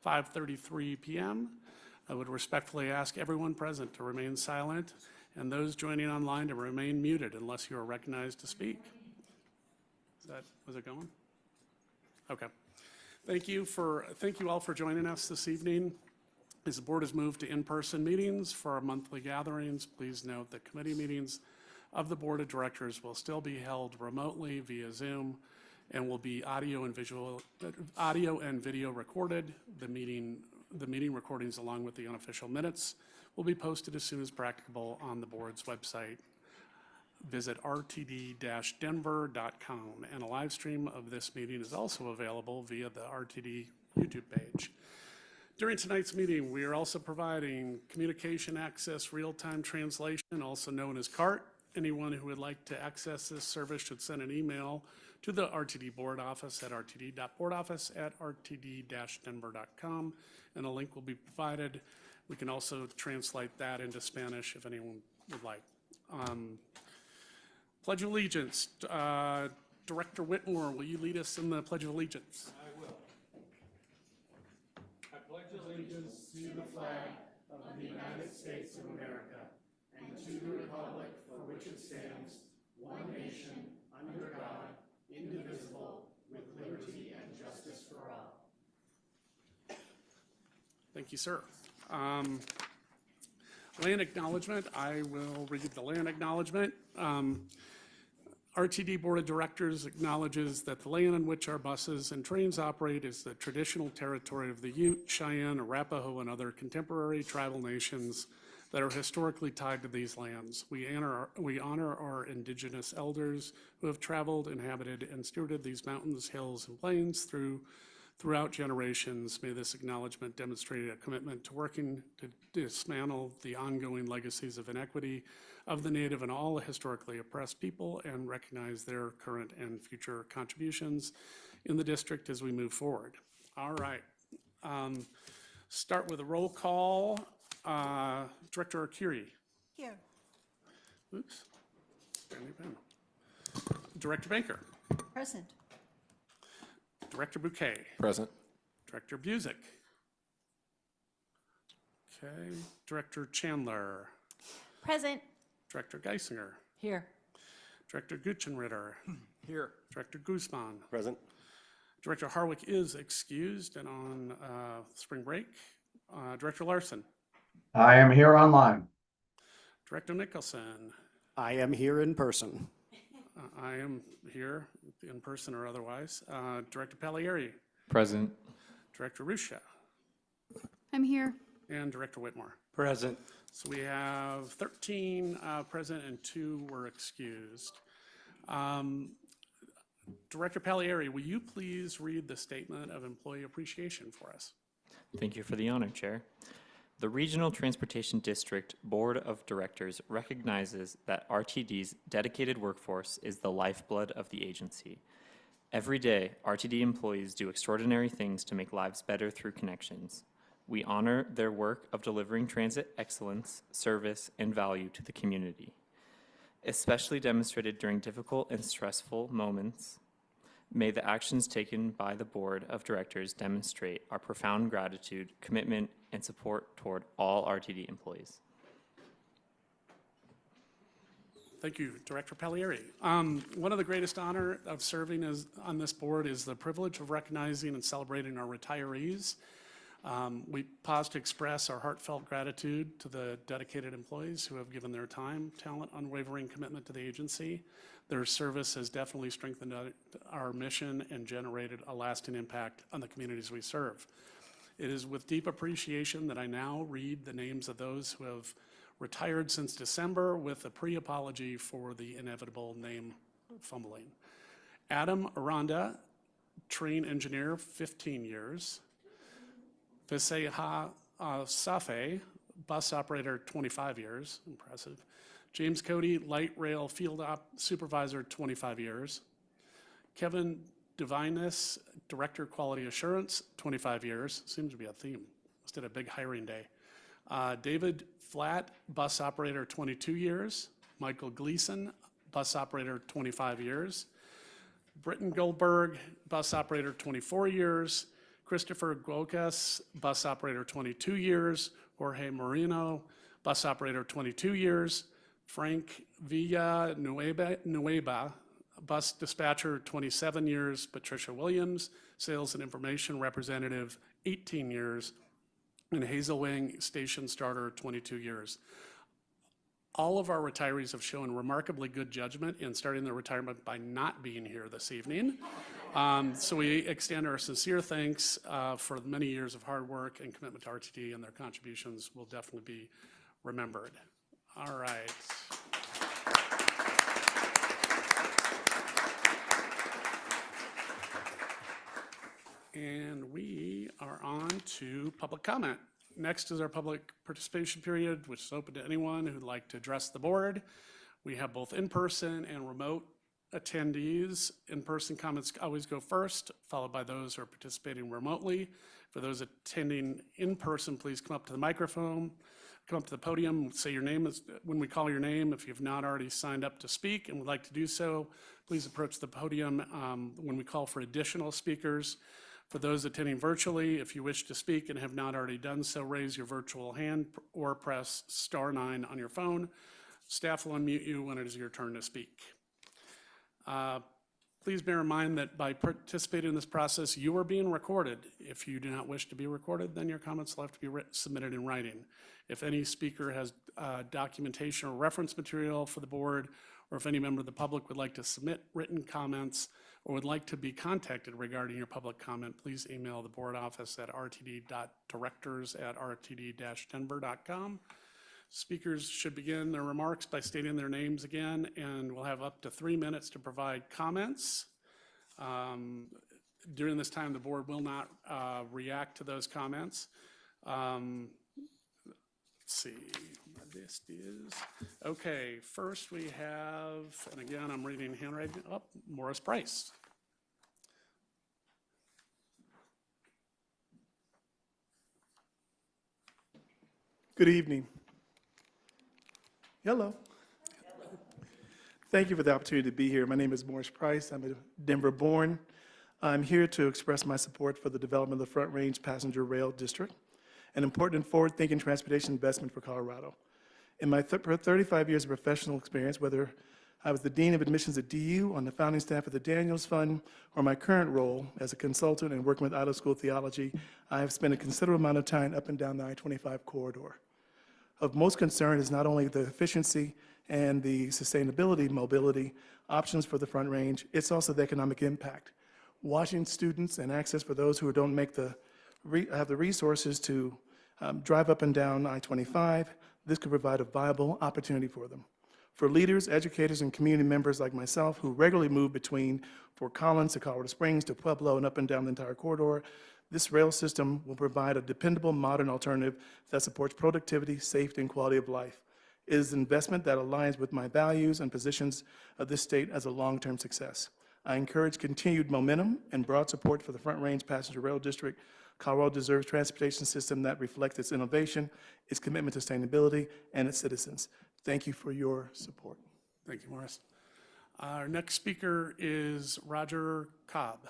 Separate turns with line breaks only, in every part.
5:33 p.m. I would respectfully ask everyone present to remain silent and those joining online to remain muted unless you are recognized to speak. Was it going? Okay. Thank you all for joining us this evening. As the board has moved to in-person meetings for our monthly gatherings, please note that committee meetings of the board of directors will still be held remotely via Zoom and will be audio and video recorded. The meeting recordings along with the unofficial minutes will be posted as soon as practicable on the board's website. Visit rtd-denver.com, and a live stream of this meeting is also available via the RTD YouTube page. During tonight's meeting, we are also providing communication access real-time translation, also known as CART. Anyone who would like to access this service should send an email to the RTD board office at rtd.boardoffice@rtd-denver.com, and a link will be provided. We can also translate that into Spanish if anyone would like. Pledge of Allegiance. Director Whitmore, will you lead us in the Pledge of Allegiance?
I will. I pledge allegiance to the flag of the United States of America and to the republic for which it stands, one nation, under God, indivisible, with liberty and justice for all.
Thank you, sir. Land acknowledgement. I will read the land acknowledgement. RTD Board of Directors acknowledges that the land on which our buses and trains operate is the traditional territory of the Ute, Cheyenne, Arapaho, and other contemporary tribal nations that are historically tied to these lands. We honor our indigenous elders who have traveled, inhabited, and stewarded these mountains, hills, and plains throughout generations. May this acknowledgement demonstrate a commitment to working to dismantle the ongoing legacies of inequity of the Native and all historically oppressed people and recognize their current and future contributions in the district as we move forward. All right. Start with a roll call. Director Arcuri.
Here.
Oops. Director Baker.
Present.
Director Bouquet.
Present.
Director Busick. Okay. Director Chandler.
Present.
Director Geisinger.
Here.
Director Gutschenritter.
Here.
Director Guzman.
Present.
Director Harwick is excused and on spring break. Director Larson.
I am here online.
Director Nicholson.
I am here in person.
I am here in person or otherwise. Director Pagliari.
Present.
Director Ruscia.
I'm here.
And Director Whitmore.
Present.
So we have 13 present and 2 were excused. Director Pagliari, will you please read the statement of employee appreciation for us?
Thank you for the honor, Chair. The Regional Transportation District Board of Directors recognizes that RTD's dedicated workforce is the lifeblood of the agency. Every day, RTD employees do extraordinary things to make lives better through connections. We honor their work of delivering transit excellence, service, and value to the community. Especially demonstrated during difficult and stressful moments, may the actions taken by the Board of Directors demonstrate our profound gratitude, commitment, and support toward all RTD employees.
Thank you, Director Pagliari. One of the greatest honor of serving on this board is the privilege of recognizing and celebrating our retirees. We pause to express our heartfelt gratitude to the dedicated employees who have given their time, talent, unwavering commitment to the agency. Their service has definitely strengthened our mission and generated a lasting impact on the communities we serve. It is with deep appreciation that I now read the names of those who have retired since December with a pre-apology for the inevitable name fumbling. Adam Aranda, train engineer, 15 years. Viseha Safe, bus operator, 25 years, impressive. James Cody, light rail field op supervisor, 25 years. Kevin Divinus, director quality assurance, 25 years. Seems to be a theme. Just did a big hiring day. David Flatt, bus operator, 22 years. Michael Gleason, bus operator, 25 years. Britton Goldberg, bus operator, 24 years. Christopher Guocas, bus operator, 22 years. Jorge Moreno, bus operator, 22 years. Frank Villanueva, bus dispatcher, 27 years. Patricia Williams, sales and information representative, 18 years. And Hazel Wing, station starter, 22 years. All of our retirees have shown remarkably good judgment in starting their retirement by not being here this evening. So we extend our sincere thanks for the many years of hard work and commitment to RTD, and their contributions will definitely be remembered. All right. And we are on to public comment. Next is our public participation period, which is open to anyone who'd like to address the board. We have both in-person and remote attendees. In-person comments always go first, followed by those who are participating remotely. For those attending in person, please come up to the microphone, come up to the podium, say your name when we call your name. If you've not already signed up to speak and would like to do so, please approach the podium when we call for additional speakers. For those attending virtually, if you wish to speak and have not already done so, raise your virtual hand or press *9 on your phone. Staff will unmute you when it is your turn to speak. Please bear in mind that by participating in this process, you are being recorded. If you do not wish to be recorded, then your comments will have to be submitted in writing. If any speaker has documentation or reference material for the board, or if any member of the public would like to submit written comments or would like to be contacted regarding your public comment, please email the board office at rtd.directors@rtd-denver.com. Speakers should begin their remarks by stating their names again, and we'll have up to 3 minutes to provide comments. During this time, the board will not react to those comments. Let's see, my list is, okay, first we have, and again, I'm reading handwriting up, Morris Price.
Good evening. Hello. Thank you for the opportunity to be here. My name is Morris Price. I'm a Denver born. I'm here to express my support for the development of the Front Range Passenger Rail District, an important and forward-thinking transportation investment for Colorado. In my 35 years of professional experience, whether I was the Dean of Admissions at DU, on the founding staff of the Daniels Fund, or my current role as a consultant and working with out-of-school theology, I have spent a considerable amount of time up and down the I-25 corridor. Of most concern is not only the efficiency and the sustainability mobility options for the Front Range, it's also the economic impact. Watching students and access for those who don't have the resources to drive up and down I-25, this could provide a viable opportunity for them. For leaders, educators, and community members like myself who regularly move between Fort Collins to Colorado Springs to Pueblo and up and down the entire corridor, this rail system will provide a dependable, modern alternative that supports productivity, safety, and quality of life. It is an investment that aligns with my values and positions of this state as a long-term success. I encourage continued momentum and broad support for the Front Range Passenger Rail District. Colorado deserves a transportation system that reflects its innovation, its commitment to sustainability, and its citizens. Thank you for your support.
Thank you, Morris. Our next speaker is Roger Cobb.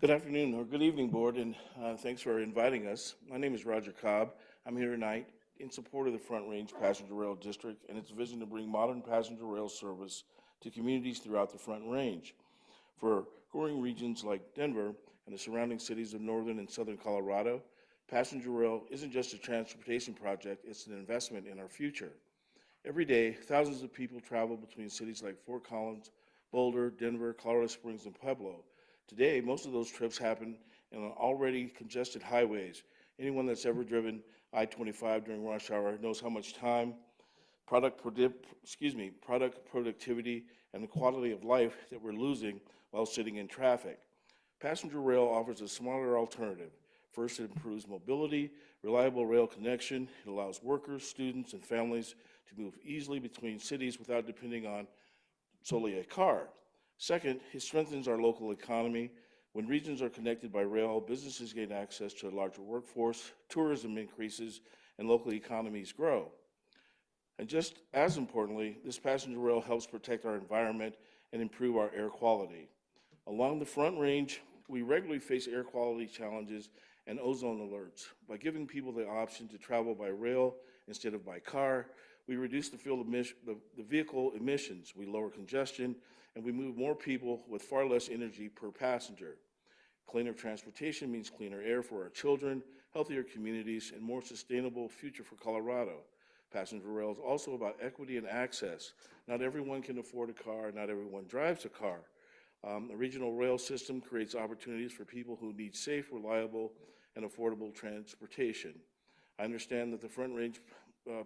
Good afternoon, or good evening, Board, and thanks for inviting us. My name is Roger Cobb. I'm here tonight in support of the Front Range Passenger Rail District and its vision to bring modern passenger rail service to communities throughout the Front Range. For growing regions like Denver and the surrounding cities of northern and southern Colorado, passenger rail isn't just a transportation project, it's an investment in our future. Every day, thousands of people travel between cities like Fort Collins, Boulder, Denver, Colorado Springs, and Pueblo. Today, most of those trips happen on already congested highways. Anyone that's ever driven I-25 during rush hour knows how much time, product productivity, and the quality of life that we're losing while sitting in traffic. Passenger rail offers a smarter alternative. First, it improves mobility, reliable rail connection. It allows workers, students, and families to move easily between cities without depending on solely a car. Second, it strengthens our local economy. When regions are connected by rail, businesses gain access to a larger workforce, tourism increases, and local economies grow. And just as importantly, this passenger rail helps protect our environment and improve our air quality. Along the Front Range, we regularly face air quality challenges and ozone alerts. By giving people the option to travel by rail instead of by car, we reduce the vehicle emissions, we lower congestion, and we move more people with far less energy per passenger. Cleaner transportation means cleaner air for our children, healthier communities, and more sustainable future for Colorado. Passenger rail is also about equity and access. Not everyone can afford a car, not everyone drives a car. A regional rail system creates opportunities for people who need safe, reliable, and affordable transportation. I understand that the Front Range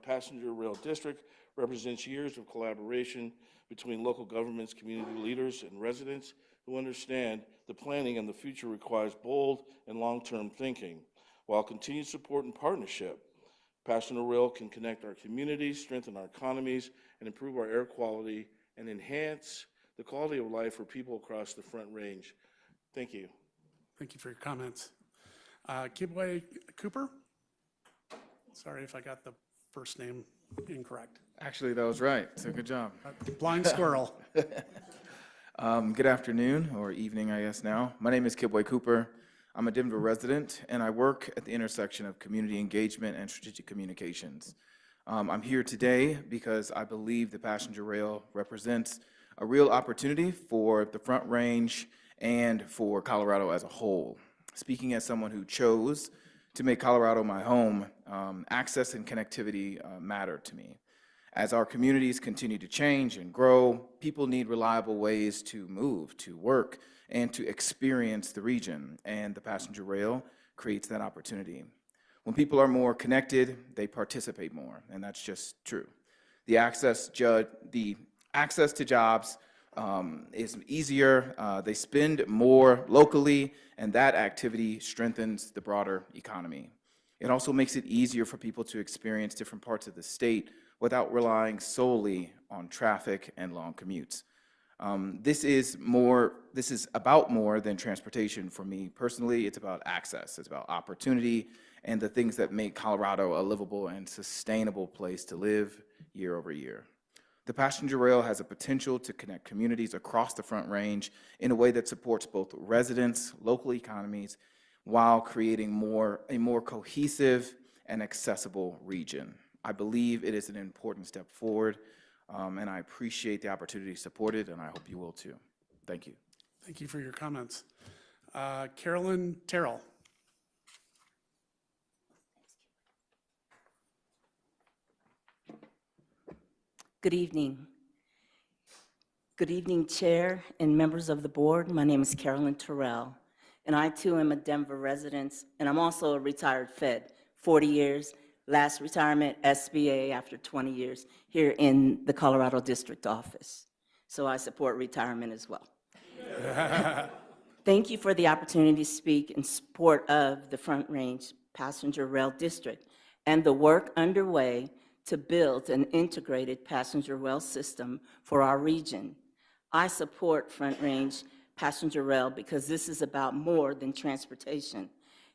Passenger Rail District represents years of collaboration between local governments, community leaders, and residents who understand the planning and the future requires bold and long-term thinking. While continued support and partnership, passenger rail can connect our communities, strengthen our economies, and improve our air quality and enhance the quality of life for people across the Front Range. Thank you.
Thank you for your comments. Kibwe Cooper? Sorry if I got the first name incorrect.
Actually, that was right, so good job.
Blind squirrel.
Good afternoon, or evening, I guess now. My name is Kibwe Cooper. I'm a Denver resident, and I work at the intersection of community engagement and strategic communications. I'm here today because I believe the passenger rail represents a real opportunity for the Front Range and for Colorado as a whole. Speaking as someone who chose to make Colorado my home, access and connectivity matter to me. As our communities continue to change and grow, people need reliable ways to move, to work, and to experience the region, and the passenger rail creates that opportunity. When people are more connected, they participate more, and that's just true. The access to jobs is easier, they spend more locally, and that activity strengthens the broader economy. It also makes it easier for people to experience different parts of the state without relying solely on traffic and long commutes. This is about more than transportation for me personally. It's about access, it's about opportunity, and the things that make Colorado a livable and sustainable place to live year over year. The passenger rail has a potential to connect communities across the Front Range in a way that supports both residents, local economies, while creating a more cohesive and accessible region. I believe it is an important step forward, and I appreciate the opportunity to support it, and I hope you will too. Thank you.
Thank you for your comments. Carolyn Terrell.
Good evening. Good evening, Chair and members of the board. My name is Carolyn Terrell, and I too am a Denver resident, and I'm also a retired Fed, 40 years, last retirement SBA after 20 years here in the Colorado District Office. So I support retirement as well. Thank you for the opportunity to speak in support of the Front Range Passenger Rail District and the work underway to build an integrated passenger rail system for our region. I support Front Range Passenger Rail because this is about more than transportation.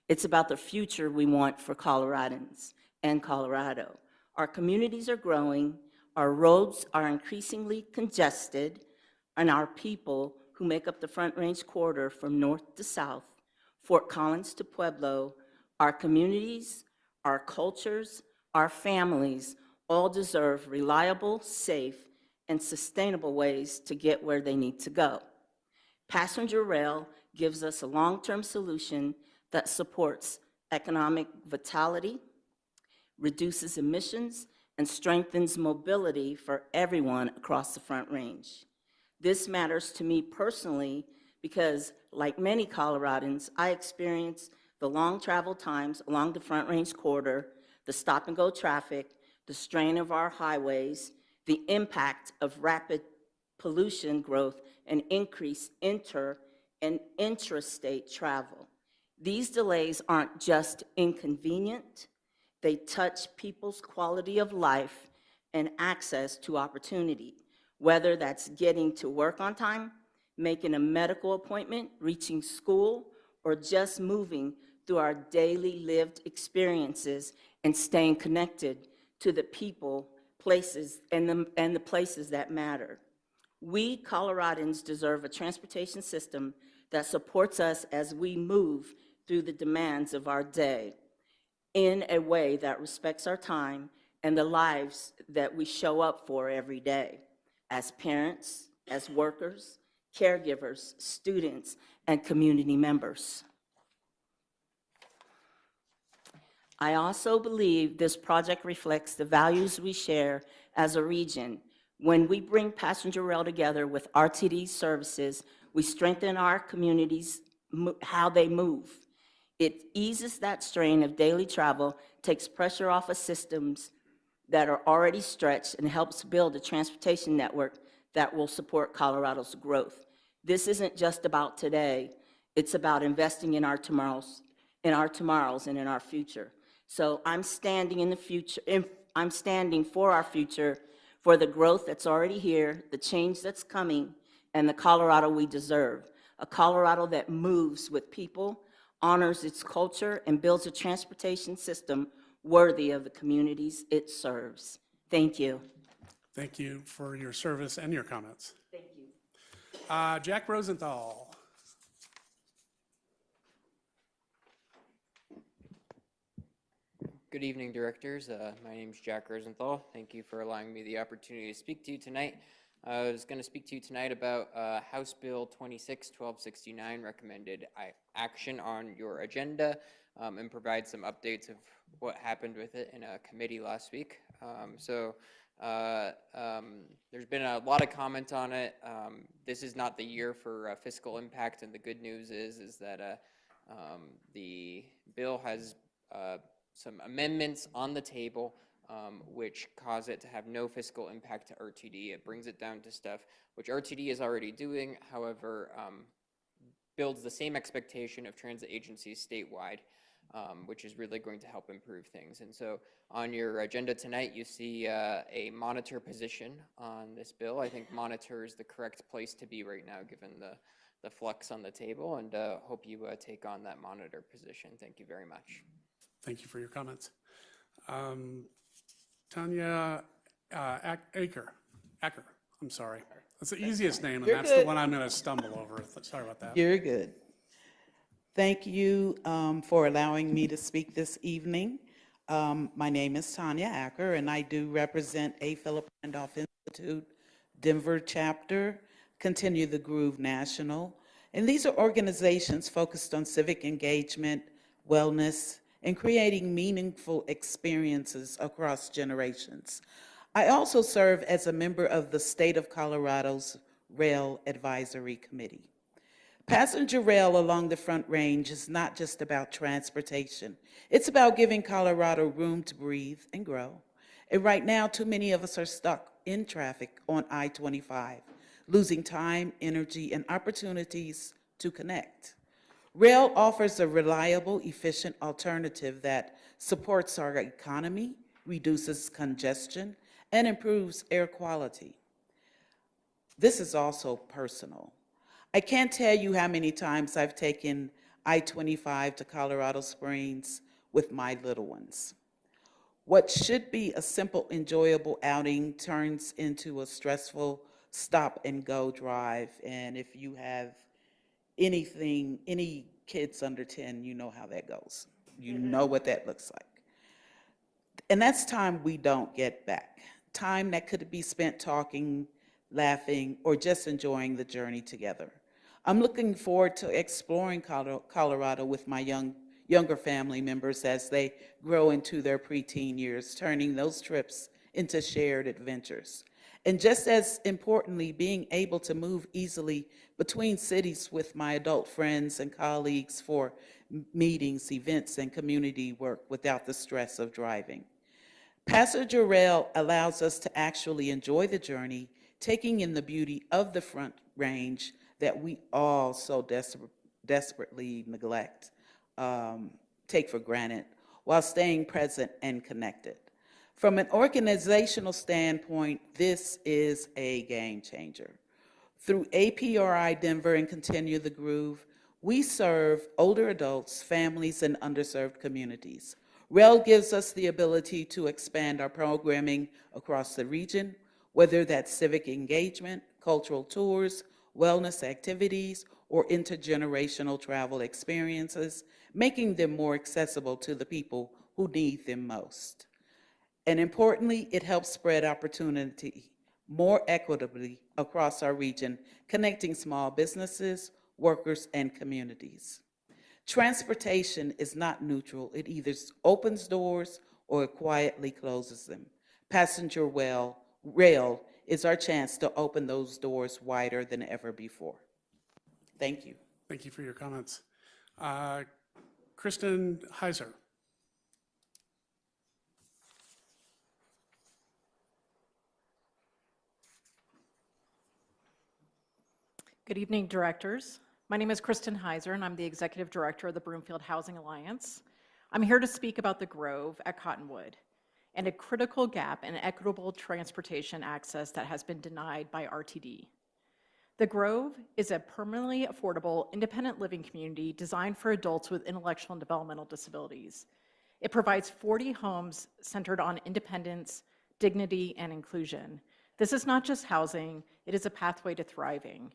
It's about the future we want for Coloradans and Colorado. Our communities are growing, our roads are increasingly congested, and our people who make up the Front Range corridor from north to south, Fort Collins to Pueblo, our communities, our cultures, our families all deserve reliable, safe, and sustainable ways to get where they need to go. Passenger rail gives us a long-term solution that supports economic vitality, reduces emissions, and strengthens mobility for everyone across the Front Range. This matters to me personally because, like many Coloradans, I experience the long travel times along the Front Range corridor, the stop-and-go traffic, the strain of our highways, the impact of rapid pollution growth, and increased inter- and intrastate travel. These delays aren't just inconvenient, they touch people's quality of life and access to opportunity, whether that's getting to work on time, making a medical appointment, reaching school, or just moving through our daily lived experiences and staying connected to the people, places, and the places that matter. We Coloradans deserve a transportation system that supports us as we move through the demands of our day in a way that respects our time and the lives that we show up for every day as parents, as workers, caregivers, students, and community members. I also believe this project reflects the values we share as a region. When we bring passenger rail together with RTD services, we strengthen our communities, how they move. It eases that strain of daily travel, takes pressure off of systems that are already stretched, and helps build a transportation network that will support Colorado's growth. This isn't just about today, it's about investing in our tomorrows and in our future. So I'm standing in the future, I'm standing for our future, for the growth that's already here, the change that's coming, and the Colorado we deserve. A Colorado that moves with people, honors its culture, and builds a transportation system worthy of the communities it serves. Thank you.
Thank you for your service and your comments.
Thank you.
Jack Rosenthal.
Good evening, directors. My name is Jack Rosenthal. Thank you for allowing me the opportunity to speak to you tonight. I was going to speak to you tonight about House Bill 26-1269, recommended action on your agenda, and provide some updates of what happened with it in a committee last week. There's been a lot of comment on it. This is not the year for fiscal impact, and the good news is that the bill has some amendments on the table which cause it to have no fiscal impact to RTD. It brings it down to stuff which RTD is already doing, however, builds the same expectation of transit agencies statewide, which is really going to help improve things. And so on your agenda tonight, you see a monitor position on this bill. I think monitor is the correct place to be right now, given the flux on the table, and hope you take on that monitor position. Thank you very much.
Thank you for your comments. Tanya Acker, I'm sorry. That's the easiest name, and that's the one I'm going to stumble over. Sorry about that.
You're good. Thank you for allowing me to speak this evening. My name is Tanya Acker, and I do represent A. Philip Randolph Institute, Denver chapter, Continue the Groove National. And these are organizations focused on civic engagement, wellness, and creating meaningful experiences across generations. I also serve as a member of the State of Colorado's Rail Advisory Committee. Passenger rail along the Front Range is not just about transportation. It's about giving Colorado room to breathe and grow. And right now, too many of us are stuck in traffic on I-25, losing time, energy, and opportunities to connect. Rail offers a reliable, efficient alternative that supports our economy, reduces congestion, and improves air quality. This is also personal. I can't tell you how many times I've taken I-25 to Colorado Springs with my little ones. What should be a simple, enjoyable outing turns into a stressful stop-and-go drive, and if you have any kids under 10, you know how that goes. You know what that looks like. And that's time we don't get back. Time that could be spent talking, laughing, or just enjoying the journey together. I'm looking forward to exploring Colorado with my younger family members as they grow into their preteen years, turning those trips into shared adventures. And just as importantly, being able to move easily between cities with my adult friends and colleagues for meetings, events, and community work without the stress of driving. Passenger rail allows us to actually enjoy the journey, taking in the beauty of the Front Range that we all so desperately neglect, take for granted, while staying present and connected. From an organizational standpoint, this is a game changer. Through APRI Denver and Continue the Groove, we serve older adults, families, and underserved communities. Rail gives us the ability to expand our programming across the region whether that's civic engagement, cultural tours, wellness activities, or intergenerational travel experiences, making them more accessible to the people who need them most. And importantly, it helps spread opportunity more equitably across our region, connecting small businesses, workers, and communities. Transportation is not neutral. It either opens doors or it quietly closes them. Passenger rail is our chance to open those doors wider than ever before. Thank you.
Thank you for your comments. Kristen Heiser.
Good evening, directors. My name is Kristen Heiser, and I'm the Executive Director of the Broomfield Housing Alliance. I'm here to speak about the Grove at Cottonwood and a critical gap in equitable transportation access that has been denied by RTD. The Grove is a permanently affordable, independent living community designed for adults with intellectual and developmental disabilities. It provides 40 homes centered on independence, dignity, and inclusion. This is not just housing, it is a pathway to thriving.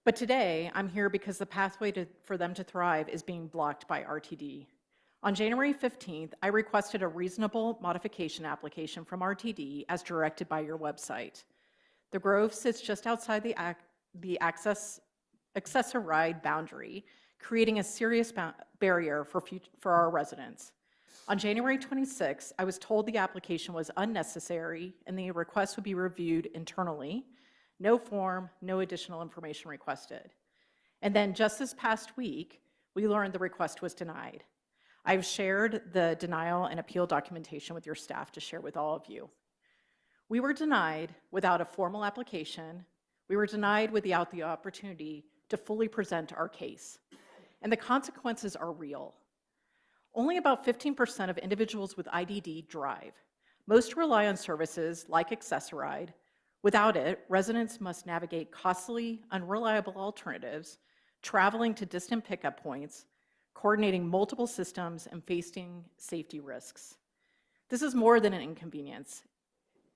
But today, I'm here because the pathway for them to thrive is being blocked by RTD. On January 15th, I requested a reasonable modification application from RTD as directed by your website. The Grove sits just outside the accessoride boundary, creating a serious barrier for our residents. On January 26th, I was told the application was unnecessary and the request would be reviewed internally. No form, no additional information requested. And then just this past week, we learned the request was denied. I've shared the denial and appeal documentation with your staff to share with all of you. We were denied without a formal application. We were denied without the opportunity to fully present our case. And the consequences are real. Only about 15% of individuals with IDD drive. Most rely on services like Accessoride. Without it, residents must navigate costly, unreliable alternatives, traveling to distant pickup points, coordinating multiple systems, and facing safety risks. This is more than an inconvenience.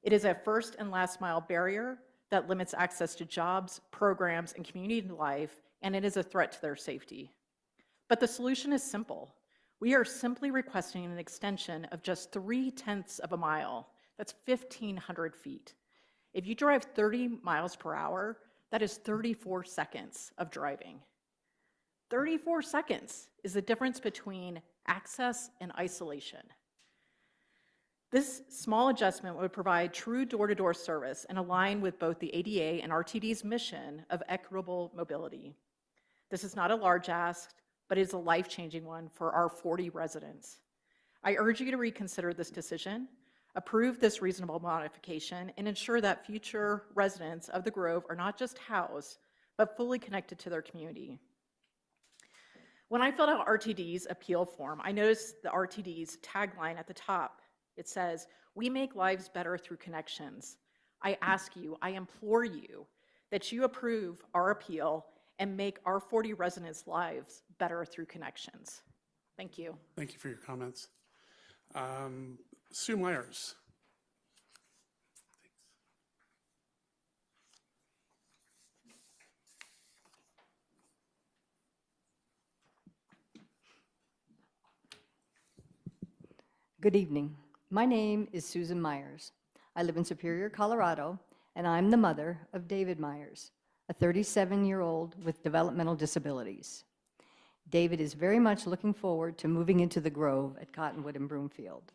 It is a first and last mile barrier that limits access to jobs, programs, and community life, and it is a threat to their safety. But the solution is simple. We are simply requesting an extension of just 0.3 of a mile. That's 1,500 feet. If you drive 30 miles per hour, that is 34 seconds of driving. 34 seconds is the difference between access and isolation. This small adjustment would provide true door-to-door service and align with both the ADA and RTD's mission of equitable mobility. This is not a large ask, but it is a life-changing one for our 40 residents. I urge you to reconsider this decision, approve this reasonable modification, and ensure that future residents of the Grove are not just housed, but fully connected to their community. When I filled out RTD's appeal form, I noticed the RTD's tagline at the top. It says, "We make lives better through connections." I ask you, I implore you, that you approve our appeal and make our 40 residents' lives better through connections. Thank you.
Thank you for your comments. Sue Myers.
Good evening. My name is Susan Myers. I live in Superior, Colorado, and I'm the mother of David Myers, a 37-year-old with developmental disabilities. David is very much looking forward to moving into the Grove at Cottonwood and Broomfield.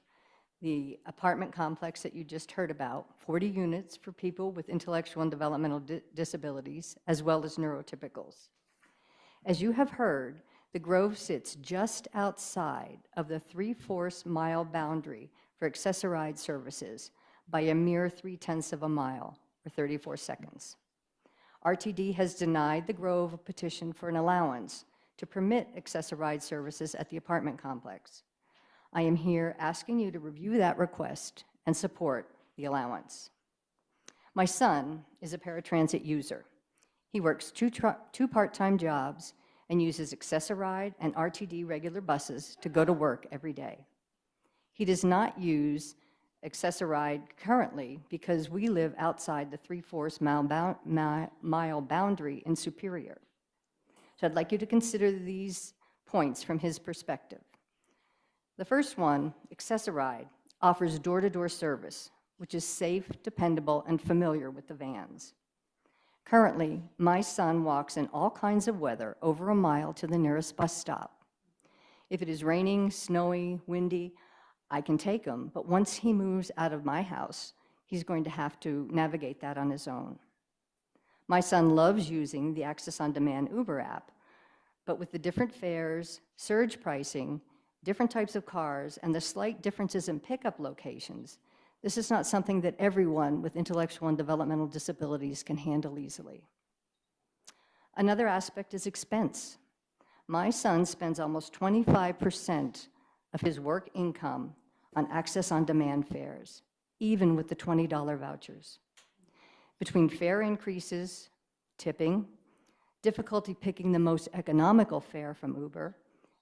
The apartment complex that you just heard about, 40 units for people with intellectual and developmental disabilities, as well as neurotypicals. As you have heard, the Grove sits just outside of the 3/4 mile boundary for accessoride services by a mere 0.3 of a mile, or 34 seconds. RTD has denied the Grove a petition for an allowance to permit accessoride services at the apartment complex. I am here asking you to review that request and support the allowance. My son is a paratransit user. He works two part-time jobs and uses Accessoride and RTD regular buses to go to work every day. He does not use Accessoride currently because we live outside the 3/4 mile boundary in Superior. So I'd like you to consider these points from his perspective. The first one, Accessoride, offers door-to-door service, which is safe, dependable, and familiar with the vans. Currently, my son walks in all kinds of weather over a mile to the nearest bus stop. If it is raining, snowy, windy, I can take him, but once he moves out of my house, he's going to have to navigate that on his own. My son loves using the Access on Demand Uber app, but with the different fares, surge pricing, different types of cars, and the slight differences in pickup locations, this is not something that everyone with intellectual and developmental disabilities can handle easily. Another aspect is expense. My son spends almost 25% of his work income on Access on Demand fares, even with the $20 vouchers. Between fare increases, tipping, difficulty picking the most economical fare from Uber,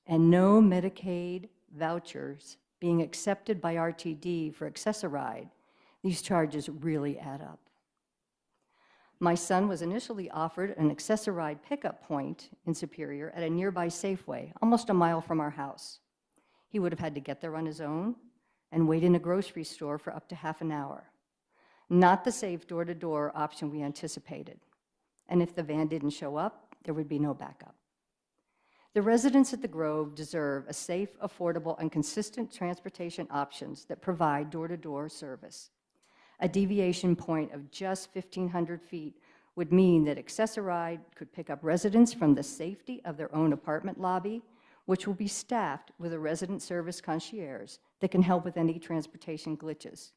and no Medicaid vouchers being accepted by RTD for Accessoride, these charges really add up. My son was initially offered an Accessoride pickup point in Superior at a nearby Safeway, almost a mile from our house. He would have had to get there on his own and wait in a grocery store for up to half an hour. Not the safe door-to-door option we anticipated. And if the van didn't show up, there would be no backup. The residents at the Grove deserve a safe, affordable, and consistent transportation options that provide door-to-door service. A deviation point of just 1,500 feet would mean that Accessoride could pick up residents from the safety of their own apartment lobby, which will be staffed with a resident service concierge that can help with any transportation glitches.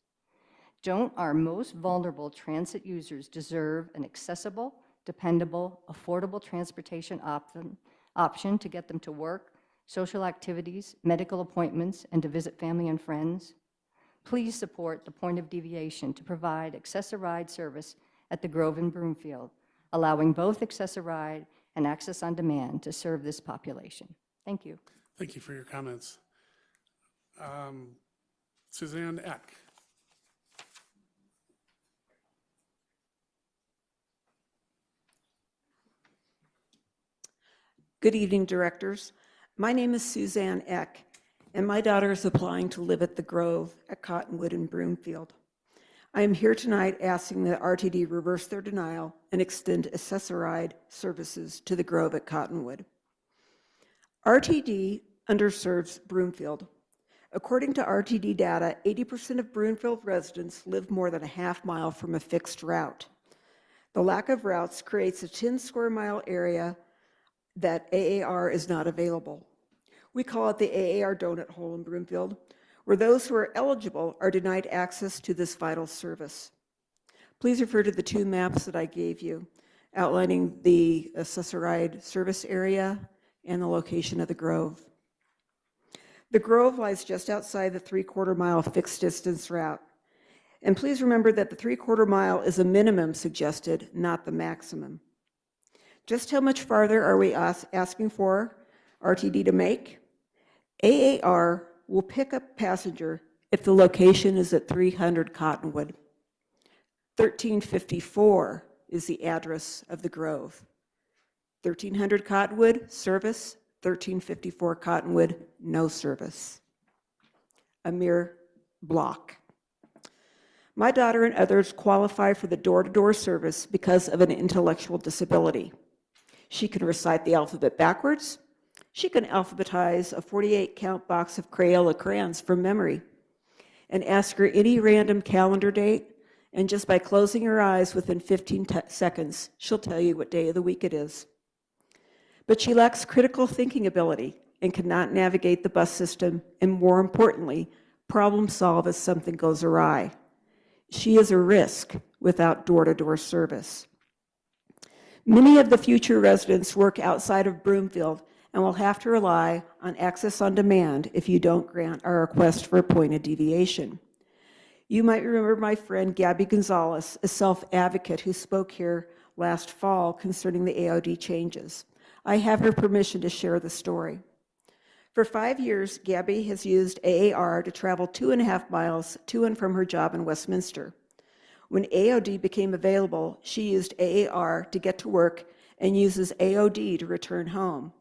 Don't our most vulnerable transit users deserve an accessible, dependable, affordable transportation option to get them to work, social activities, medical appointments, and to visit family and friends? Please support the point of deviation to provide Accessoride service at the Grove in Broomfield, allowing both Accessoride and Access on Demand to serve this population. Thank you.
Thank you for your comments. Suzanne Eck.
Good evening, directors. My name is Suzanne Eck, and my daughter is applying to live at the Grove at Cottonwood and Broomfield. I am here tonight asking that RTD reverse their denial and extend Accessoride services to the Grove at Cottonwood. RTD underserves Broomfield. According to RTD data, 80% of Broomfield residents live more than a half mile from a fixed route. The lack of routes creates a 10 square mile area that AAR is not available. We call it the AAR donut hole in Broomfield, where those who are eligible are denied access to this vital service. Please refer to the two maps that I gave you, outlining the Accessoride service area and the location of the Grove. The Grove lies just outside the 3/4 mile fixed distance route. And please remember that the 3/4 mile is a minimum suggested, not the maximum. Just how much farther are we asking for RTD to make? AAR will pick up passenger if the location is at 300 Cottonwood. 1354 is the address of the Grove. 1300 Cottonwood, service. 1354 Cottonwood, no service. A mere block. My daughter and others qualify for the door-to-door service because of an intellectual disability. She can recite the alphabet backwards. She can alphabetize a 48-count box of Crayola crayons from memory and ask her any random calendar date, and just by closing her eyes within 15 seconds, she'll tell you what day of the week it is. But she lacks critical thinking ability and cannot navigate the bus system, and more importantly, problem solve if something goes awry. She is a risk without door-to-door service. Many of the future residents work outside of Broomfield and will have to rely on Access on Demand if you don't grant our request for a point of deviation. You might remember my friend Gabby Gonzalez, a self-advocate who spoke here last fall concerning the AOD changes. I have her permission to share the story. For 5 years, Gabby has used AAR to travel 2.5 miles to and from her job in Westminster. When AOD became available, she used AAR to get to work and uses AOD to return home.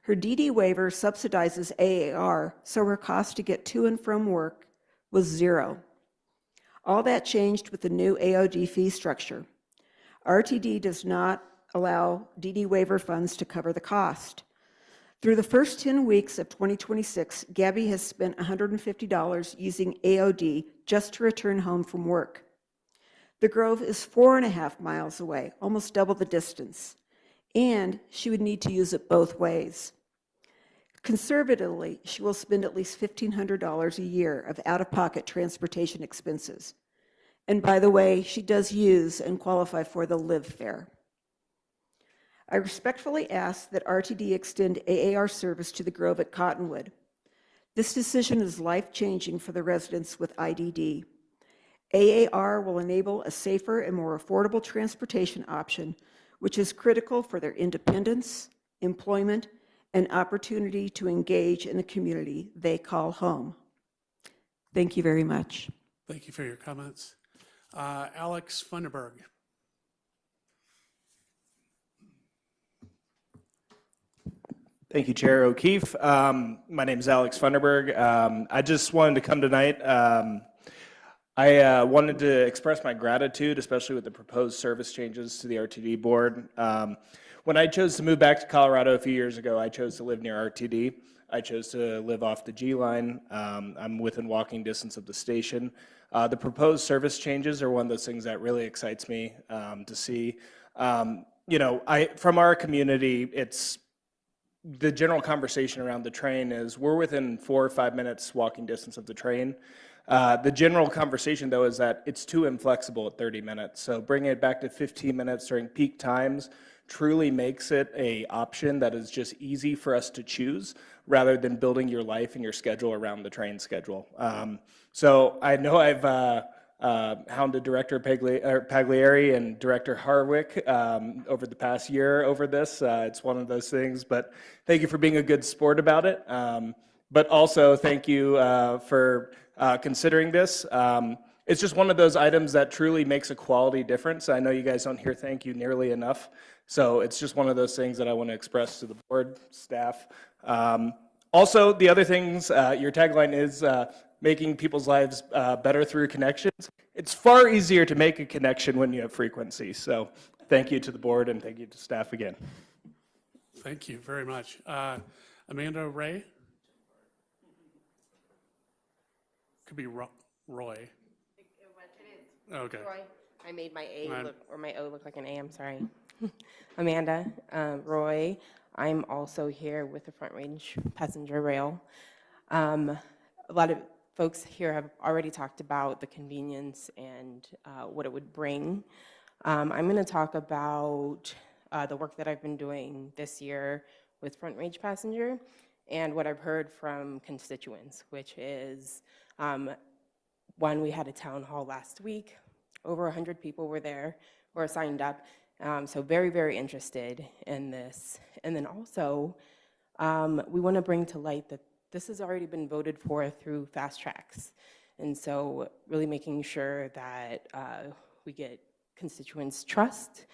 Her DD waiver subsidizes AAR, so her cost to get to and from work was zero. All that changed with the new AOD fee structure. RTD does not allow DD waiver funds to cover the cost. Through the first 10 weeks of 2026, Gabby has spent $150 using AOD just to return home from work. The Grove is 4.5 miles away, almost double the distance, and she would need to use it both ways. Conservatively, she will spend at least $1,500 a year of out-of-pocket transportation expenses. And by the way, she does use and qualify for the Live Fare. I respectfully ask that RTD extend AAR service to the Grove at Cottonwood. This decision is life-changing for the residents with IDD. AAR will enable a safer and more affordable transportation option, which is critical for their independence, employment, and opportunity to engage in the community they call home. Thank you very much.
Thank you for your comments. Alex Funderburg.
Thank you, Chair O'Keefe. My name is Alex Funderburg. I just wanted to come tonight. I wanted to express my gratitude, especially with the proposed service changes to the RTD board. When I chose to move back to Colorado a few years ago, I chose to live near RTD. I chose to live off the G line. I'm within walking distance of the station. The proposed service changes are one of those things that really excites me to see. From our community, it's the general conversation around the train is we're within 4 or 5 minutes walking distance of the train. The general conversation, though, is that it's too inflexible at 30 minutes. So bringing it back to 15 minutes during peak times truly makes it an option that is just easy for us to choose rather than building your life and your schedule around the train schedule. So I know I've hounded Director Pagliari and Director Harwick over the past year over this. It's one of those things, but thank you for being a good sport about it. But also thank you for considering this. It's just one of those items that truly makes a quality difference. I know you guys don't hear thank you nearly enough. So it's just one of those things that I want to express to the board, staff. Also, the other things, your tagline is making people's lives better through connections. It's far easier to make a connection when you have frequency. So thank you to the board and thank you to staff again.
Thank you very much. Amanda Ray? Could be Roy. Okay.
Roy, I made my A look, or my O look like an A, I'm sorry. Amanda, Roy, I'm also here with the Front Range Passenger Rail. A lot of folks here have already talked about the convenience and what it would bring. I'm going to talk about the work that I've been doing this year with Front Range Passenger and what I've heard from constituents, which is, one, we had a town hall last week. Over 100 people were there or signed up. So very, very interested in this. And then also, we want to bring to light that this has already been voted for through fast tracks. And so really making sure that we get constituents' trust.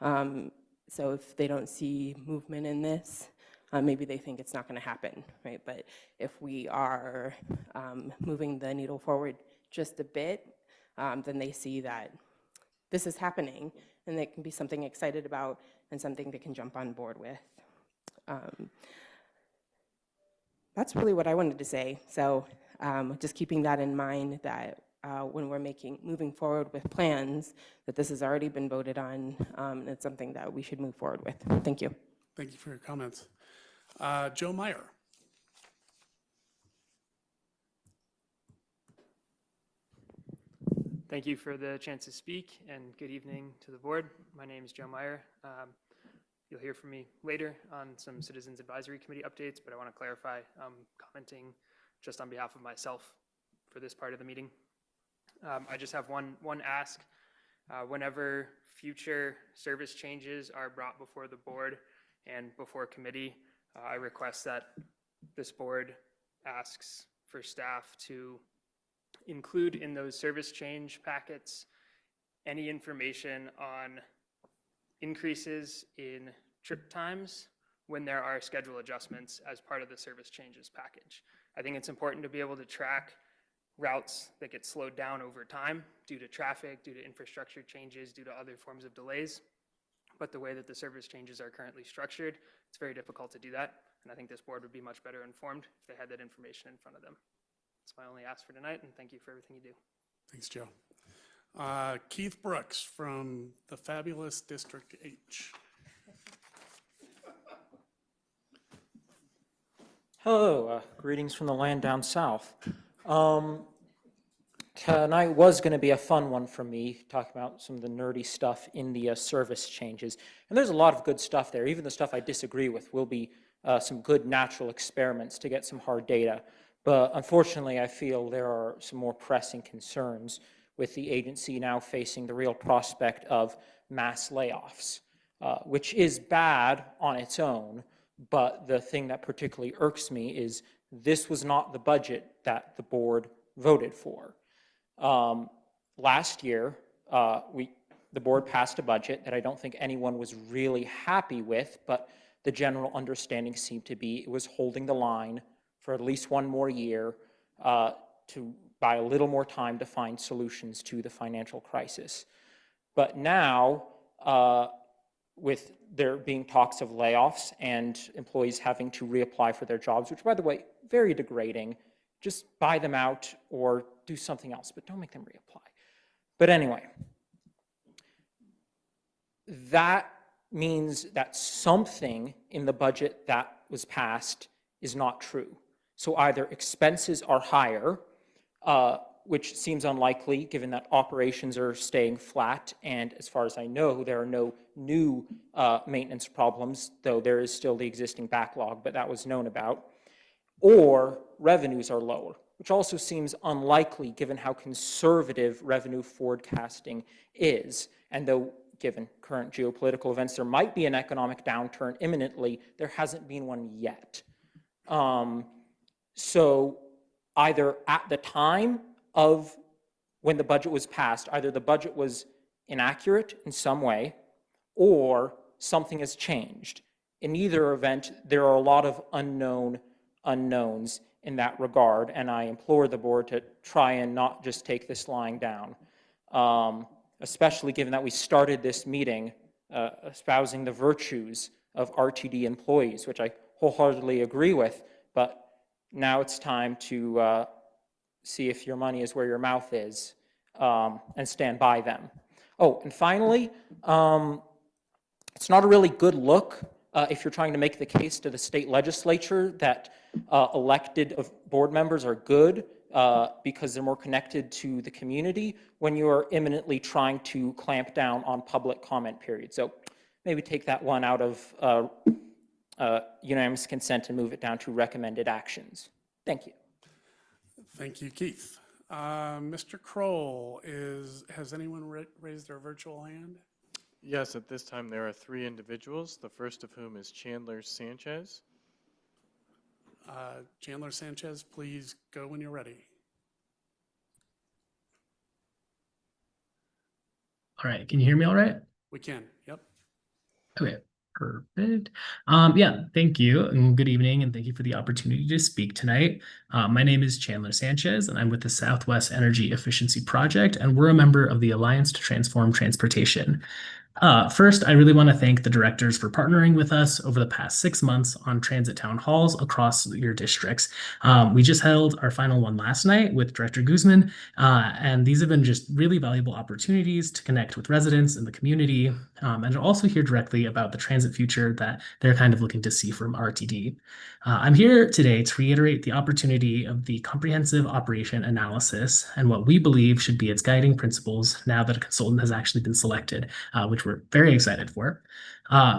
So if they don't see movement in this, maybe they think it's not going to happen, right? But if we are moving the needle forward just a bit, then they see that this is happening and it can be something excited about and something they can jump on board with. That's really what I wanted to say. So just keeping that in mind that when we're moving forward with plans, that this has already been voted on, and it's something that we should move forward with. Thank you.
Thank you for your comments. Joe Meyer.
Thank you for the chance to speak, and good evening to the board. My name is Joe Meyer. You'll hear from me later on some Citizens Advisory Committee updates, but I want to clarify, commenting just on behalf of myself for this part of the meeting. I just have one ask. Whenever future service changes are brought before the board and before committee, I request that this board asks for staff to include in those service change packets any information on increases in trip times when there are schedule adjustments as part of the service changes package. I think it's important to be able to track routes that get slowed down over time due to traffic, due to infrastructure changes, due to other forms of delays. But the way that the service changes are currently structured, it's very difficult to do that. And I think this board would be much better informed if they had that information in front of them. That's my only ask for tonight, and thank you for everything you do.
Thanks, Joe. Keith Brooks from the fabulous District H.
Hello, greetings from the land down south. Tonight was going to be a fun one for me, talking about some of the nerdy stuff in the service changes. And there's a lot of good stuff there. Even the stuff I disagree with will be some good natural experiments to get some hard data. But unfortunately, I feel there are some more pressing concerns with the agency now facing the real prospect of mass layoffs, which is bad on its own. But the thing that particularly irks me is this was not the budget that the board voted for. Last year, the board passed a budget that I don't think anyone was really happy with, but the general understanding seemed to be it was holding the line for at least one more year to buy a little more time to find solutions to the financial crisis. But now, with there being talks of layoffs and employees having to reapply for their jobs, which, by the way, very degrading, just buy them out or do something else, but don't make them reapply. But anyway, that means that something in the budget that was passed is not true. So either expenses are higher, which seems unlikely given that operations are staying flat, and as far as I know, there are no new maintenance problems, though there is still the existing backlog, but that was known about, or revenues are lower, which also seems unlikely given how conservative revenue forecasting is. And though given current geopolitical events, there might be an economic downturn imminently, there hasn't been one yet. So either at the time of when the budget was passed, either the budget was inaccurate in some way or something has changed. In either event, there are a lot of unknowns in that regard, and I implore the board to try and not just take this lying down, especially given that we started this meeting espousing the virtues of RTD employees, which I wholeheartedly agree with, but now it's time to see if your money is where your mouth is and stand by them. Oh, and finally, it's not a really good look if you're trying to make the case to the state legislature that elected board members are good because they're more connected to the community when you are imminently trying to clamp down on public comment period. So maybe take that one out of unanimous consent and move it down to recommended actions. Thank you.
Thank you, Keith. Mr. Kroll, has anyone raised their virtual hand?
Yes, at this time there are 3 individuals, the first of whom is Chandler Sanchez.
Chandler Sanchez, please go when you're ready.
All right, can you hear me all right?
We can, yep.
Okay, perfect. Yeah, thank you and good evening, and thank you for the opportunity to speak tonight. My name is Chandler Sanchez, and I'm with the Southwest Energy Efficiency Project, and we're a member of the Alliance to Transform Transportation. First, I really want to thank the directors for partnering with us over the past 6 months on transit town halls across your districts. We just held our final one last night with Director Guzman, and these have been just really valuable opportunities to connect with residents in the community and to also hear directly about the transit future that they're kind of looking to see from RTD. I'm here today to reiterate the opportunity of the comprehensive operation analysis and what we believe should be its guiding principles now that a consultant has actually been selected, which we're very excited for.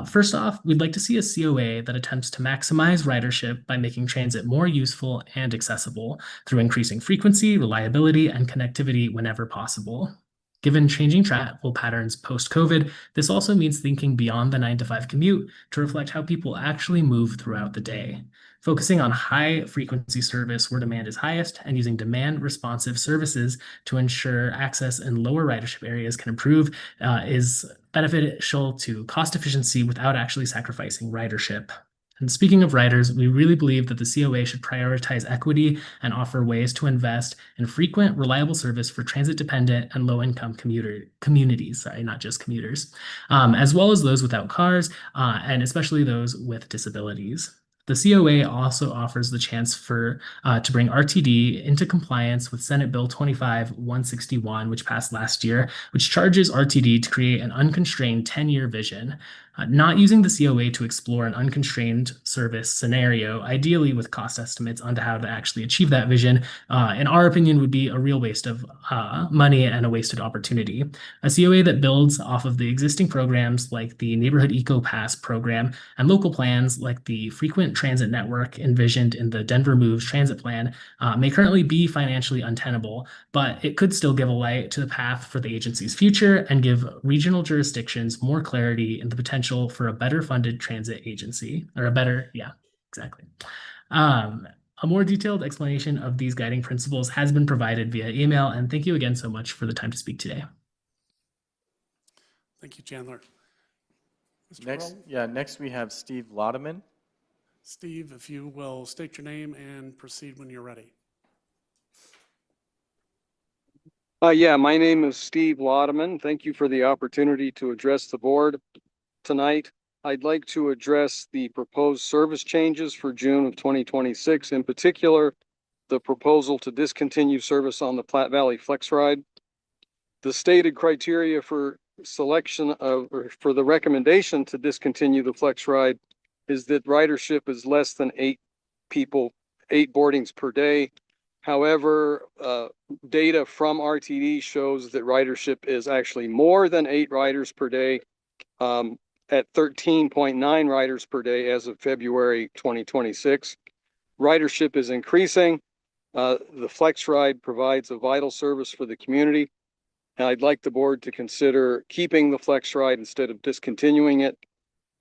First off, we'd like to see a COA that attempts to maximize ridership by making transit more useful and accessible through increasing frequency, reliability, and connectivity whenever possible. Given changing travel patterns post-COVID, this also means thinking beyond the 9 to 5 commute to reflect how people actually move throughout the day. focusing on high-frequency service where demand is highest and using demand-responsive services to ensure access in lower ridership areas can improve is beneficial to cost efficiency without actually sacrificing ridership. And speaking of riders, we really believe that the COA should prioritize equity and offer ways to invest in frequent, reliable service for transit-dependent and low-income communities, sorry, not just commuters, as well as those without cars, and especially those with disabilities. The COA also offers the chance to bring RTD into compliance with Senate Bill 25-161, which passed last year, which charges RTD to create an unconstrained 10-year vision. Not using the COA to explore an unconstrained service scenario, ideally with cost estimates onto how to actually achieve that vision, in our opinion, would be a real waste of money and a wasted opportunity. A COA that builds off of the existing programs like the Neighborhood Eco Pass program and local plans like the Frequent Transit Network envisioned in the Denver Moves Transit Plan may currently be financially untenable, but it could still give a light to the path for the agency's future and give regional jurisdictions more clarity in the potential for a better funded transit agency, or a better, yeah, exactly. A more detailed explanation of these guiding principles has been provided via email, and thank you again so much for the time to speak today.
Thank you, Chandler. Mr.
Next,
Roll?
next we have Steve Laudeman.
Steve, if you will state your name and proceed when you're ready.
Yeah, my name is Steve Laudeman. Thank you for the opportunity to address the board tonight. I'd like to address the proposed service changes for June of 2026, in particular, the proposal to discontinue service on the Platte Valley Flex Ride. The stated criteria for selection of, or for the recommendation to discontinue the Flex Ride is that ridership is less than 8 boardings per day. However, data from RTD shows that ridership is actually more than 8 riders per day, at 13.9 riders per day as of February 2026. Ridership is increasing. The Flex Ride provides a vital service for the community, and I'd like the board to consider keeping the Flex Ride instead of discontinuing it.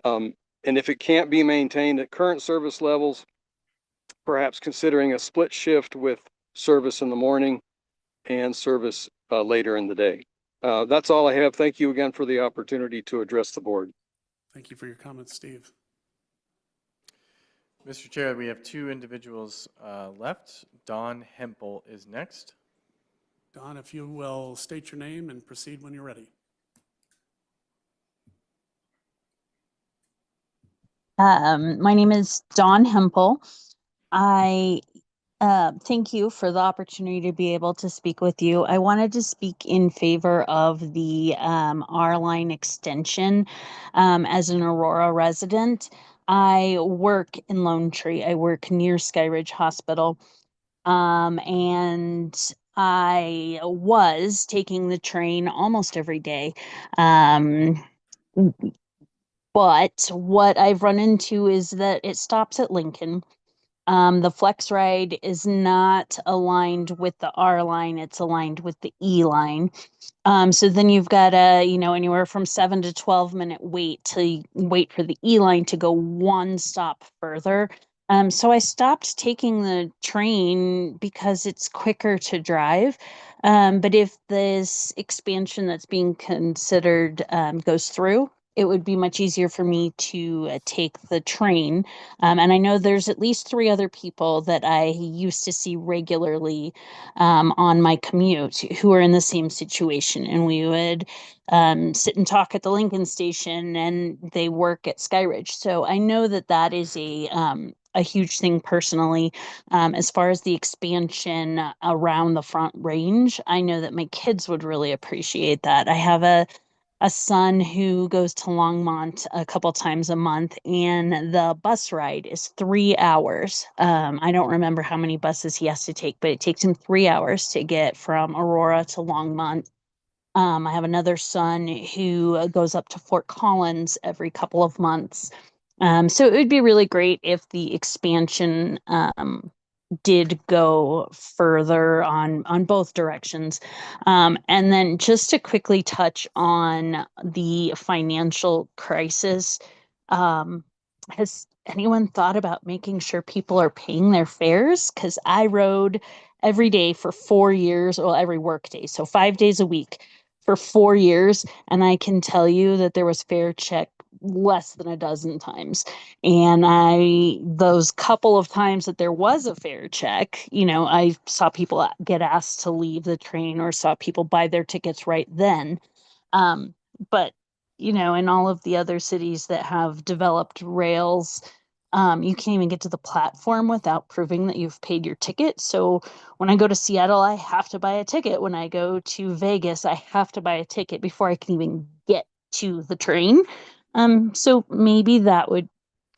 And if it can't be maintained at current service levels, perhaps considering a split shift with service in the morning and service later in the day. That's all I have. Thank you again for the opportunity to address the board.
Thank you for your comments, Steve.
Mr. Chair, we have 2 individuals left. Don Hempel is next.
Don, if you will state your name and proceed when you're ready.
My name is Dawn Hempel. I thank you for the opportunity to be able to speak with you. I wanted to speak in favor of the R-Line extension as an Aurora resident. I work in Lone Tree. I work near Skyridge Hospital. And I was taking the train almost every day. But what I've run into is that it stops at Lincoln. The Flex Ride is not aligned with the R line, it's aligned with the E line. So then you've got anywhere from 7 to 12-minute wait to wait for the E line to go one stop further. So I stopped taking the train because it's quicker to drive. But if this expansion that's being considered goes through, it would be much easier for me to take the train. And I know there's at least 3 other people that I used to see regularly on my commute who are in the same situation. And we would sit and talk at the Lincoln station, and they work at Skyridge. So I know that that is a huge thing personally. As far as the expansion around the Front Range, I know that my kids would really appreciate that. I have a son who goes to Longmont a couple times a month, and the bus ride is 3 hours. I don't remember how many buses he has to take, but it takes him 3 hours to get from Aurora to Longmont. I have another son who goes up to Fort Collins every couple of months. So it would be really great if the expansion did go further on both directions. And then just to quickly touch on the financial crisis, has anyone thought about making sure people are paying their fares? Because I rode every day for 4 years, well, every work day, so 5 days a week for 4 years, and I can tell you that there was fare check less than a dozen times. And those couple of times that there was a fare check, I saw people get asked to leave the train or saw people buy their tickets right then. But in all of the other cities that have developed rails, you can't even get to the platform without proving that you've paid your ticket. So when I go to Seattle, I have to buy a ticket. When I go to Vegas, I have to buy a ticket before I can even get to the train. So maybe that would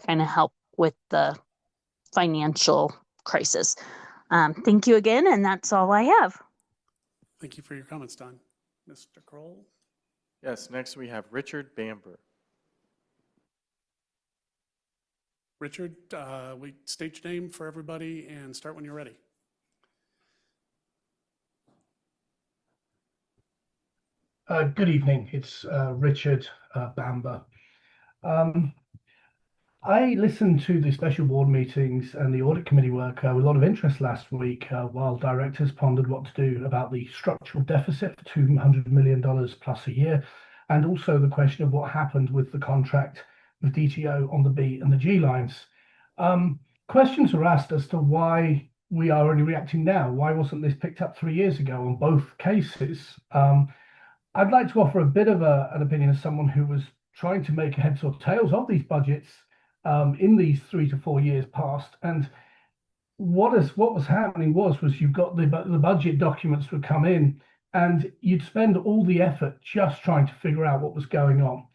kind of help with the financial crisis. Thank you again, and that's all I have.
Thank you for your comments, Don. Mr. Kroll?
Yes, next we have Richard Bamber.
Richard, we state your name for everybody and start when you're ready.
Good evening. It's Richard Bamber. I listened to the special board meetings and the audit committee work with a lot of interest last week while directors pondered what to do about the structural deficit for $200 million plus a year, and also the question of what happened with the contract with DTO on the B and the G lines. Questions were asked as to why we are only reacting now. Why wasn't this picked up 3 years ago on both cases? I'd like to offer a bit of an opinion as someone who was trying to make heads or tails of these budgets in these 3 to 4 years past. And what was happening was you've got the budget documents would come in and you'd spend all the effort just trying to figure out what was going on.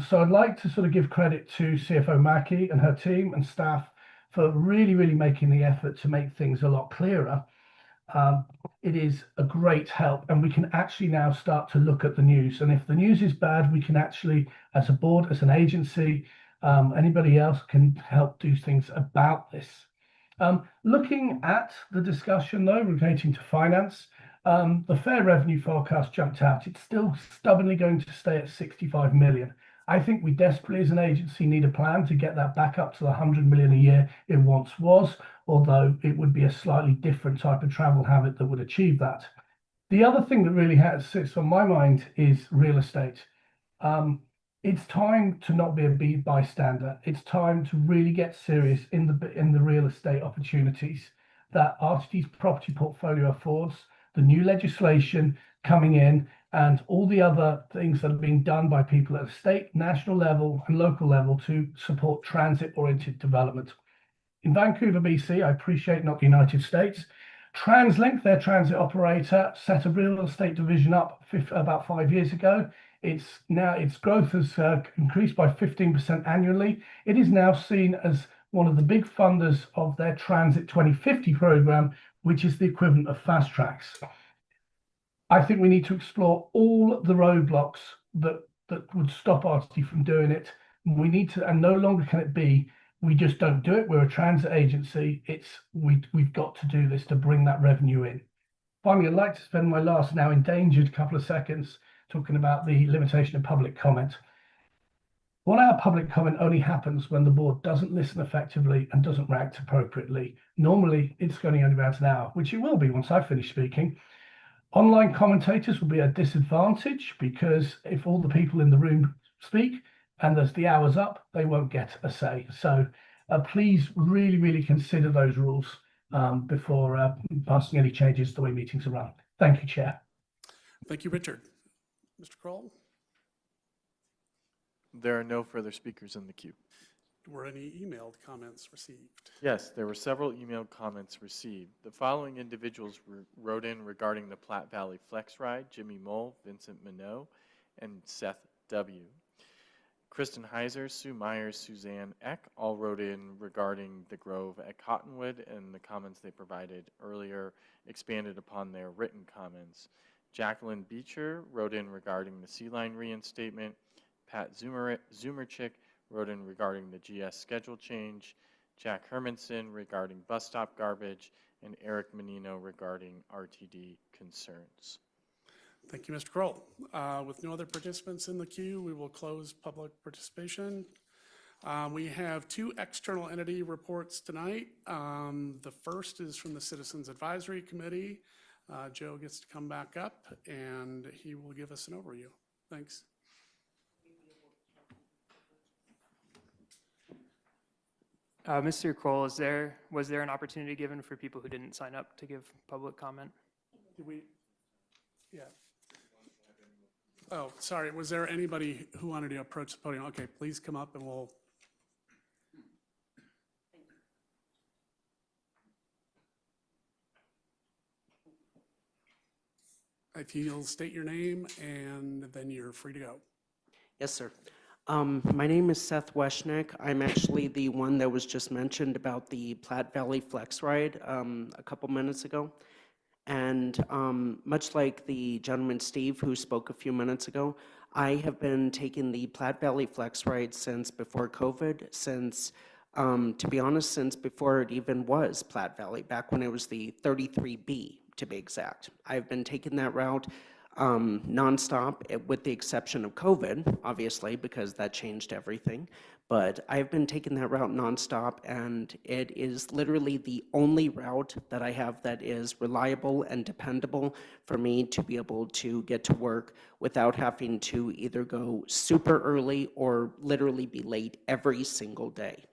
So I'd like to sort of give credit to CFO Mackie and her team and staff for really, really making the effort to make things a lot clearer. It is a great help, and we can actually now start to look at the news. And if the news is bad, we can actually, as a board, as an agency, anybody else can help do things about this. Looking at the discussion, though, relating to finance, the fair revenue forecast jumped out. It's still stubbornly going to stay at 65 million. I think we desperately, as an agency, need a plan to get that back up to the 100 million a year it once was, although it would be a slightly different type of travel habit that would achieve that. The other thing that really sits on my mind is real estate. It's time to not be a bystander. It's time to really get serious in the real estate opportunities that RTD's property portfolio affords, the new legislation coming in, and all the other things that are being done by people at a state, national level, and local level to support transit-oriented development. In Vancouver, BC, I appreciate not the United States, TransLink, their transit operator, set a real estate division up about 5 years ago. Its growth has increased by 15% annually. It is now seen as one of the big funders of their Transit 2050 program, which is the equivalent of fast tracks. I think we need to explore all the roadblocks that would stop RTD from doing it. We need to, and no longer can it be, we just don't do it. We're a transit agency. We've got to do this to bring that revenue in. Finally, I'd like to spend my last now endangered couple of seconds talking about the limitation of public comment. 1 hour public comment only happens when the board doesn't listen effectively and doesn't react appropriately. Normally, it's only about an hour, which it will be once I finish speaking. Online commentators will be at a disadvantage because if all the people in the room speak and as the hour's up, they won't get a say. So please really, really consider those rules before passing any changes to the way meetings are run. Thank you, Chair.
Thank you, Richard. Mr. Kroll?
There are no further speakers in the queue.
Were any emailed comments received?
Yes, there were several emailed comments received. The following individuals wrote in regarding the Platte Valley Flex Ride: Jimmy Mole, Vincent Minot, and Seth W. Kristen Heiser, Sue Myers, Suzanne Eck all wrote in regarding the Grove at Cottonwood, and the comments they provided earlier expanded upon their written comments. Jacqueline Beecher wrote in regarding the Sea Line reinstatement. Pat Zumerchick wrote in regarding the GS schedule change, Jack Hermanson regarding bus stop garbage, and Eric Menino regarding RTD concerns.
Thank you, Mr. Kroll. With no other participants in the queue, we will close public participation. We have two external entity reports tonight. The first is from the Citizens Advisory Committee. Joe gets to come back up and he will give us an overview. Thanks.
Mr. Kroll, was there an opportunity given for people who didn't sign up to give public comment?
Did we? Yeah. Oh, sorry. Was there anybody who wanted to approach the podium? Okay, please come up and we'll. If you'll state your name and then you're free to go.
Yes, sir. My name is Seth Weschnick. I'm actually the one that was just mentioned about the Platte Valley Flex Ride a couple minutes ago. And much like the gentleman Steve who spoke a few minutes ago, I have been taking the Platte Valley Flex Ride since before COVID, since, to be honest, since before it even was Platte Valley, back when it was the 33B to be exact. I've been taking that route nonstop, with the exception of COVID, obviously, because that changed everything. But I've been taking that route nonstop, and it is literally the only route that I have that is reliable and dependable for me to be able to get to work without having to either go super early or literally be late every single day.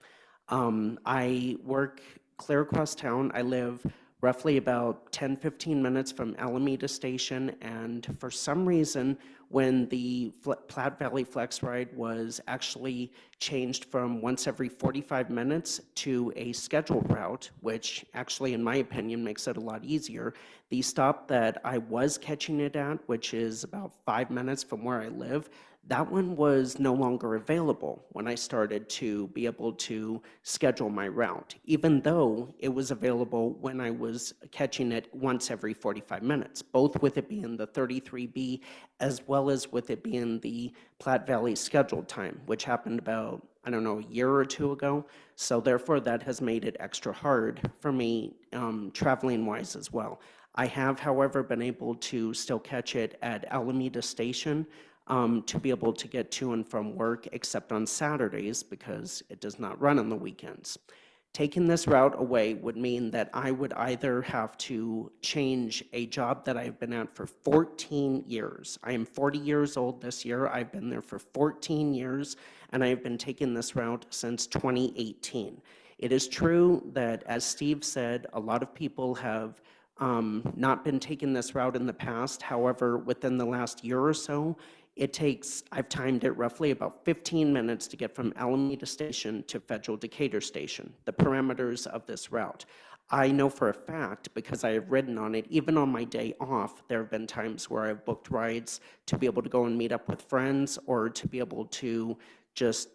I work clear across town. I live roughly about 10-15 minutes from Alameda Station, and for some reason, when the Platte Valley Flex Ride was actually changed from once every 45 minutes to a scheduled route, which actually, in my opinion, makes it a lot easier, the stop that I was catching it at, which is about 5 minutes from where I live, that one was no longer available when I started to be able to schedule my route, even though it was available when I was catching it once every 45 minutes, both with it being the 33B as well as with it being the Platte Valley scheduled time, which happened about, I don't know, a year or two ago. So therefore, that has made it extra hard for me traveling-wise as well. I have, however, been able to still catch it at Alameda Station, to be able to get to and from work, except on Saturdays because it does not run on the weekends. Taking this route away would mean that I would either have to change a job that I've been at for 14 years. I am 40 years old this year. I've been there for 14 years, and I've been taking this route since 2018. It is true that, as Steve said, a lot of people have not been taking this route in the past. However, within the last year or so, I've timed it roughly about 15 minutes to get from Alameda Station to Federal Decatur Station, the parameters of this route. I know for a fact, because I have ridden on it, even on my day off, there have been times where I've booked rides to be able to go and meet up with friends or to be able to just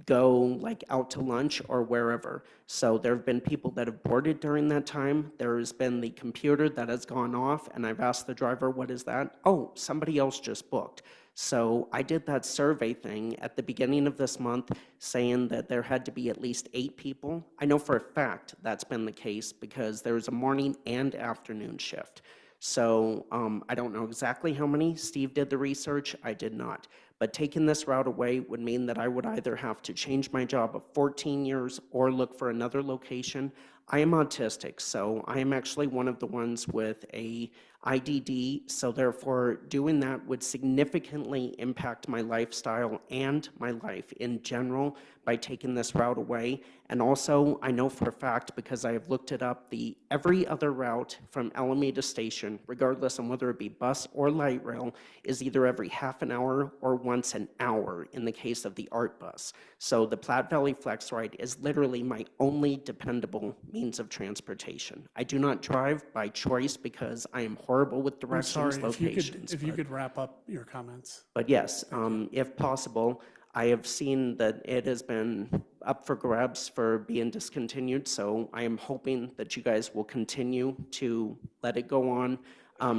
go like out to lunch or wherever. So there have been people that have boarded during that time. There has been the computer that has gone off, and I've asked the driver, what is that? Oh, somebody else just booked. So I did that survey thing at the beginning of this month saying that there had to be at least 8 people. I know for a fact that's been the case because there was a morning and afternoon shift. So I don't know exactly how many. Steve did the research, I did not. But taking this route away would mean that I would either have to change my job of 14 years or look for another location. I am autistic, so I am actually one of the ones with a IDD, so therefore doing that would significantly impact my lifestyle and my life in general by taking this route away. And also, I know for a fact, because I have looked it up, every other route from Alameda Station, regardless of whether it be bus or light rail, is either every half an hour or once an hour in the case of the ART bus. So the Platte Valley Flex Ride is literally my only dependable means of transportation. I do not drive by choice because I am horrible with directions, locations.
If you could wrap up your comments.
But yes, if possible, I have seen that it has been up for grabs for being discontinued, so I am hoping that you guys will continue to let it go on,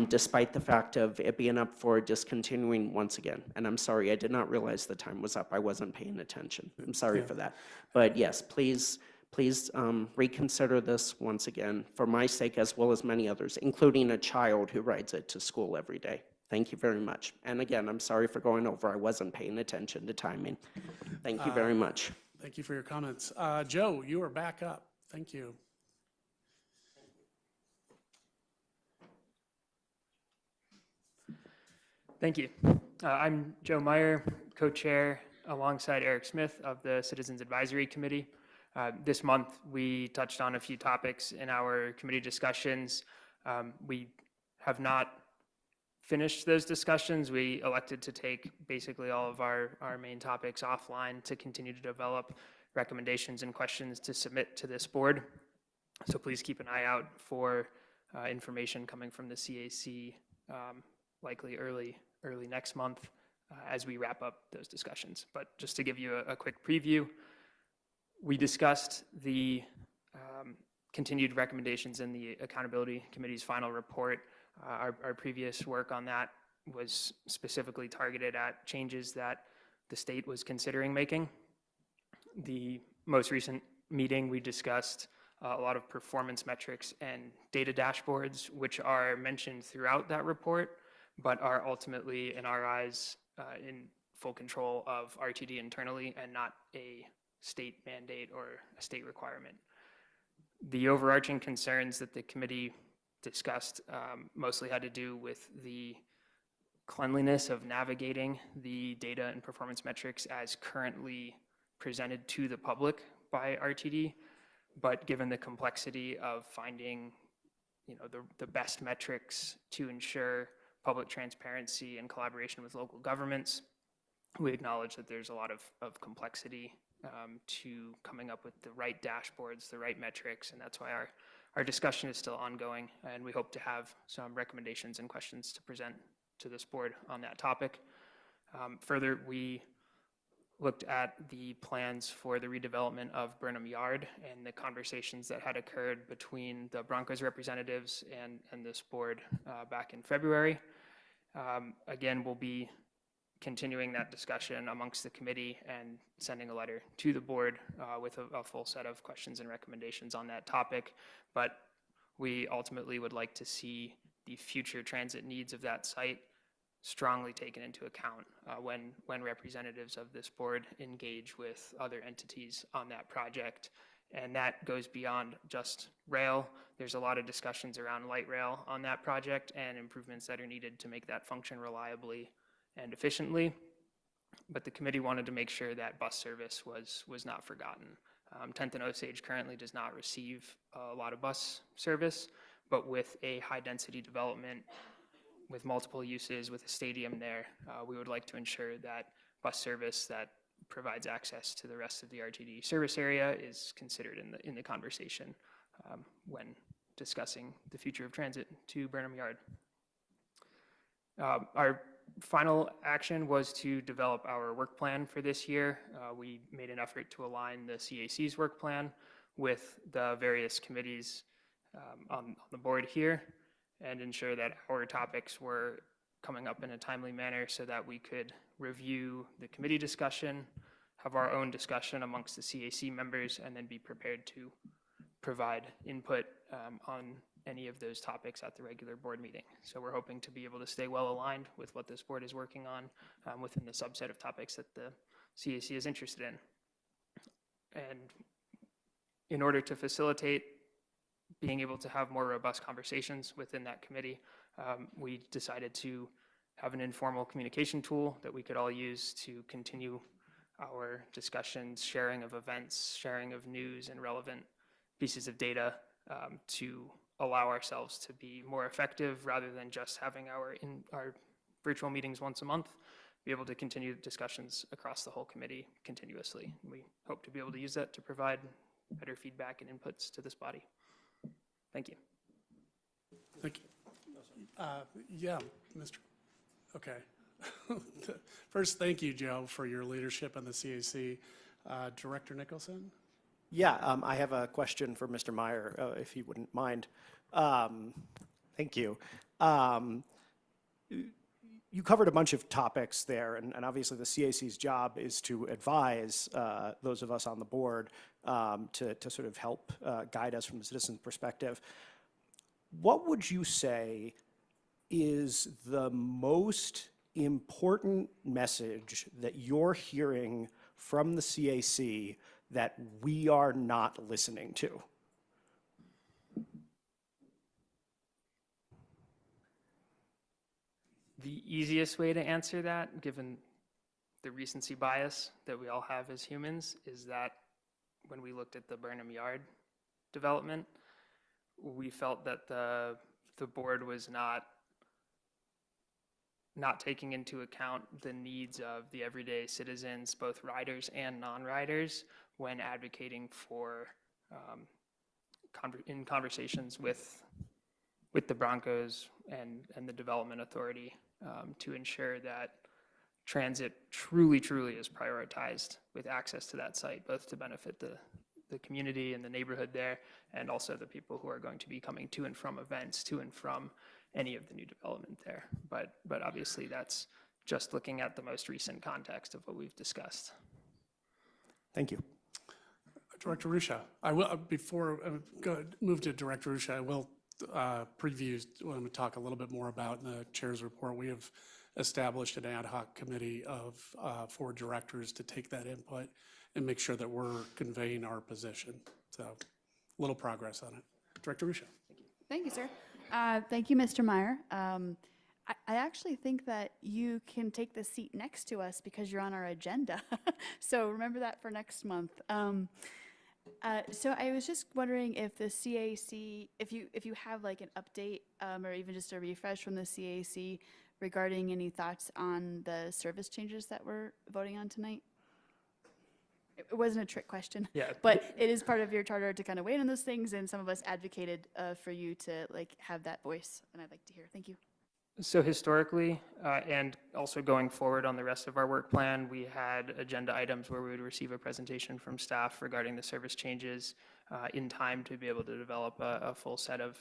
despite the fact of it being up for discontinuing once again. And I'm sorry, I did not realize the time was up. I wasn't paying attention. I'm sorry for that. But yes, please reconsider this once again for my sake as well as many others, including a child who rides it to school every day. Thank you very much. And again, I'm sorry for going over. I wasn't paying attention to timing. Thank you very much.
Thank you for your comments. Joe, you are back up. Thank you.
Thank you. I'm Joe Meyer, co-chair alongside Eric Smith of the Citizens Advisory Committee. This month, we touched on a few topics in our committee discussions. We have not finished those discussions. We elected to take basically all of our main topics offline to continue to develop recommendations and questions to submit to this board. So please keep an eye out for information coming from the CAC, likely early next month as we wrap up those discussions. But just to give you a quick preview, we discussed the continued recommendations in the Accountability Committee's final report. Our previous work on that was specifically targeted at changes that the state was considering making. The most recent meeting, we discussed a lot of performance metrics and data dashboards, which are mentioned throughout that report, but are ultimately, in our eyes, in full control of RTD internally and not a state mandate or a state requirement. The overarching concerns that the committee discussed mostly had to do with the cleanliness of navigating the data and performance metrics as currently presented to the public by RTD, but given the complexity of finding the best metrics to ensure public transparency and collaboration with local governments, we acknowledge that there's a lot of complexity to coming up with the right dashboards, the right metrics, and that's why our discussion is still ongoing, and we hope to have some recommendations and questions to present to this board on that topic. Further, we looked at the plans for the redevelopment of Burnham Yard and the conversations that had occurred between the Broncos representatives and this board back in February. Again, we'll be continuing that discussion amongst the committee and sending a letter to the board with a full set of questions and recommendations on that topic. But we ultimately would like to see the future transit needs of that site strongly taken into account when representatives of this board engage with other entities on that project. And that goes beyond just rail. There's a lot of discussions around light rail on that project and improvements that are needed to make that function reliably and efficiently. But the committee wanted to make sure that bus service was not forgotten. 10th and Osage currently does not receive a lot of bus service, but with a high density development with multiple uses, with a stadium there, we would like to ensure that bus service that provides access to the rest of the RTD service area is considered in the conversation when discussing the future of transit to Burnham Yard. Our final action was to develop our work plan for this year. We made an effort to align the CAC's work plan with the various committees on the board here and ensure that our topics were coming up in a timely manner so that we could review the committee discussion, have our own discussion amongst the CAC members, and then be prepared to provide input on any of those topics at the regular board meeting. So we're hoping to be able to stay well aligned with what this board is working on within the subset of topics that the CAC is interested in. And in order to facilitate being able to have more robust conversations within that committee, we decided to have an informal communication tool that we could all use to continue our discussions, sharing of events, sharing of news and relevant pieces of data to allow ourselves to be more effective rather than just having our virtual meetings once a month, be able to continue discussions across the whole committee continuously. We hope to be able to use that to provide better feedback and inputs to this body. Thank you.
Thank you. Yeah, Mr. Okay. First, thank you, Joe, for your leadership in the CAC. Director Nicholson?
Yeah, I have a question for Mr. Meyer, if he wouldn't mind. Thank you. You covered a bunch of topics there, and obviously the CAC's job is to advise those of us on the board to sort of help guide us from the citizen's perspective. What would you say is the most important message that you're hearing from the CAC that we are not listening to?
The easiest way to answer that, given the recency bias that we all have as humans, is that when we looked at the Burnham Yard development, we felt that the board was not taking into account the needs of the everyday citizens, both riders and non-riders, when advocating for in conversations with the Broncos and the Development Authority to ensure that transit truly is prioritized with access to that site, both to benefit the community and the neighborhood there, and also the people who are going to be coming to and from events, to and from any of the new development there. But obviously that's just looking at the most recent context of what we've discussed.
Thank you.
Director Rusha, I will, before I move to Director Rusha, I will preview what I'm going to talk a little bit more about in the chair's report. We have established an ad hoc committee of 4 directors to take that input and make sure that we're conveying our position. So a little progress on it. Director Rusha.
Thank you, sir. Thank you, Mr. Meyer. I actually think that you can take the seat next to us because you're on our agenda. So remember that for next month. So I was just wondering if the CAC, if you have like an update or even just a refresh from the CAC regarding any thoughts on the service changes that we're voting on tonight. It wasn't a trick question, but it is part of your charter to kind of weigh in on those things, and some of us advocated for you to like have that voice, and I'd like to hear. Thank you.
So historically, and also going forward on the rest of our work plan, we had agenda items where we would receive a presentation from staff regarding the service changes in time to be able to develop a full set of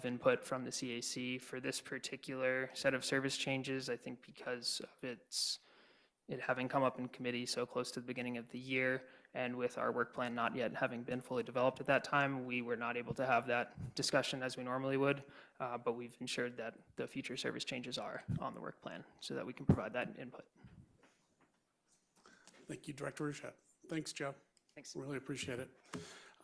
input from the CAC. For this particular set of service changes, I think because of it having come up in committee so close to the beginning of the year, and with our work plan not yet having been fully developed at that time, we were not able to have that discussion as we normally would, but we've ensured that the future service changes are on the work plan so that we can provide that input.
Thank you, Director Rusha. Thanks, Joe.
Thanks.
Really appreciate it.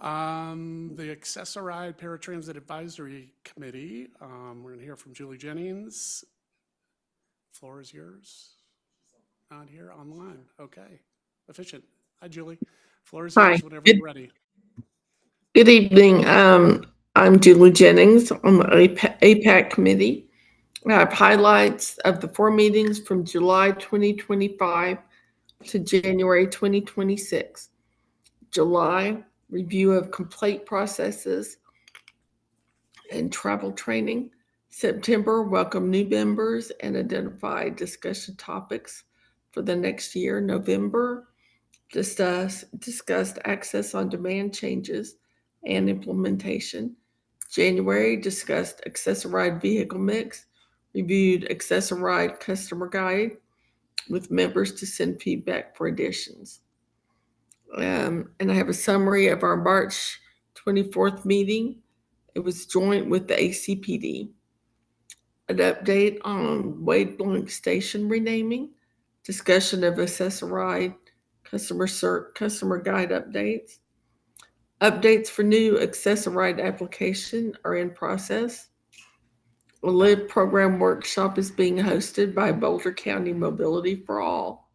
The Accessoride Paratransit Advisory Committee, we're going to hear from Julie Jennings. Floor is yours. Not here, online. Okay, efficient. Hi, Julie. Floor is yours whenever you're ready.
Good evening. I'm Julie Jennings on the APAC committee. I have highlights of the 4 meetings from July 2025 to January 2026. July, review of complaint processes and travel training. September, welcome new members and identify discussion topics for the next year. November, discussed access on demand changes and implementation. January, discussed Accessoride vehicle mix, reviewed Accessoride customer guide with members to send feedback for additions. And I have a summary of our March 24th meeting. It was joint with the ACPD. An update on Wade Blank Station renaming, discussion of Accessoride customer guide updates. Updates for new Accessoride application are in process. A LIV program workshop is being hosted by Boulder County Mobility for All.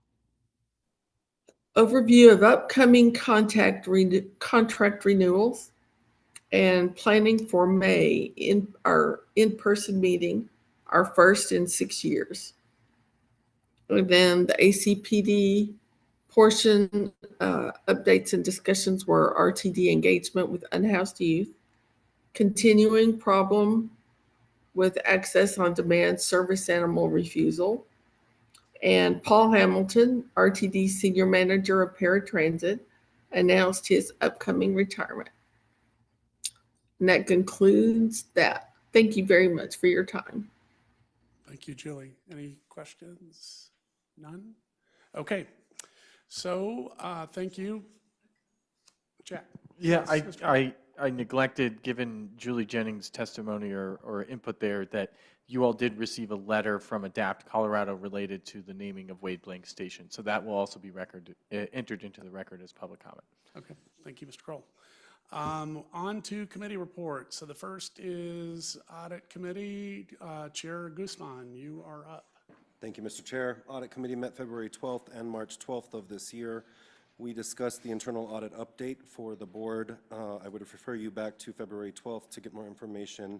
Overview of upcoming contract renewals and planning for May in our in-person meeting, our first in 6 years. And then the ACPD portion, updates and discussions were RTD engagement with unhoused youth, continuing problem with access on demand service animal refusal, and Paul Hamilton, RTD Senior Manager of Paratransit, announced his upcoming retirement. And that concludes that. Thank you very much for your time.
Thank you, Julie. Any questions? None? Okay. So thank you. Jack.
Yeah,
Yes,
I neglected, given Julie Jennings' testimony or input there, that you all did receive a letter from Adapt Colorado related to the naming of Wade Blank Station. So that will also be entered into the record as public comment.
Okay, thank you, Mr. Kroll. On to committee reports. So the first is Audit Committee. Chair Guzman, you are up.
Thank you, Mr. Chair. Audit Committee met February 12th and March 12th of this year. We discussed the internal audit update for the board. I would refer you back to February 12th to get more information.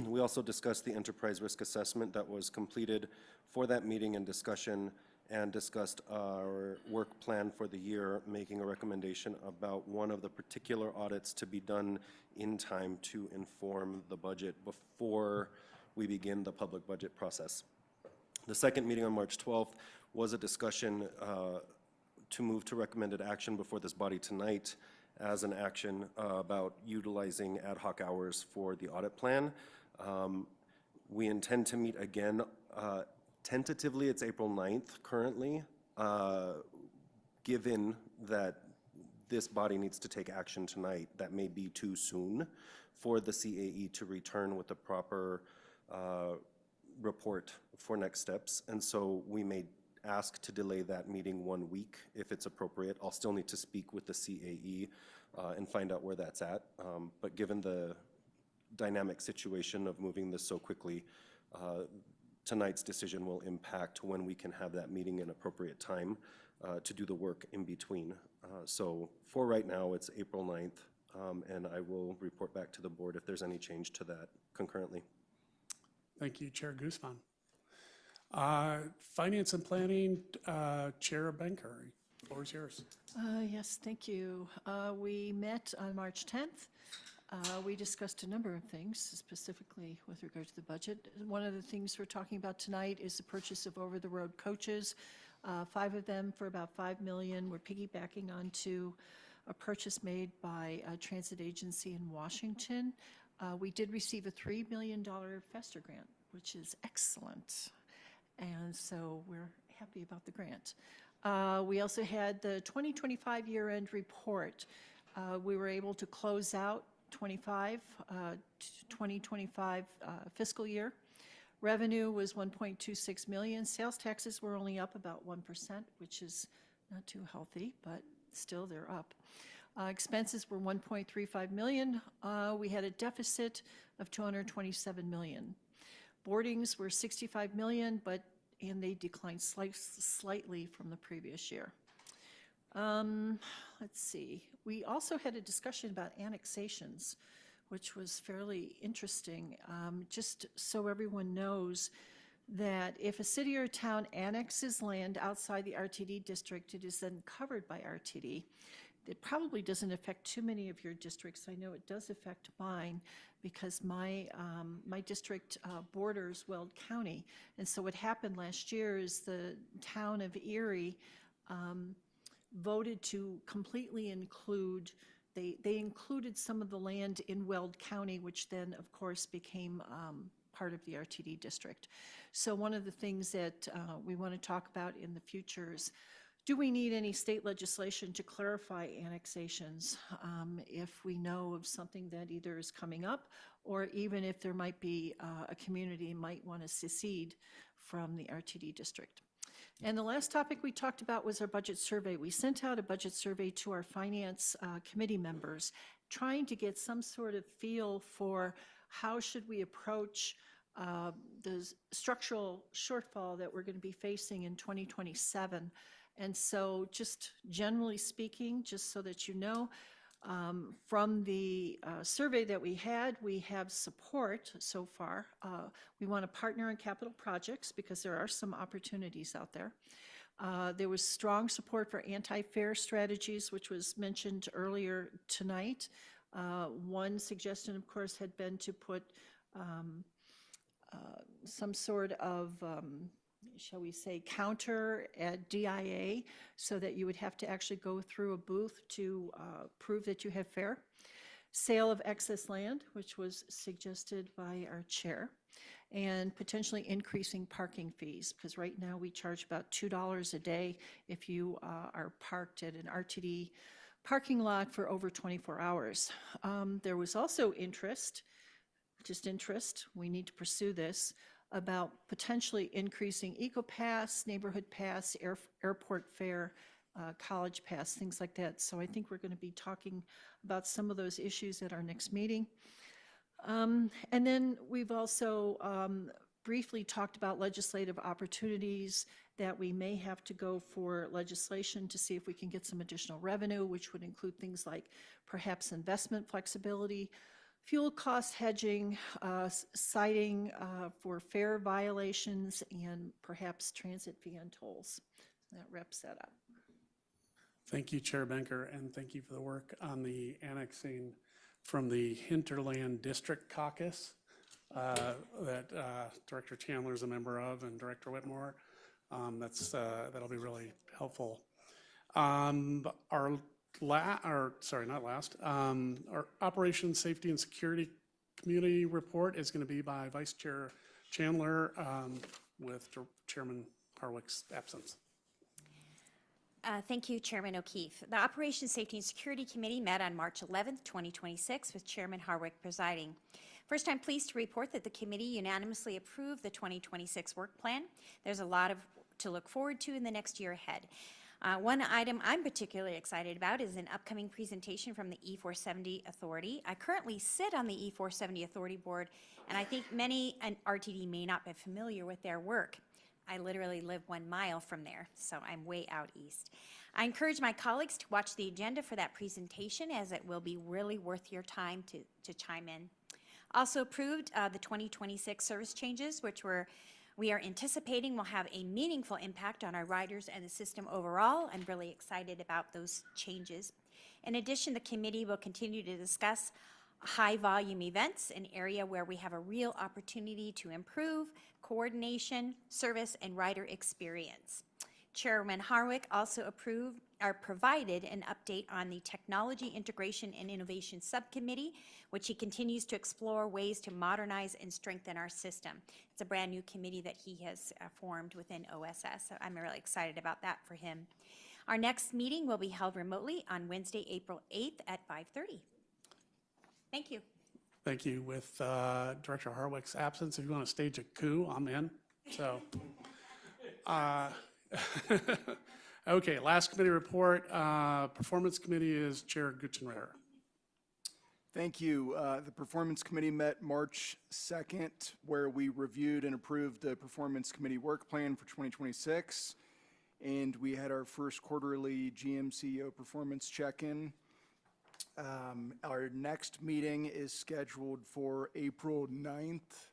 We also discussed the enterprise risk assessment that was completed for that meeting and discussion, and discussed our work plan for the year, making a recommendation about one of the particular audits to be done in time to inform the budget before we begin the public budget process. The second meeting on March 12th was a discussion to move to recommended action before this body tonight as an action about utilizing ad hoc hours for the audit plan. We intend to meet again. Tentatively, it's April 9th currently, given that this body needs to take action tonight. That may be too soon for the CAE to return with the proper report for next steps. And so we may ask to delay that meeting 1 week if it's appropriate. I'll still need to speak with the CAE and find out where that's at. But given the dynamic situation of moving this so quickly, tonight's decision will impact when we can have that meeting in appropriate time to do the work in between. So for right now, it's April 9th, and I will report back to the board if there's any change to that concurrently.
Thank you, Chair Guzman. Finance and Planning, Chair Benkari, the floor is yours.
Yes, thank you. We met on March 10th. We discussed a number of things, specifically with regard to the budget. One of the things we're talking about tonight is the purchase of over-the-road coaches, 5 of them for about $5 million. We're piggybacking onto a purchase made by a transit agency in Washington. We did receive a $3 million FESTA grant, which is excellent. And so we're happy about the grant. We also had the 2025 year-end report. We were able to close out 2025 fiscal year. Revenue was $1.26 million. Sales taxes were only up about 1%, which is not too healthy, but still they're up. Expenses were $1.35 million. We had a deficit of $227 million. Boardings were $65 million, and they declined slightly from the previous year. Let's see. We also had a discussion about annexations, which was fairly interesting. Just so everyone knows that if a city or town annexes land outside the RTD district, it is then covered by RTD. It probably doesn't affect too many of your districts. I know it does affect mine because my district borders Weld County. And so what happened last year is the town of Erie voted to completely include, they included some of the land in Weld County, which then of course became part of the RTD district. So one of the things that we want to talk about in the future is, do we need any state legislation to clarify annexations if we know of something that either is coming up, or even if there might be a community might want to secede from the RTD district? And the last topic we talked about was our budget survey. We sent out a budget survey to our finance committee members, trying to get some sort of feel for how should we approach the structural shortfall that we're going to be facing in 2027. And so just generally speaking, just so that you know, from the survey that we had, we have support so far. We want to partner in capital projects because there are some opportunities out there. There was strong support for anti-fare strategies, which was mentioned earlier tonight. One suggestion, of course, had been to put some sort of shall we say, counter at DIA so that you would have to actually go through a booth to prove that you have fare. Sale of excess land, which was suggested by our chair, and potentially increasing parking fees, because right now we charge about $2 a day if you are parked at an RTD parking lot for over 24 hours. There was also interest, we need to pursue this, about potentially increasing eco-pass, neighborhood pass, airport fare, college pass, things like that. So I think we're going to be talking about some of those issues at our next meeting. And then we've also briefly talked about legislative opportunities that we may have to go for legislation to see if we can get some additional revenue, which would include things like perhaps investment flexibility, fuel cost hedging, citing for fare violations, and perhaps transit fee and tolls. That wraps that up.
Thank you, Chair Benker, and thank you for the work on the annexing from the Hinterland District Caucus that Director Chandler is a member of, and Director Whitmore. That'll be really helpful. Our Operations, Safety, and Security Community Report is going to be by Vice Chair Chandler with Chairman Harwick's absence.
Thank you, Chairman O'Keefe. The Operations, Safety, and Security Committee met on March 11th, 2026, with Chairman Harwick presiding. First, I'm pleased to report that the committee unanimously approved the 2026 work plan. There's a lot to look forward to in the next year ahead. One item I'm particularly excited about is an upcoming presentation from the E470 Authority. I currently sit on the E470 Authority Board, and I think many an RTD may not be familiar with their work. I literally live 1 mile from there, so I'm way out east. I encourage my colleagues to watch the agenda for that presentation, as it will be really worth your time to chime in. Also approved the 2026 service changes, which we are anticipating will have a meaningful impact on our riders and the system overall. I'm really excited about those changes. In addition, the committee will continue to discuss high-volume events, an area where we have a real opportunity to improve coordination, service, and rider experience. Chairman Harwick also provided an update on the Technology Integration and Innovation Subcommittee, which he continues to explore ways to modernize and strengthen our system. It's a brand new committee that he has formed within OSS, so I'm really excited about that for him. Our next meeting will be held remotely on Wednesday, April 8th at 5:30. Thank you.
Thank you. With Director Harwick's absence, if you want to stage a coup, I'm in. So, okay, last committee report. Performance Committee is Chair Gutschenreiter.
Thank you. The Performance Committee met March 2nd, where we reviewed and approved the Performance Committee work plan for 2026. And we had our first quarterly GMCO performance check-in. Our next meeting is scheduled for April 9th.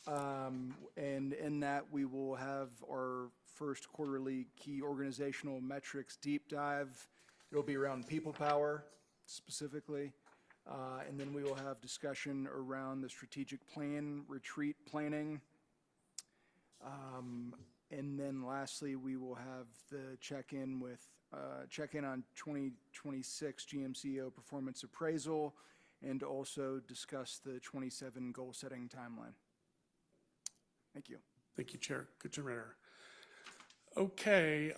And in that, we will have our first quarterly key organizational metrics deep dive. It'll be around people power specifically. And then we will have discussion around the strategic plan, retreat planning. And then lastly, we will have the check-in on 2026 GMCO performance appraisal, and also discuss the 27 goal-setting timeline. Thank you.
Thank you, Chair Gutschenreiter. Okay,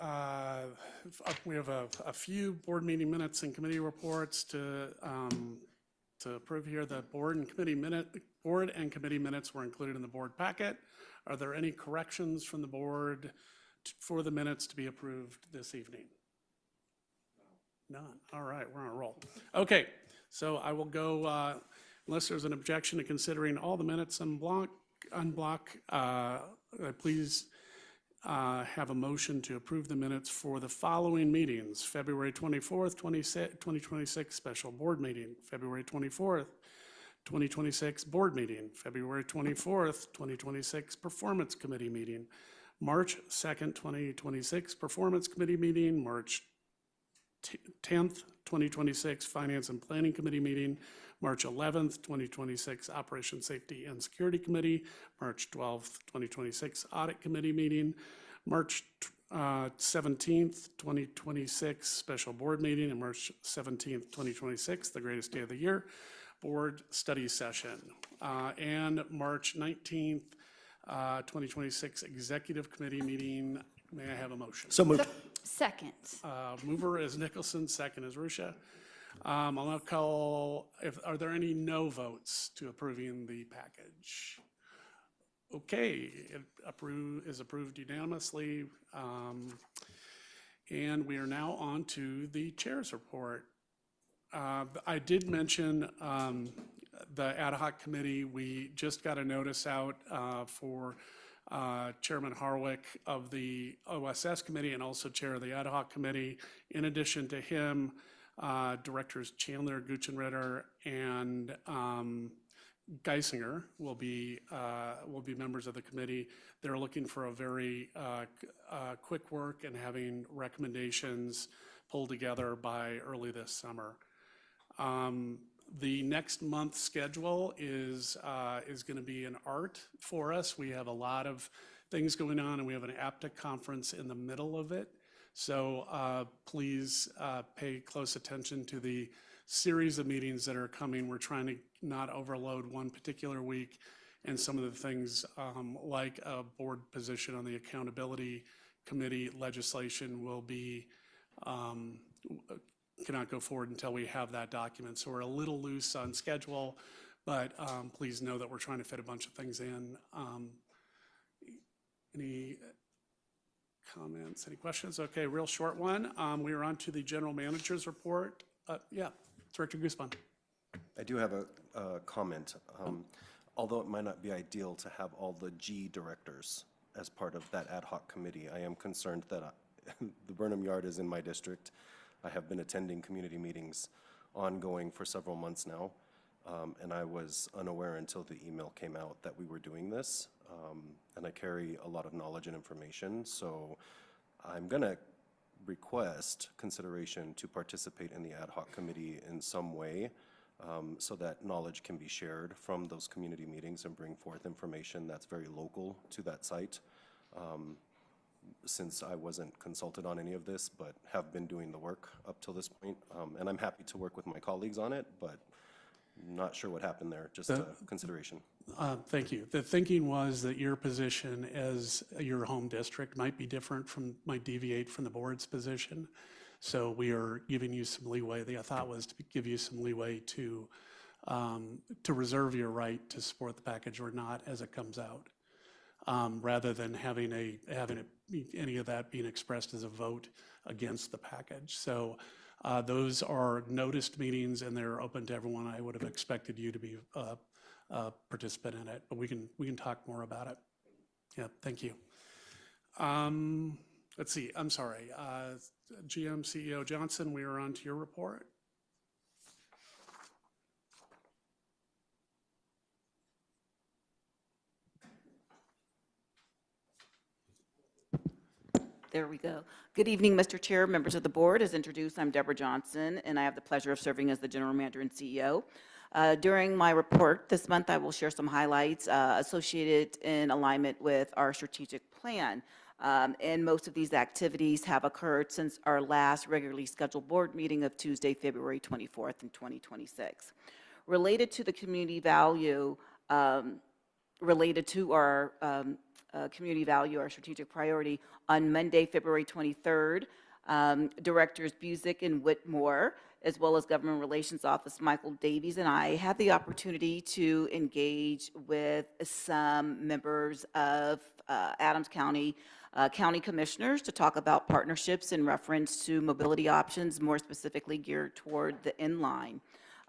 we have a few board meeting minutes and committee reports to approve here. The board and committee minutes were included in the board packet. Are there any corrections from the board for the minutes to be approved this evening? None. All right, we're on a roll. Okay, so I will go, unless there's an objection to considering all the minutes en bloc, please have a motion to approve the minutes for the following meetings: February 24th, 2026 special board meeting, February 24th, 2026 board meeting, February 24th, 2026 performance committee meeting, March 2nd, 2026 performance committee meeting, March 10th, 2026 finance and planning committee meeting, March 11th, 2026 Operations, Safety, and Security Committee, March 12th, 2026 Audit Committee meeting, March 17th, 2026 Special Board Meeting, and March 17th, 2026, the greatest day of the year, Board Study Session, and March 19th, 2026 Executive Committee meeting. May I have a motion?
So moved.
Second.
Mover is Nicholson, second is Rusha. I'll now call, are there any no votes to approving the package? Okay, it is approved unanimously. And we are now on to the chair's report. I did mention the ad hoc committee. We just got a notice out for Chairman Harwick of the OSS committee and also chair of the ad hoc committee. In addition to him, directors Chandler, Guchenritter, and Geisinger will be members of the committee. They're looking for a very quick work and having recommendations pulled together by early this summer. The next month's schedule is going to be an art for us. We have a lot of things going on, and we have an APTA conference in the middle of it. So please pay close attention to the series of meetings that are coming. We're trying to not overload one particular week, and some of the things like a board position on the accountability committee legislation will be cannot go forward until we have that document. So we're a little loose on schedule, but please know that we're trying to fit a bunch of things in. Any comments, any questions? Okay, real short one. We are on to the general manager's report. Yeah, Director Guzman.
I do have a comment. Although it might not be ideal to have all the G directors as part of that ad hoc committee, I am concerned that the Burnham Yard is in my district. I have been attending community meetings ongoing for several months now, and I was unaware until the email came out that we were doing this, and I carry a lot of knowledge and information, so I'm going to request consideration to participate in the ad hoc committee in some way, so that knowledge can be shared from those community meetings and bring forth information that's very local to that site. Since I wasn't consulted on any of this, but have been doing the work up till this point. And I'm happy to work with my colleagues on it, but not sure what happened there, just a consideration.
Thank you. The thinking was that your position as your home district might be different might deviate from the board's position. So we are giving you some leeway. The thought was to give you some leeway to reserve your right to support the package or not as it comes out, rather than having any of that being expressed as a vote against the package. So those are noticed meetings and they're open to everyone. I would have expected you to be a participant in it, but we can talk more about it. Yeah, thank you. Let's see, I'm sorry. GM CEO Johnson, we are on to your report.
There we go. Good evening, Mr. Chair, members of the board. As introduced, I'm Deborah Johnson, and I have the pleasure of serving as the General Manager and CEO. During my report this month, I will share some highlights associated in alignment with our strategic plan. And most of these activities have occurred since our last regularly scheduled board meeting of Tuesday, February 24th in 2026. Related to the community value, our strategic priority, on Monday, February 23rd, Directors Busick and Whitmore, as well as Government Relations Office Michael Davies, and I had the opportunity to engage with some members of Adams County County Commissioners to talk about partnerships in reference to mobility options, more specifically geared toward the inline.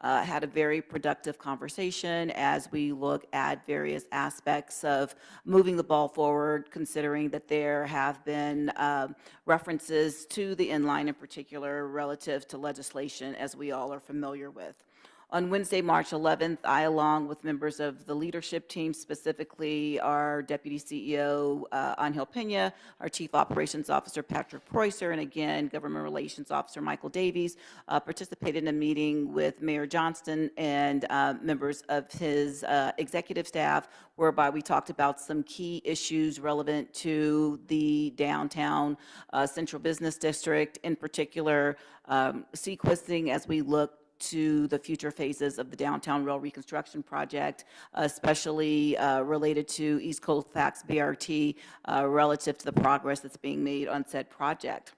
Had a very productive conversation as we look at various aspects of moving the ball forward, considering that there have been references to the inline in particular relative to legislation, as we all are familiar with. On Wednesday, March 11th, I, along with members of the leadership team, specifically our Deputy CEO, Angel Pena, our Chief Operations Officer, Patrick Preuser, and again, Government Relations Officer, Michael Davies, participated in a meeting with Mayor Johnston and members of his executive staff, whereby we talked about some key issues relevant to the downtown central business district, in particular, sequencing as we look to the future phases of the downtown rail reconstruction project, especially related to East Coast Fax BRT relative to the progress that's being made on said project.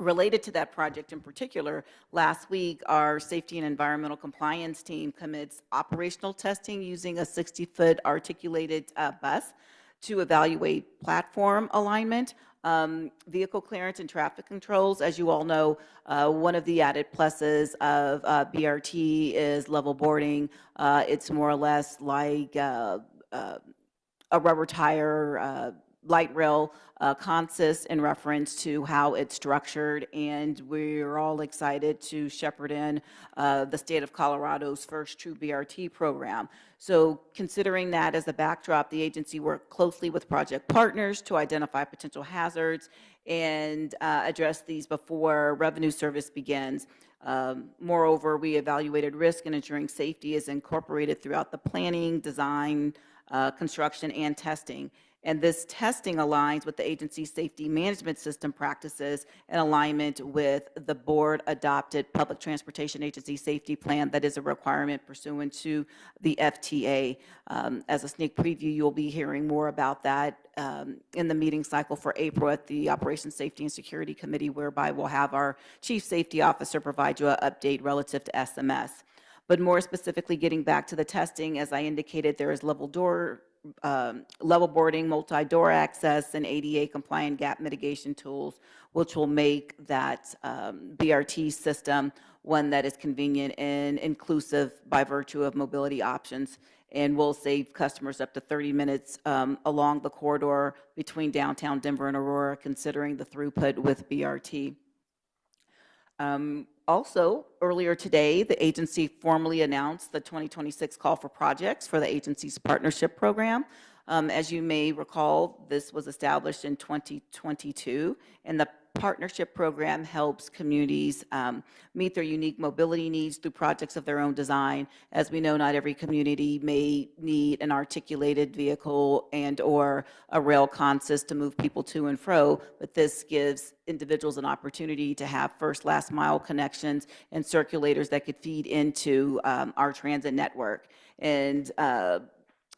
Related to that project in particular, last week, our safety and environmental compliance team commits operational testing using a 60-foot articulated bus to evaluate platform alignment, vehicle clearance, and traffic controls. As you all know, one of the added pluses of BRT is level boarding. It's more or less like a rubber tire light rail consist in reference to how it's structured, and we're all excited to shepherd in the state of Colorado's first true BRT program. So considering that as a backdrop, the agency worked closely with project partners to identify potential hazards and address these before revenue service begins. Moreover, we evaluated risk and ensuring safety is incorporated throughout the planning, design, construction, and testing. And this testing aligns with the agency's safety management system practices in alignment with the board-adopted Public Transportation Agency Safety Plan that is a requirement pursuant to the FTA. As a sneak preview, you'll be hearing more about that in the meeting cycle for April at the Operations Safety and Security Committee, whereby we'll have our Chief Safety Officer provide you an update relative to SMS. But more specifically, getting back to the testing, as I indicated, there is level boarding, multi-door access, and ADA compliant gap mitigation tools, which will make that BRT system one that is convenient and inclusive by virtue of mobility options, and will save customers up to 30 minutes along the corridor between downtown Denver and Aurora, considering the throughput with BRT. Also, earlier today, the agency formally announced the 2026 call for projects for the agency's partnership program. As you may recall, this was established in 2022, and the partnership program helps communities meet their unique mobility needs through projects of their own design. As we know, not every community may need an articulated vehicle and or a rail consist to move people to and fro, but this gives individuals an opportunity to have first, last mile connections and circulators that could feed into our transit network. And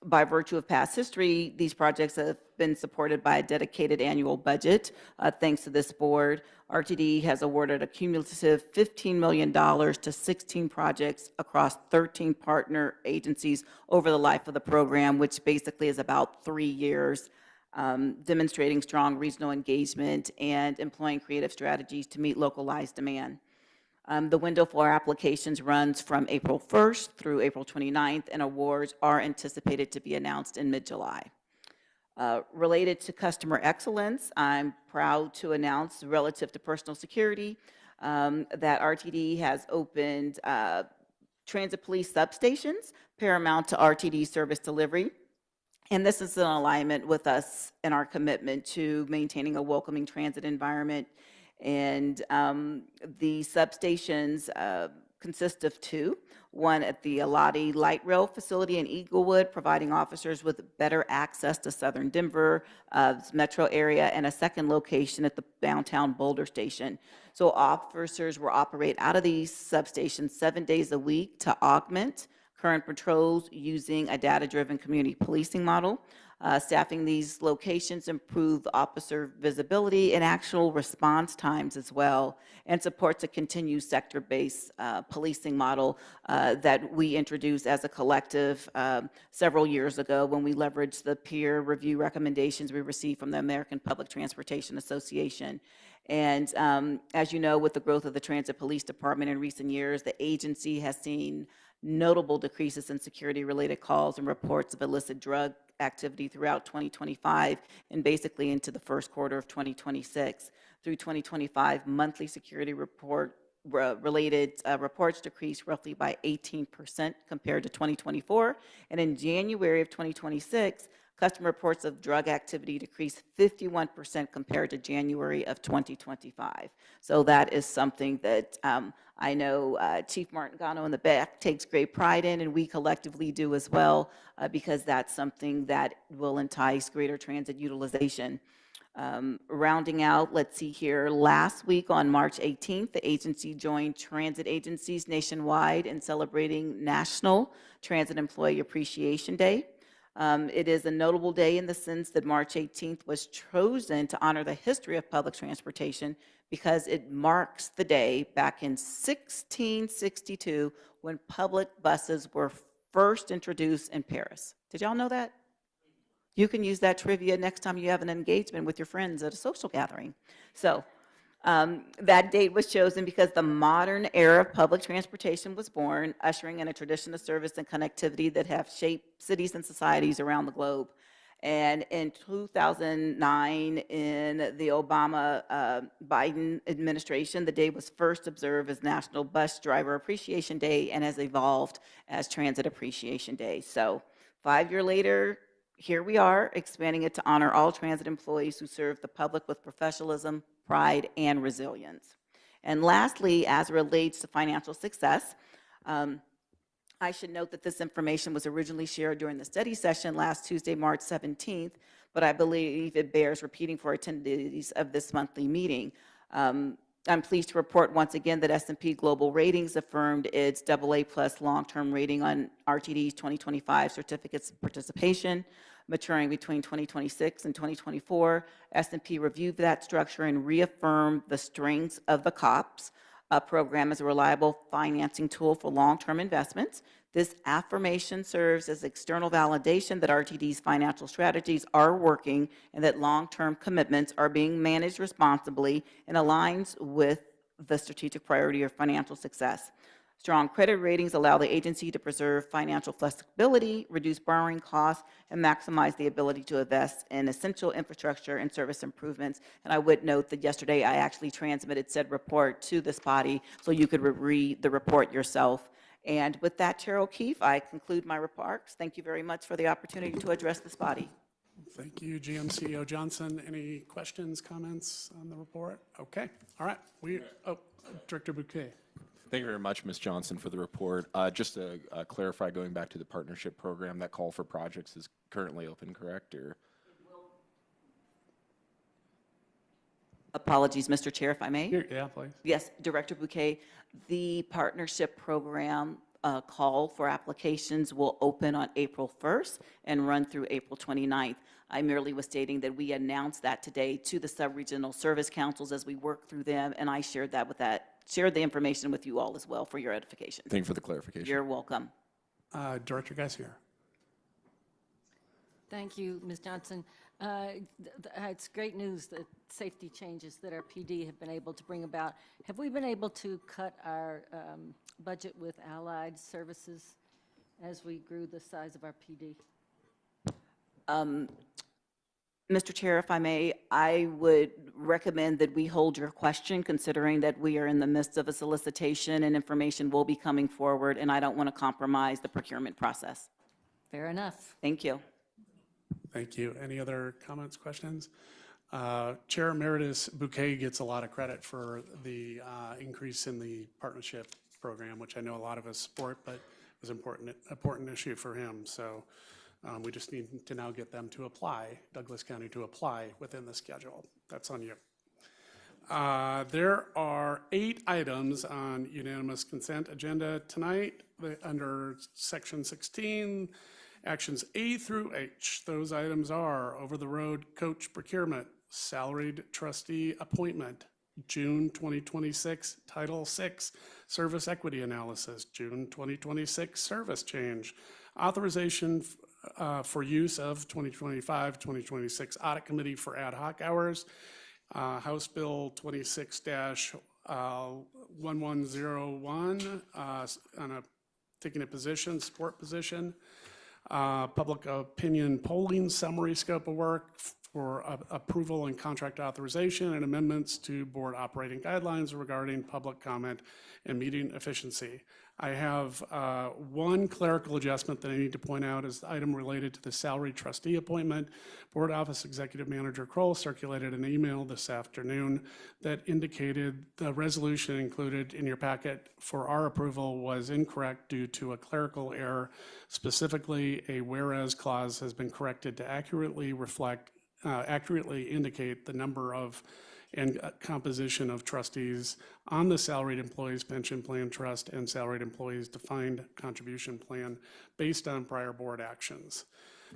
by virtue of past history, these projects have been supported by a dedicated annual budget. Thanks to this board, RTD has awarded a cumulative $15 million to 16 projects across 13 partner agencies over the life of the program, which basically is about 3 years, demonstrating strong regional engagement and employing creative strategies to meet localized demand. The window for applications runs from April 1st through April 29th, and awards are anticipated to be announced in mid-July. Related to customer excellence, I'm proud to announce relative to personal security that RTD has opened transit police substations paramount to RTD service delivery. And this is in alignment with us and our commitment to maintaining a welcoming transit environment. And the substations consist of two, one at the Elati Light Rail Facility in Eaglewood, providing officers with better access to southern Denver metro area, and a second location at the downtown Boulder Station. So officers will operate out of these substations 7 days a week to augment current patrols using a data-driven community policing model. Staffing these locations improve officer visibility and actual response times as well, and supports a continued sector-based policing model that we introduced as a collective several years ago when we leveraged the peer review recommendations we received from the American Public Transportation Association. And as you know, with the growth of the Transit Police Department in recent years, the agency has seen notable decreases in security-related calls and reports of illicit drug activity throughout 2025 and basically into the first quarter of 2026. Through 2025, monthly security related reports decreased roughly by 18% compared to 2024. And in January of 2026, customer reports of drug activity decreased 51% compared to January of 2025. So that is something that I know Chief Martingano in the back takes great pride in, and we collectively do as well, because that's something that will entice greater transit utilization. Rounding out, let's see here, last week on March 18th, the agency joined transit agencies nationwide in celebrating National Transit Employee Appreciation Day. It is a notable day in the sense that March 18th was chosen to honor the history of public transportation, because it marks the day back in 1662 when public buses were first introduced in Paris. Did y'all know that? You can use that trivia next time you have an engagement with your friends at a social gathering. So that date was chosen because the modern era of public transportation was born, ushering in a tradition of service and connectivity that have shaped cities and societies around the globe. And in 2009, in the Obama-Biden administration, the day was first observed as National Bus Driver Appreciation Day and has evolved as Transit Appreciation Day. So 5 years later, here we are, expanding it to honor all transit employees who serve the public with professionalism, pride, and resilience. And lastly, as it relates to financial success, I should note that this information was originally shared during the study session last Tuesday, March 17th, but I believe it bears repeating for attendees of this monthly meeting. I'm pleased to report once again that S&P Global Ratings affirmed its AA+ long-term rating on RTD's 2025 certificates of participation, maturing between 2026 and 2024. S&P reviewed that structure and reaffirmed the strengths of the COPS program as a reliable financing tool for long-term investments. This affirmation serves as external validation that RTD's financial strategies are working and that long-term commitments are being managed responsibly and aligns with the strategic priority of financial success. Strong credit ratings allow the agency to preserve financial flexibility, reduce borrowing costs, and maximize the ability to invest in essential infrastructure and service improvements. And I would note that yesterday I actually transmitted said report to this body so you could read the report yourself. And with that, Chair O'Keefe, I conclude my remarks. Thank you very much for the opportunity to address this body.
Thank you, GM CEO Johnson. Any questions, comments on the report? Okay, all right. Director Bouquet.
Thank you very much, Ms. Johnson, for the report. Just to clarify, going back to the partnership program, that call for projects is currently open, correct? Or
Apologies, Mr. Chair, if I may.
Yeah, please.
Yes, Director Bouquet, the partnership program call for applications will open on April 1st and run through April 29th. I merely was stating that we announced that today to the sub-regional service councils as we work through them, and I shared the information with you all as well for your edification.
thank you for the clarification.
You're welcome.
Director Geisier.
Thank you, Ms. Johnson. It's great news that safety changes that our PD have been able to bring about. Have we been able to cut our budget with allied services as we grew the size of our PD?
Mr. Chair, if I may, I would recommend that we hold your question, considering that we are in the midst of a solicitation and information will be coming forward, and I don't want to compromise the procurement process.
Fair enough.
Thank you.
Thank you. Any other comments, questions? Chair Emeritus Bouquet gets a lot of credit for the increase in the partnership program, which I know a lot of us support, but is an important issue for him. So we just need to now get them to apply, Douglas County to apply within the schedule. That's on you. There are 8 items on unanimous consent agenda tonight under section 16. Actions A through H. Those items are over-the-road coach procurement, salaried trustee appointment, June 2026 Title VI service equity analysis, June 2026 service change, authorization for use of 2025-2026 audit committee for ad hoc hours, House Bill 26-1101 taking a position, support position, public opinion polling summary scope of work for approval and contract authorization and amendments to board operating guidelines regarding public comment and meeting efficiency. I have one clerical adjustment that I need to point out is the item related to the salary trustee appointment. Board Office Executive Manager Kroll circulated an email this afternoon that indicated the resolution included in your packet for our approval was incorrect due to a clerical error. Specifically, a whereas clause has been corrected to accurately indicate the number of and composition of trustees on the Salaried Employees Pension Plan Trust and Salaried Employees Defined Contribution Plan based on prior board actions.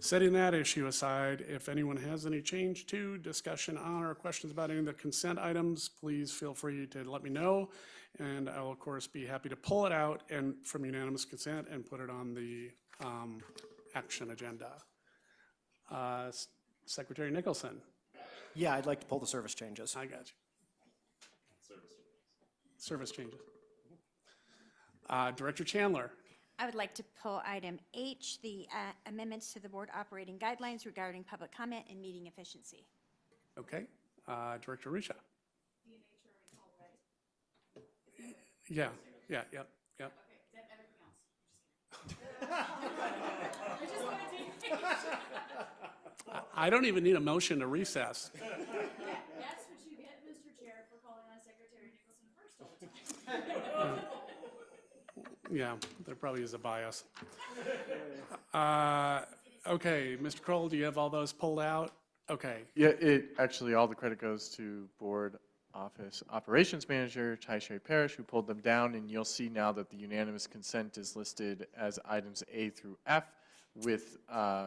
Setting that issue aside, if anyone has any change to, discussion on, or questions about any of the consent items, please feel free to let me know. And I will, of course, be happy to pull it out and from unanimous consent and put it on the action agenda. Secretary Nicholson.
Yeah, I'd like to pull the service changes.
I got you. Service changes. Director Chandler.
I would like to pull item H, the amendments to the board operating guidelines regarding public comment and meeting efficiency.
Okay. Director Risha. Yeah, yep. I don't even need a motion to recess.
That's what you get, Mr. Chair, for calling on Secretary Nicholson first all the time.
Yeah, there probably is a bias. Okay, Mr. Kroll, do you have all those pulled out? Okay.
Yeah, actually, all the credit goes to Board Office Operations Manager, Chai Shay Parrish, who pulled them down, and you'll see now that the unanimous consent is listed as items A through F, with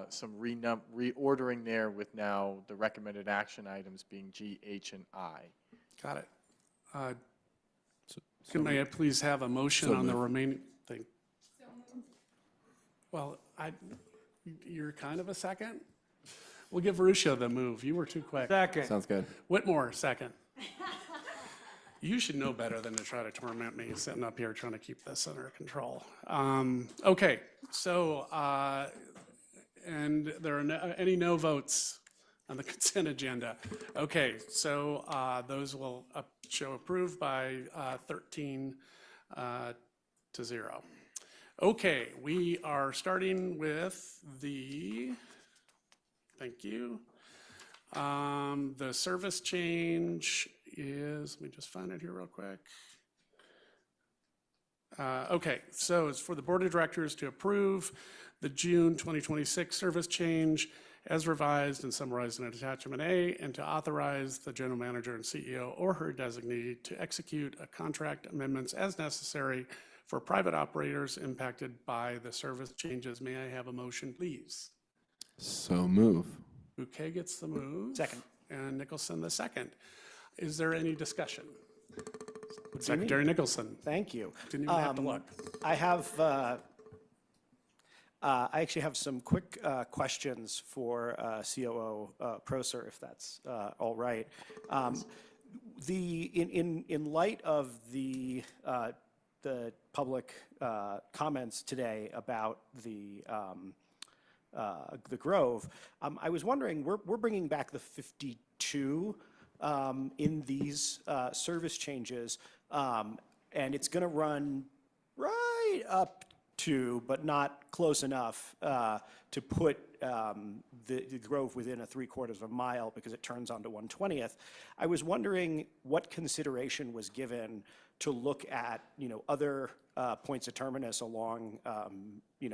some reordering there, with now the recommended action items being G, H, and I.
Got it. May I please have a motion on the remaining thing? Well, you're kind of a second? We'll give Ruscio the move. You were too quick.
Second.
Sounds good.
Whitmore, second. You should know better than to try to torment me sitting up here trying to keep this under control. Okay, so, and there are any no votes on the consent agenda. Okay, so those will show approved by 13 to 0. Okay, we are starting with thank you. The service change is, let me just find it here real quick. Okay, so it's for the Board of Directors to approve the June 2026 service change as revised and summarized in attachment A, and to authorize the general manager and CEO or her designee to execute a contract amendments as necessary for private operators impacted by the service changes. May I have a motion, please?
So move.
Bouquet gets the move.
Second.
And Nicholson the second. Is there any discussion? Secretary Nicholson.
Thank you.
Didn't even have to look.
I have, I actually have some quick questions for COO Prosser, if that's all right. In light of the public comments today about the Grove, I was wondering, we're bringing back the 52 in these service changes, and it's going to run right up to, but not close enough to put the Grove within a 3/4 of a mile because it turns onto 120th. I was wondering what consideration was given to look at, other points of terminus along,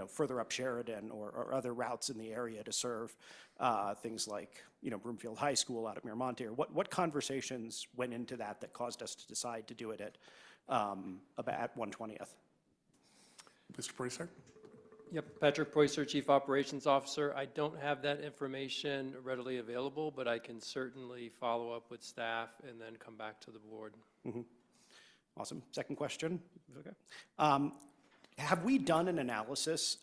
further up Sheridan or other routes in the area to serve things like, Broomfield High School out at Miramonte. Or what conversations went into that caused us to decide to do it at 120th?
Mr. Preusser?
Yep, Patrick Preusser, Chief Operations Officer. I don't have that information readily available, but I can certainly follow up with staff and then come back to the board.
Mm-hmm. Awesome. Second question. Okay. Have we done an analysis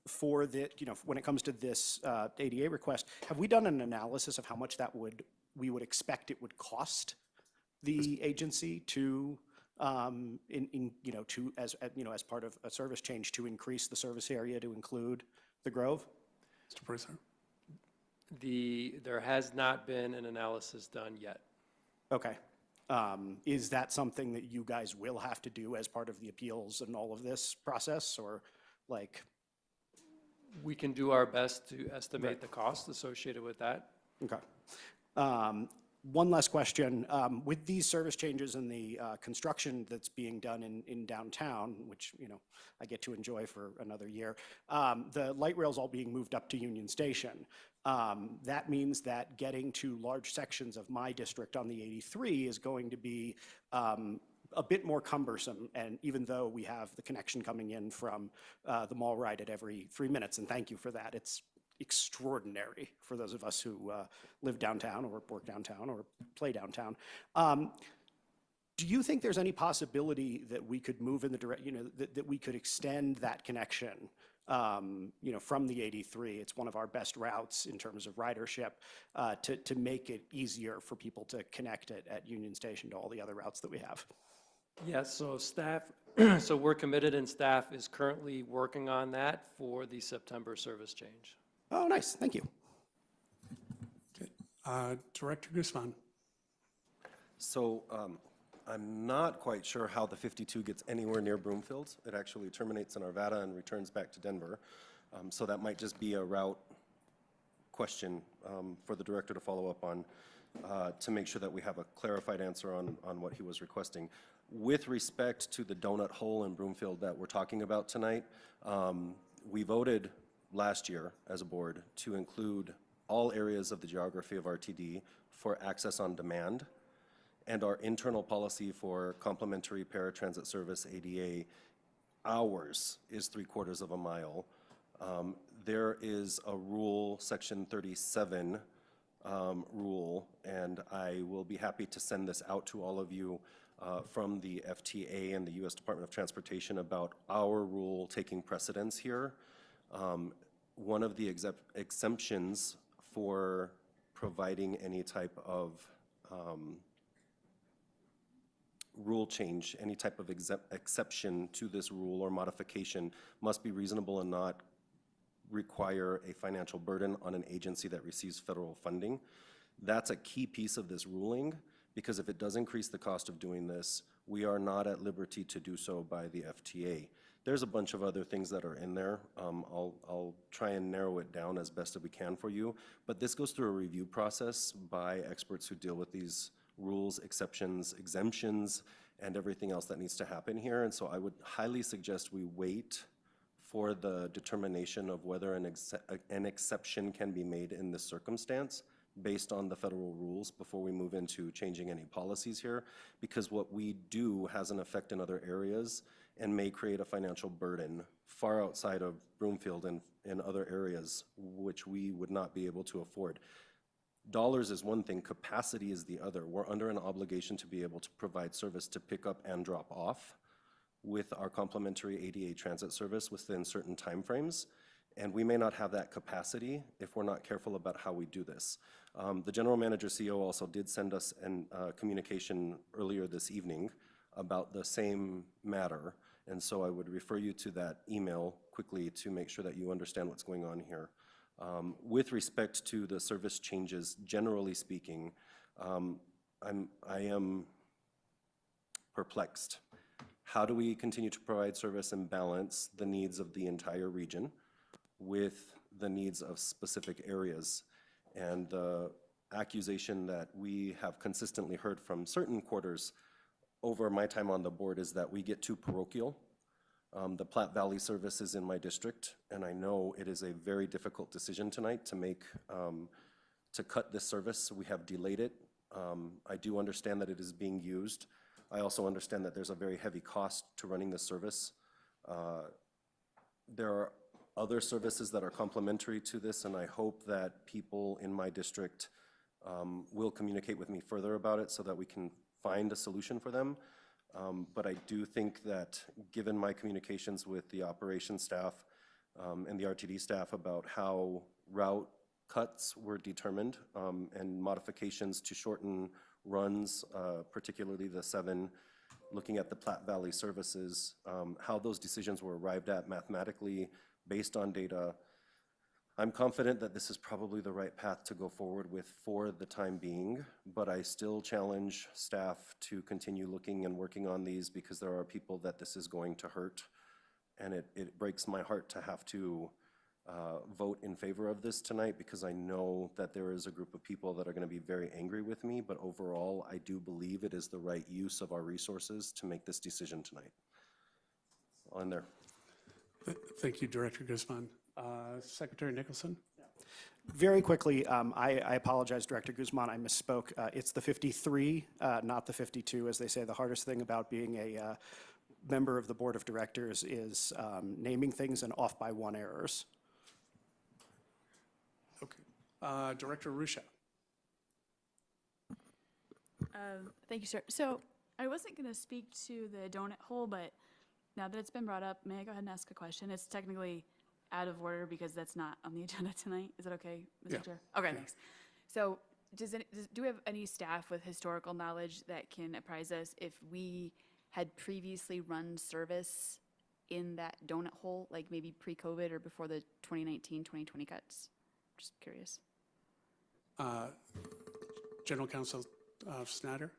for the, when it comes to this ADA request, have we done an analysis of how much we would expect it would cost the agency to, as part of a service change, to increase the service area to include the Grove?
Mr. Preusser?
There has not been an analysis done yet.
Okay. Is that something that you guys will have to do as part of the appeals and all of this process, or like?
We can do our best to estimate the cost associated with that.
Okay. One last question. With these service changes and the construction that's being done in downtown, which, I get to enjoy for another year, the light rail's all being moved up to Union Station. That means that getting to large sections of my district on the 83 is going to be a bit more cumbersome, and even though we have the connection coming in from the mall ride at every 3 minutes, and thank you for that, extraordinary for those of us who live downtown or work downtown or play downtown. Do you think there's any possibility that we could move in the that we could extend that connection, from the 83? It's one of our best routes in terms of ridership, to make it easier for people to connect at Union Station to all the other routes that we have.
Yes, so staff, so we're committed and staff is currently working on that for the September service change.
Oh, nice. Thank you.
Director Guzman.
So I'm not quite sure how the 52 gets anywhere near Broomfield. It actually terminates in Arvada and returns back to Denver. So that might just be a route question for the director to follow up on to make sure that we have a clarified answer on what he was requesting. With respect to the donut hole in Broomfield that we're talking about tonight, we voted last year as a board to include all areas of the geography of RTD for access on demand, and our internal policy for complimentary paratransit service, ADA, hours is 3/4 of a mile. There is a rule, section 37 rule, and I will be happy to send this out to all of you from the FTA and the U.S. Department of Transportation about our rule taking precedence here. One of the exemptions for providing any type of rule change, any type of exception to this rule or modification must be reasonable and not require a financial burden on an agency that receives federal funding. That's a key piece of this ruling, because if it does increase the cost of doing this, we are not at liberty to do so by the FTA. There's a bunch of other things that are in there. I'll try and narrow it down as best as we can for you, but this goes through a review process by experts who deal with these rules, exceptions, exemptions, and everything else that needs to happen here. And so I would highly suggest we wait for the determination of whether an exception can be made in this circumstance based on the federal rules before we move into changing any policies here, because what we do has an effect in other areas and may create a financial burden far outside of Broomfield and in other areas which we would not be able to afford. Dollars is one thing, capacity is the other. We're under an obligation to be able to provide service to pick up and drop off with our complimentary ADA transit service within certain timeframes, and we may not have that capacity if we're not careful about how we do this. The general manager CEO also did send us a communication earlier this evening about the same matter, and so I would refer you to that email quickly to make sure that you understand what's going on here. With respect to the service changes, generally speaking, I am perplexed. How do we continue to provide service and balance the needs of the entire region with the needs of specific areas? And the accusation that we have consistently heard from certain quarters over my time on the board is that we get too parochial. The Platte Valley service is in my district, and I know it is a very difficult decision tonight to make, to cut this service. We have delayed it. I do understand that it is being used. I also understand that there's a very heavy cost to running this service. There are other services that are complementary to this, and I hope that people in my district will communicate with me further about it so that we can find a solution for them. But I do think that given my communications with the operations staff and the RTD staff about how route cuts were determined and modifications to shorten runs, particularly the 7, looking at the Platte Valley services, how those decisions were arrived at mathematically based on data, I'm confident that this is probably the right path to go forward with for the time being, but I still challenge staff to continue looking and working on these because there are people that this is going to hurt, and it breaks my heart to have to vote in favor of this tonight because I know that there is a group of people that are going to be very angry with me, but overall I do believe it is the right use of our resources to make this decision tonight. On there.
Thank you, Director Guzman. Secretary Nicholson?
Very quickly, I apologize, Director Guzman, I misspoke. It's the 53, not the 52. As they say, the hardest thing about being a member of the Board of Directors is naming things and off by 1 errors.
Director Rusha.
Thank you, sir. So I wasn't going to speak to the donut hole, but now that it's been brought up, may I go ahead and ask a question? It's technically out of order because that's not on the agenda tonight. Is that okay, Mr.
Yeah.
Chair? Okay, thanks. So do we have any staff with historical knowledge that can apprise us if we had previously run service in that donut hole, like maybe pre-COVID or before the 2019, 2020 cuts? Just curious.
General Counsel Snyder.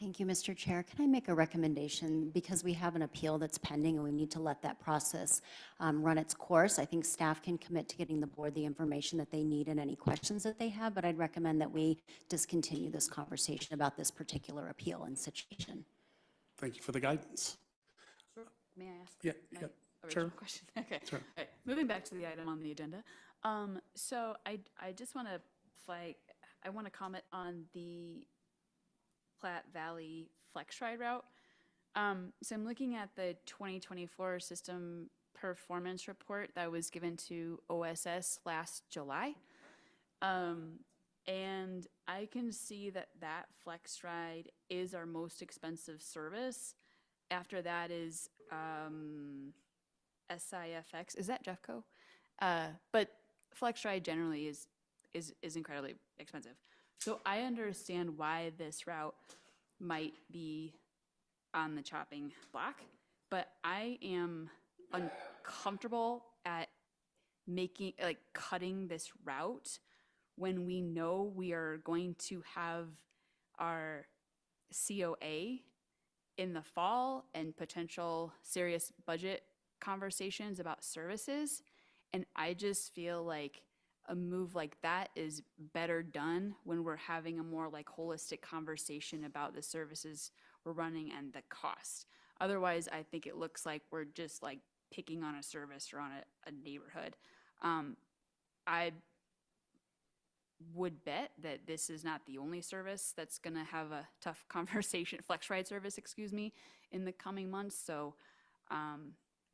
Thank you, Mr. Chair. Can I make a recommendation? Because we have an appeal that's pending and we need to let that process run its course. I think staff can commit to getting the board the information that they need and any questions that they have, but I'd recommend that we discontinue this conversation about this particular appeal and situation.
Thank you for the guidance.
May I ask?
Yeah,
my
yeah,
original
sure.
question? Okay.
Sure.
All right. Moving back to the item on the agenda. So I just want to flag, I want to comment on the Platte Valley Flex Ride route. So I'm looking at the 2024 system performance report that was given to OSS last July. And I can see that that Flex Ride is our most expensive service. After that is SIFX. Is that Jeffco? But Flex Ride generally is incredibly expensive. So I understand why this route might be on the chopping block, but I am uncomfortable at cutting this route when we know we are going to have our COA in the fall and potential serious budget conversations about services. And I just feel like a move like that is better done when we're having a more like holistic conversation about the services we're running and the cost. Otherwise, I think it looks like we're just like picking on a service or on a neighborhood. I would bet that this is not the only service that's going to have a tough conversation, Flex Ride service, excuse me, in the coming months. So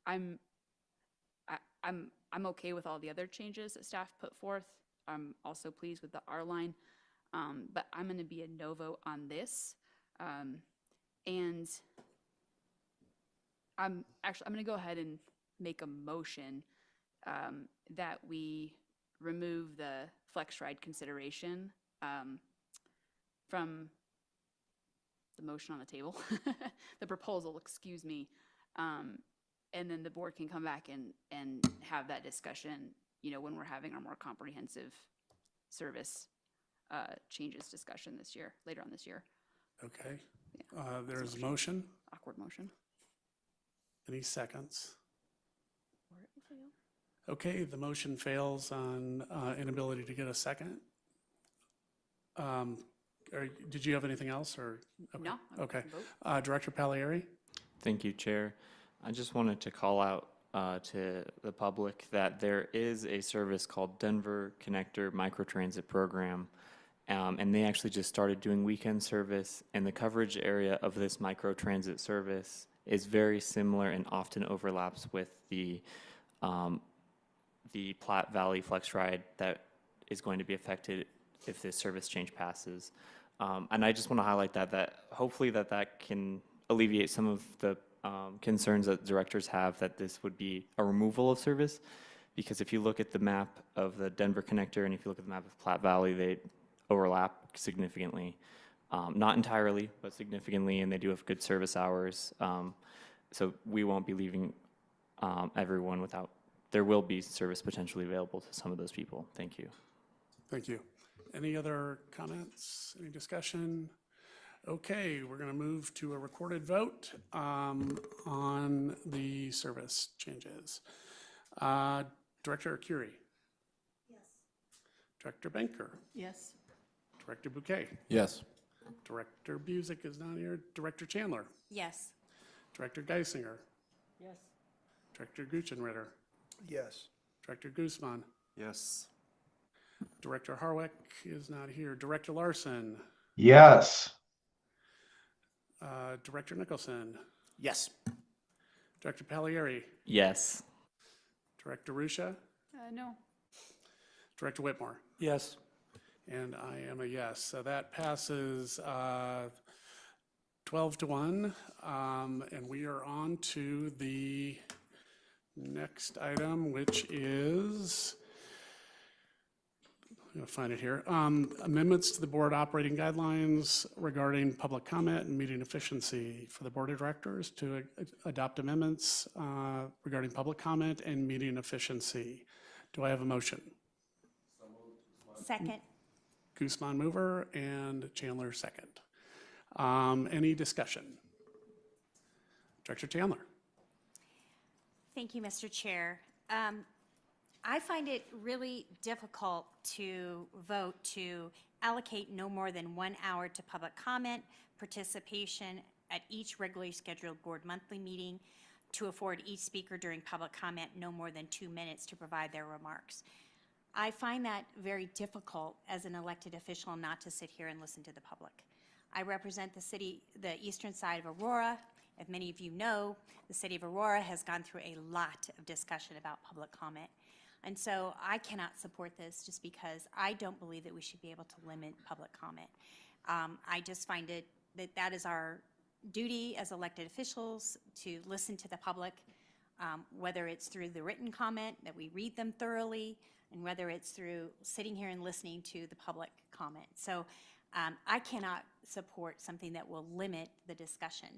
I'm okay with all the other changes that staff put forth. I'm also pleased with the R line, but I'm going to be a no vote on this. And I'm going to go ahead and make a motion that we remove the Flex Ride consideration from the motion on the table, the proposal, excuse me. And then the board can come back and have that discussion, you know, when we're having our more comprehensive service changes discussion this year, later on this year.
Okay. There's a motion.
Awkward motion.
Any seconds? Okay, the motion fails on inability to get a second. Did you have anything else or? Okay.
No.
Okay. Director Pagliari?
Thank you, Chair. I just wanted to call out to the public that there is a service called Denver Connector Microtransit Program, and they actually just started doing weekend service, and the coverage area of this microtransit service is very similar and often overlaps with the Platte Valley Flex Ride that is going to be affected if this service change passes. And I just want to highlight that hopefully that can alleviate some of the concerns that directors have that this would be a removal of service, because if you look at the map of the Denver Connector and if you look at the map of Platte Valley, they overlap significantly. Not entirely, but significantly, and they do have good service hours. So we won't be leaving everyone without, there will be service potentially available to some of those people. Thank you.
Thank you. Any other comments, any discussion? Okay, we're going to move to a recorded vote on the service changes. Director Curie?
Yes.
Director Banker?
Yes.
Director Bouquet?
Yes.
Director Busick is not here. Director Chandler?
Yes.
Director Geisinger?
Yes.
Director Guchenritter?
Yes.
Director Guzman?
Yes.
Director Harwick is not here. Director Larson?
Yes.
Director Nicholson?
Yes.
Director Pagliari?
Yes.
Director Rusha?
No.
Director Whitmore?
Yes.
And I am a yes. So that passes 12 to 1. And we are on to the next item, which is, I'm going to find it here, amendments to the board operating guidelines regarding public comment and meeting efficiency for the board of directors to adopt amendments regarding public comment and meeting efficiency. Do I have a motion?
Second.
Guzman mover and Chandler second. Any discussion? Director Chandler.
Thank you, Mr. Chair. I find it really difficult to vote to allocate no more than 1 hour to public comment, participation at each regularly scheduled board monthly meeting, to afford each speaker during public comment no more than 2 minutes to provide their remarks. I find that very difficult as an elected official not to sit here and listen to the public. I represent the eastern side of Aurora. As many of you know, the city of Aurora has gone through a lot of discussion about public comment. And so I cannot support this just because I don't believe that we should be able to limit public comment. I just find it that is our duty as elected officials to listen to the public, whether it's through the written comment, that we read them thoroughly, and whether it's through sitting here and listening to the public comment. So I cannot support something that will limit the discussion.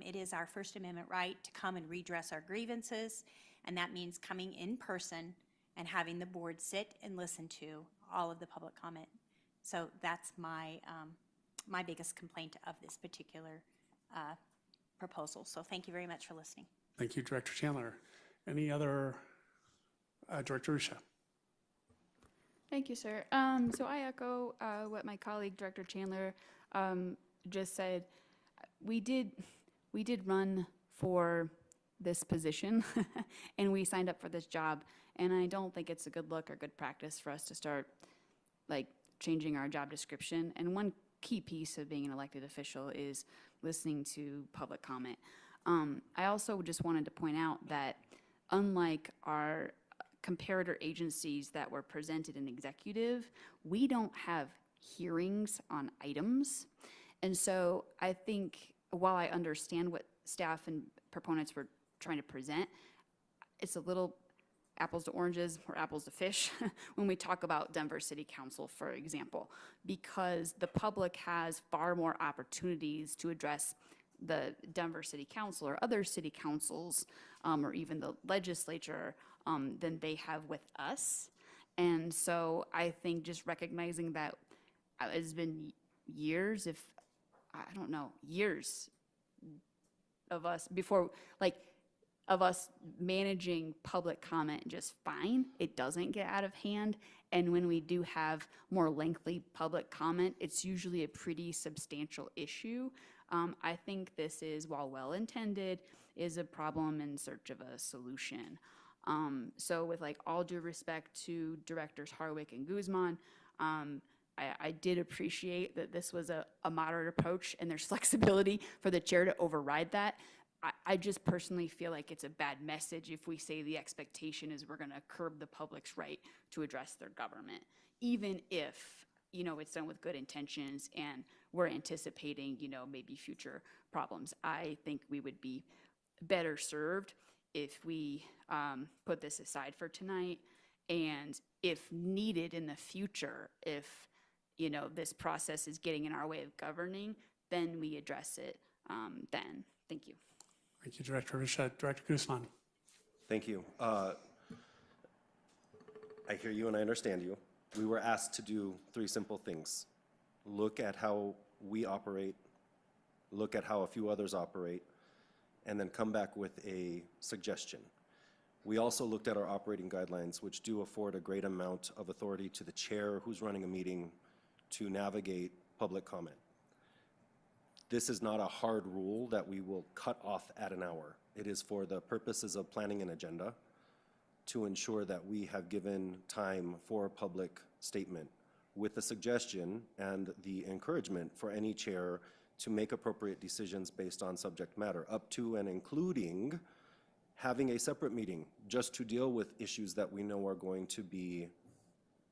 It is our First Amendment right to come and redress our grievances, and that means coming in person and having the board sit and listen to all of the public comment. So that's my, my biggest complaint of this particular proposal. So thank you very much for listening.
Thank you, Director Chandler. Any other, Director Rusha?
Thank you, sir. So I echo what my colleague, Director Chandler, just said. We did run for this position, and we signed up for this job. And I don't think it's a good look or good practice for us to start like changing our job description. And one key piece of being an elected official is listening to public comment. I also just wanted to point out that unlike our comparator agencies that were presented in executive, we don't have hearings on items. And so I think while I understand what staff and proponents were trying to present, it's a little apples to oranges or apples to fish when we talk about Denver City Council, for example, because the public has far more opportunities to address the Denver City Council or other city councils or even the legislature than they have with us. And so I think just recognizing that it's been years, if I don't know, years of us before, like, of us managing public comment just fine. It doesn't get out of hand. And when we do have more lengthy public comment, it's usually a pretty substantial issue. I think this is, while well-intended, is a problem in search of a solution. So with like all due respect to Directors Harwick and Guzman, I did appreciate that this was a moderate approach and there's flexibility for the chair to override that. I just personally feel like it's a bad message if we say the expectation is we're going to curb the public's right to address their government, even if, you know, it's done with good intentions and we're anticipating, you know, maybe future problems. I think we would be better served if we put this aside for tonight, and if needed in the future, if, you know, this process is getting in our way of governing, then we address it then. Thank you.
Thank you, Director Rusha. Director Guzman.
Thank you. I hear you and I understand you. We were asked to do 3 simple things. Look at how we operate, look at how a few others operate, and then come back with a suggestion. We also looked at our operating guidelines, which do afford a great amount of authority to the chair who's running a meeting to navigate public comment. This is not a hard rule that we will cut off at an hour. It is for the purposes of planning an agenda to ensure that we have given time for a public statement with the suggestion and the encouragement for any chair to make appropriate decisions based on subject matter, up to and including having a separate meeting just to deal with issues that we know are going to be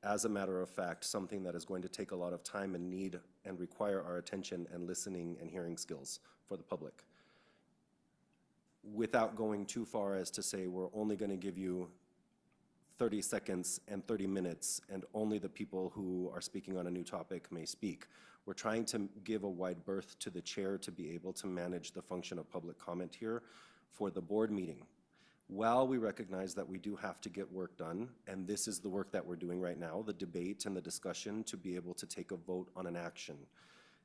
as a matter of fact, something that is going to take a lot of time and need and require our attention and listening and hearing skills for the public. Without going too far as to say we're only going to give you 30 seconds and 30 minutes and only the people who are speaking on a new topic may speak. We're trying to give a wide berth to the chair to be able to manage the function of public comment here for the board meeting. While we recognize that we do have to get work done, and this is the work that we're doing right now, the debate and the discussion to be able to take a vote on an action.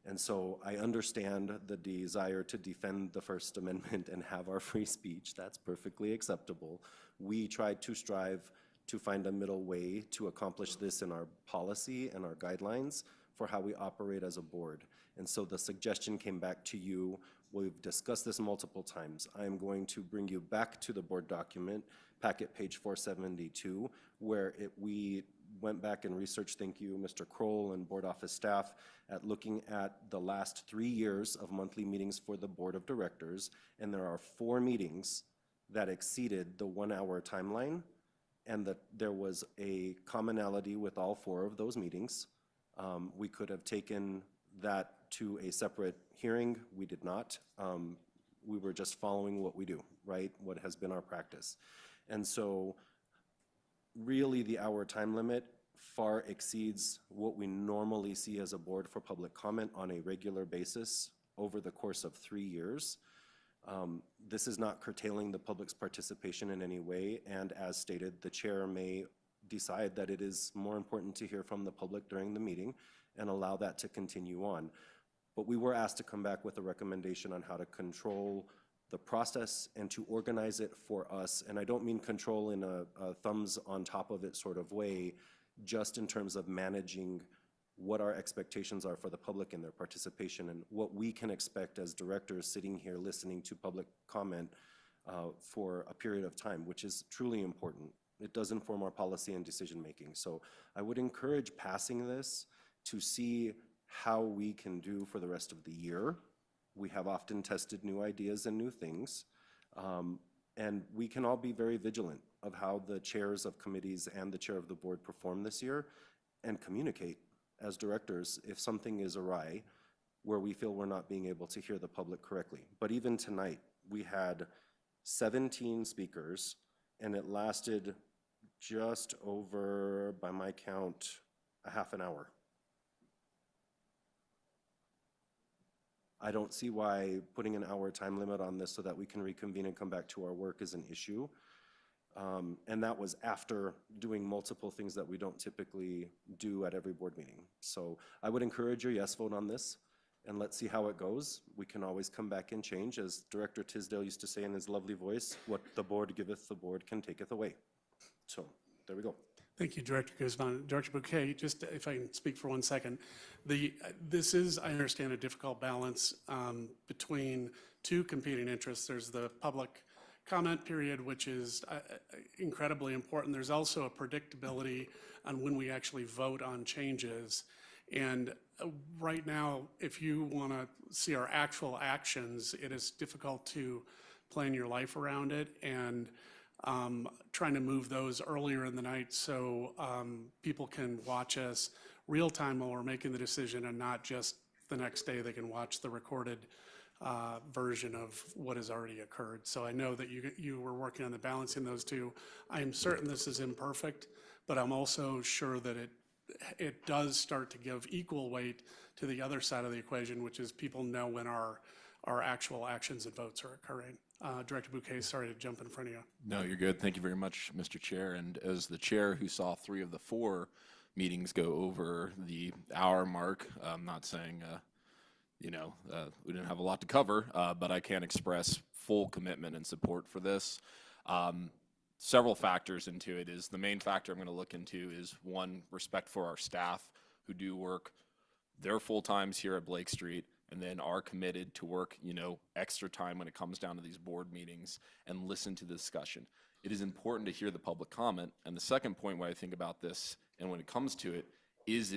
And so I understand the desire to defend the First Amendment and have our free speech. That's perfectly acceptable. We try to strive to find a middle way to accomplish this in our policy and our guidelines for how we operate as a board. And so the suggestion came back to you. We've discussed this multiple times. I am going to bring you back to the board document, packet page 472, where we went back and researched, thank you, Mr. Kroll and board office staff, at looking at the last 3 years of monthly meetings for the board of directors. And there are 4 meetings that exceeded the 1-hour timeline, and that there was a commonality with all 4 of those meetings. We could have taken that to a separate hearing. We did not. We were just following what we do, right? What has been our practice. And so really the hour time limit far exceeds what we normally see as a board for public comment on a regular basis over the course of 3 years. This is not curtailing the public's participation in any way, and as stated, the chair may decide that it is more important to hear from the public during the meeting and allow that to continue on. But we were asked to come back with a recommendation on how to control the process and to organize it for us. And I don't mean control in a thumbs on top of it sort of way, just in terms of managing what our expectations are for the public and their participation and what we can expect as directors sitting here listening to public comment for a period of time, which is truly important. It does inform our policy and decision making. So I would encourage passing this to see how we can do for the rest of the year. We have often tested new ideas and new things, and we can all be very vigilant of how the chairs of committees and the chair of the board perform this year and communicate as directors if something is awry where we feel we're not being able to hear the public correctly. But even tonight, we had 17 speakers, and it lasted just over, by my count, a half an hour. I don't see why putting an hour time limit on this so that we can reconvene and come back to our work is an issue. And that was after doing multiple things that we don't typically do at every board meeting. So I would encourage your yes vote on this, and let's see how it goes. We can always come back and change. As Director Tisdale used to say in his lovely voice, what the board giveth, the board can taketh away. So there we go.
Thank you, Director Guzman. Director Bouquet, just if I can speak for 1 second. This is, I understand, a difficult balance between 2 competing interests. There's the public comment period, which is incredibly important. There's also a predictability on when we actually vote on changes. And right now, if you want to see our actual actions, it is difficult to plan your life around it, and trying to move those earlier in the night so people can watch us real time while we're making the decision, and not just the next day they can watch the recorded version of what has already occurred. So I know that you were working on the balancing those 2. I am certain this is imperfect, but I'm also sure that it does start to give equal weight to the other side of the equation, which is people know when our actual actions and votes are occurring. Director Bouquet, sorry to jump in front of you.
No, you're good. Thank you very much, Mr. Chair. And as the chair who saw 3 of the 4 meetings go over the hour mark, I'm not saying, we didn't have a lot to cover, but I can express full commitment and support for this. Several factors into it is the main factor I'm going to look into is 1, respect for our staff who do work their full times here at Blake Street, and then are committed to work, extra time when it comes down to these board meetings and listen to the discussion. It is important to hear the public comment. And the second point where I think about this and when it comes to it is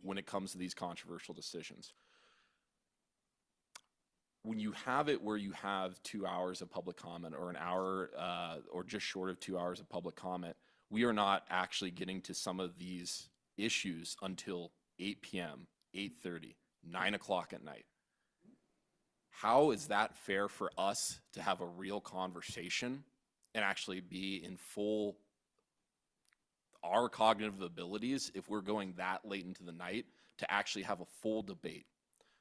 when it comes to these controversial decisions. When you have it where you have 2 hours of public comment or an hour or just short of 2 hours of public comment, we are not actually getting to some of these issues until 8 p.m., 8:30, 9 o'clock at night. How is that fair for us to have a real conversation and actually be in full our cognitive abilities if we're going that late into the night to actually have a full debate?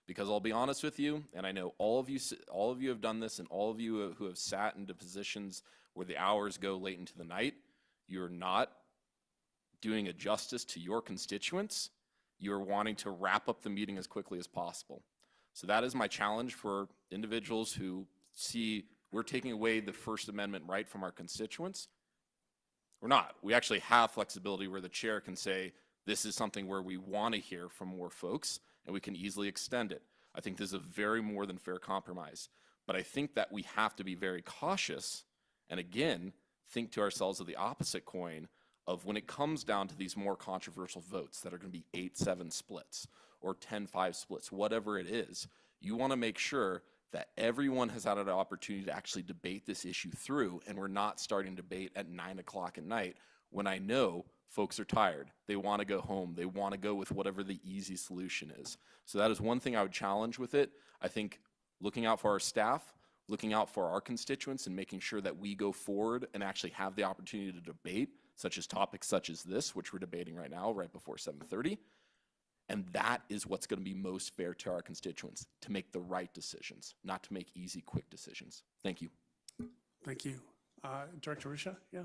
Because I'll be honest with you, and I know all of you have done this, and all of you who have sat into positions where the hours go late into the night, you're not doing a justice to your constituents. You're wanting to wrap up the meeting as quickly as possible. So that is my challenge for individuals who see we're taking away the First Amendment right from our constituents. We're not. We actually have flexibility where the chair can say, this is something where we want to hear from more folks, and we can easily extend it. I think this is a very more than fair compromise. But I think that we have to be very cautious, and again, think to ourselves of the opposite coin of when it comes down to these more controversial votes that are going to be 8-7 splits or 10-5 splits, whatever it is, you want to make sure that everyone has had an opportunity to actually debate this issue through, and we're not starting debate at 9 o'clock at night when I know folks are tired. They want to go home. They want to go with whatever the easy solution is. So that is one thing I would challenge with it. I think looking out for our staff, looking out for our constituents, and making sure that we go forward and actually have the opportunity to debate, such as topics such as this, which we're debating right now, right before 7:30. And that is what's going to be most fair to our constituents, to make the right decisions, not to make easy, quick decisions. Thank you.
Thank you. Director Risha, yeah?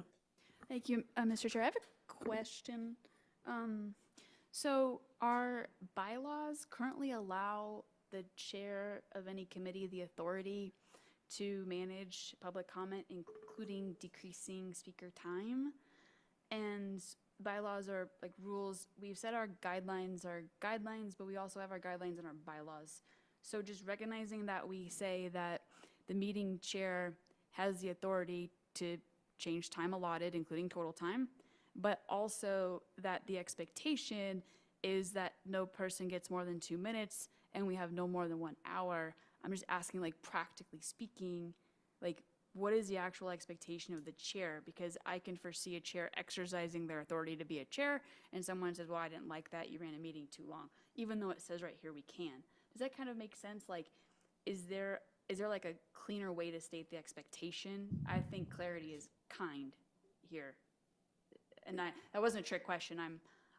Thank you, Mr. Chair. I have a question. So our bylaws currently allow the chair of any committee the authority to manage public comment, including decreasing speaker time. And bylaws are like rules. We've set our guidelines, but we also have our guidelines in our bylaws. So just recognizing that we say that the meeting chair has the authority to change time allotted, including total time, but also that the expectation is that no person gets more than 2 minutes and we have no more than 1 hour. I'm just asking, like, practically speaking, like, what is the actual expectation of the chair? Because I can foresee a chair exercising their authority to be a chair, and someone says, well, I didn't like that, you ran a meeting too long, even though it says right here we can. Does that kind of make sense? Like, is there like a cleaner way to state the expectation? I think clarity is kind here. And that wasn't a trick question.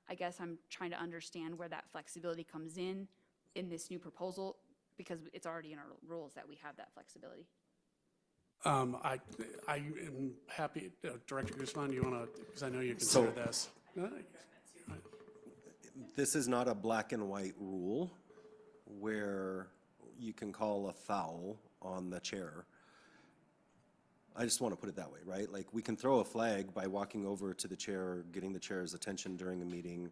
I guess I'm trying to understand where that flexibility comes in this new proposal, because it's already in our rules that we have that flexibility.
I am happy, Director Guzman, you want to, because I know you consider this.
This is not a black and white rule where you can call a foul on the chair. I just want to put it that way, right? Like, we can throw a flag by walking over to the chair, getting the chair's attention during a meeting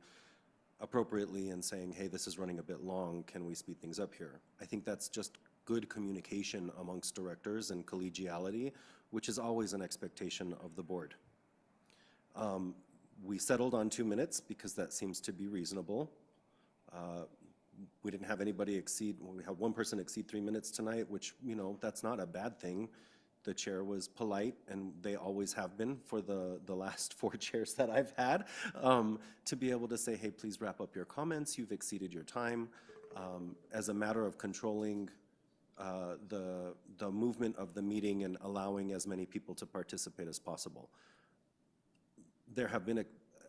appropriately and saying, hey, this is running a bit long, can we speed things up here? I think that's just good communication amongst directors and collegiality, which is always an expectation of the board. We settled on 2 minutes because that seems to be reasonable. We didn't have anybody exceed, well, we had one person exceed 3 minutes tonight, which, you know, that's not a bad thing. The chair was polite, and they always have been for the last 4 chairs that I've had, to be able to say, hey, please wrap up your comments, you've exceeded your time. As a matter of controlling the movement of the meeting and allowing as many people to participate as possible. There have been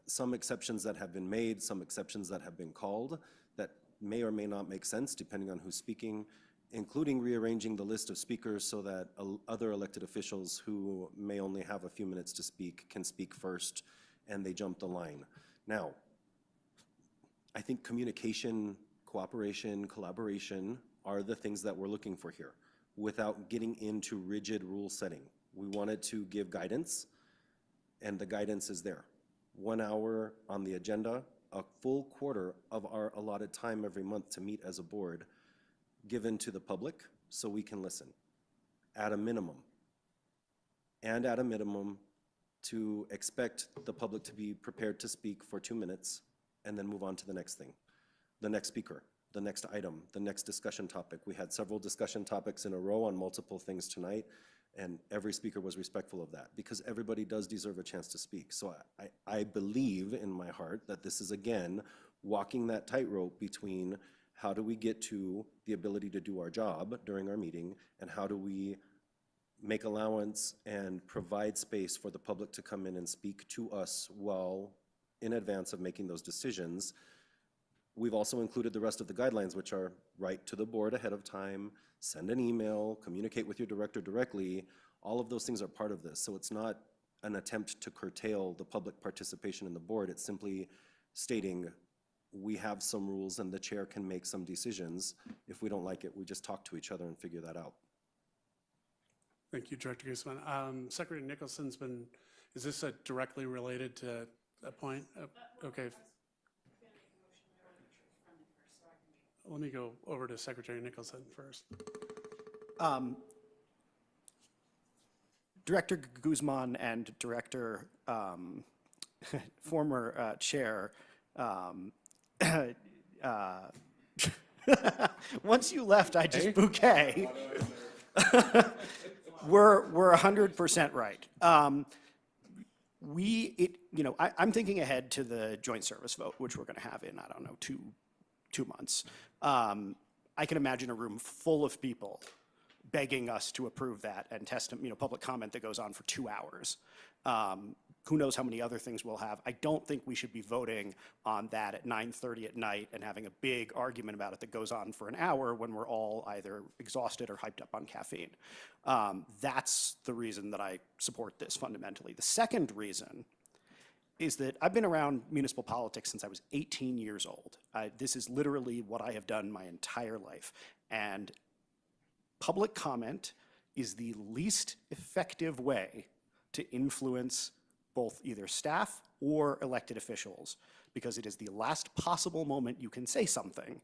some exceptions that have been made, some exceptions that have been called that may or may not make sense depending on who's speaking, including rearranging the list of speakers so that other elected officials who may only have a few minutes to speak can speak first and they jump the line. Now, I think communication, cooperation, collaboration are the things that we're looking for here without getting into rigid rule setting. We wanted to give guidance, and the guidance is there. 1 hour on the agenda, a full quarter of our allotted time every month to meet as a board given to the public so we can listen at a minimum. And at a minimum, to expect the public to be prepared to speak for 2 minutes and then move on to the next thing, the next speaker, the next item, the next discussion topic. We had several discussion topics in a row on multiple things tonight, and every speaker was respectful of that because everybody does deserve a chance to speak. So I believe in my heart part, that this is again, walking that tightrope between how do we get to the ability to do our job during our meeting, and how do we make allowance and provide space for the public to come in and speak to us well in advance of making those decisions. We've also included the rest of the guidelines, which are write to the board ahead of time, send an email, communicate with your director directly. All of those things are part of this. So it's not an attempt to curtail the public participation in the board. It's simply stating we have some rules and the chair can make some decisions. If we don't like it, we just talk to each other and figure that out.
Thank you, Director Guzman. Secretary Nicholson's been, is this directly related to a point? Okay. Let me go over to Secretary Nicholson first.
Director Guzman and Director, former Chair, once you left, I just bouquet. We're 100% right. I'm thinking ahead to the joint service vote, which we're going to have in, I don't know, two months. I can imagine a room full of people begging us to approve that and public comment that goes on for 2 hours. Who knows how many other things we'll have. I don't think we should be voting on that at 9:30 at night and having a big argument about it that goes on for an hour when we're all either exhausted or hyped up on caffeine. That's the reason that I support this fundamentally. The second reason is that I've been around municipal politics since I was 18 years old. This is literally what I have done my entire life. And public comment is the least effective way to influence both either staff or elected officials, because it is the last possible moment you can say something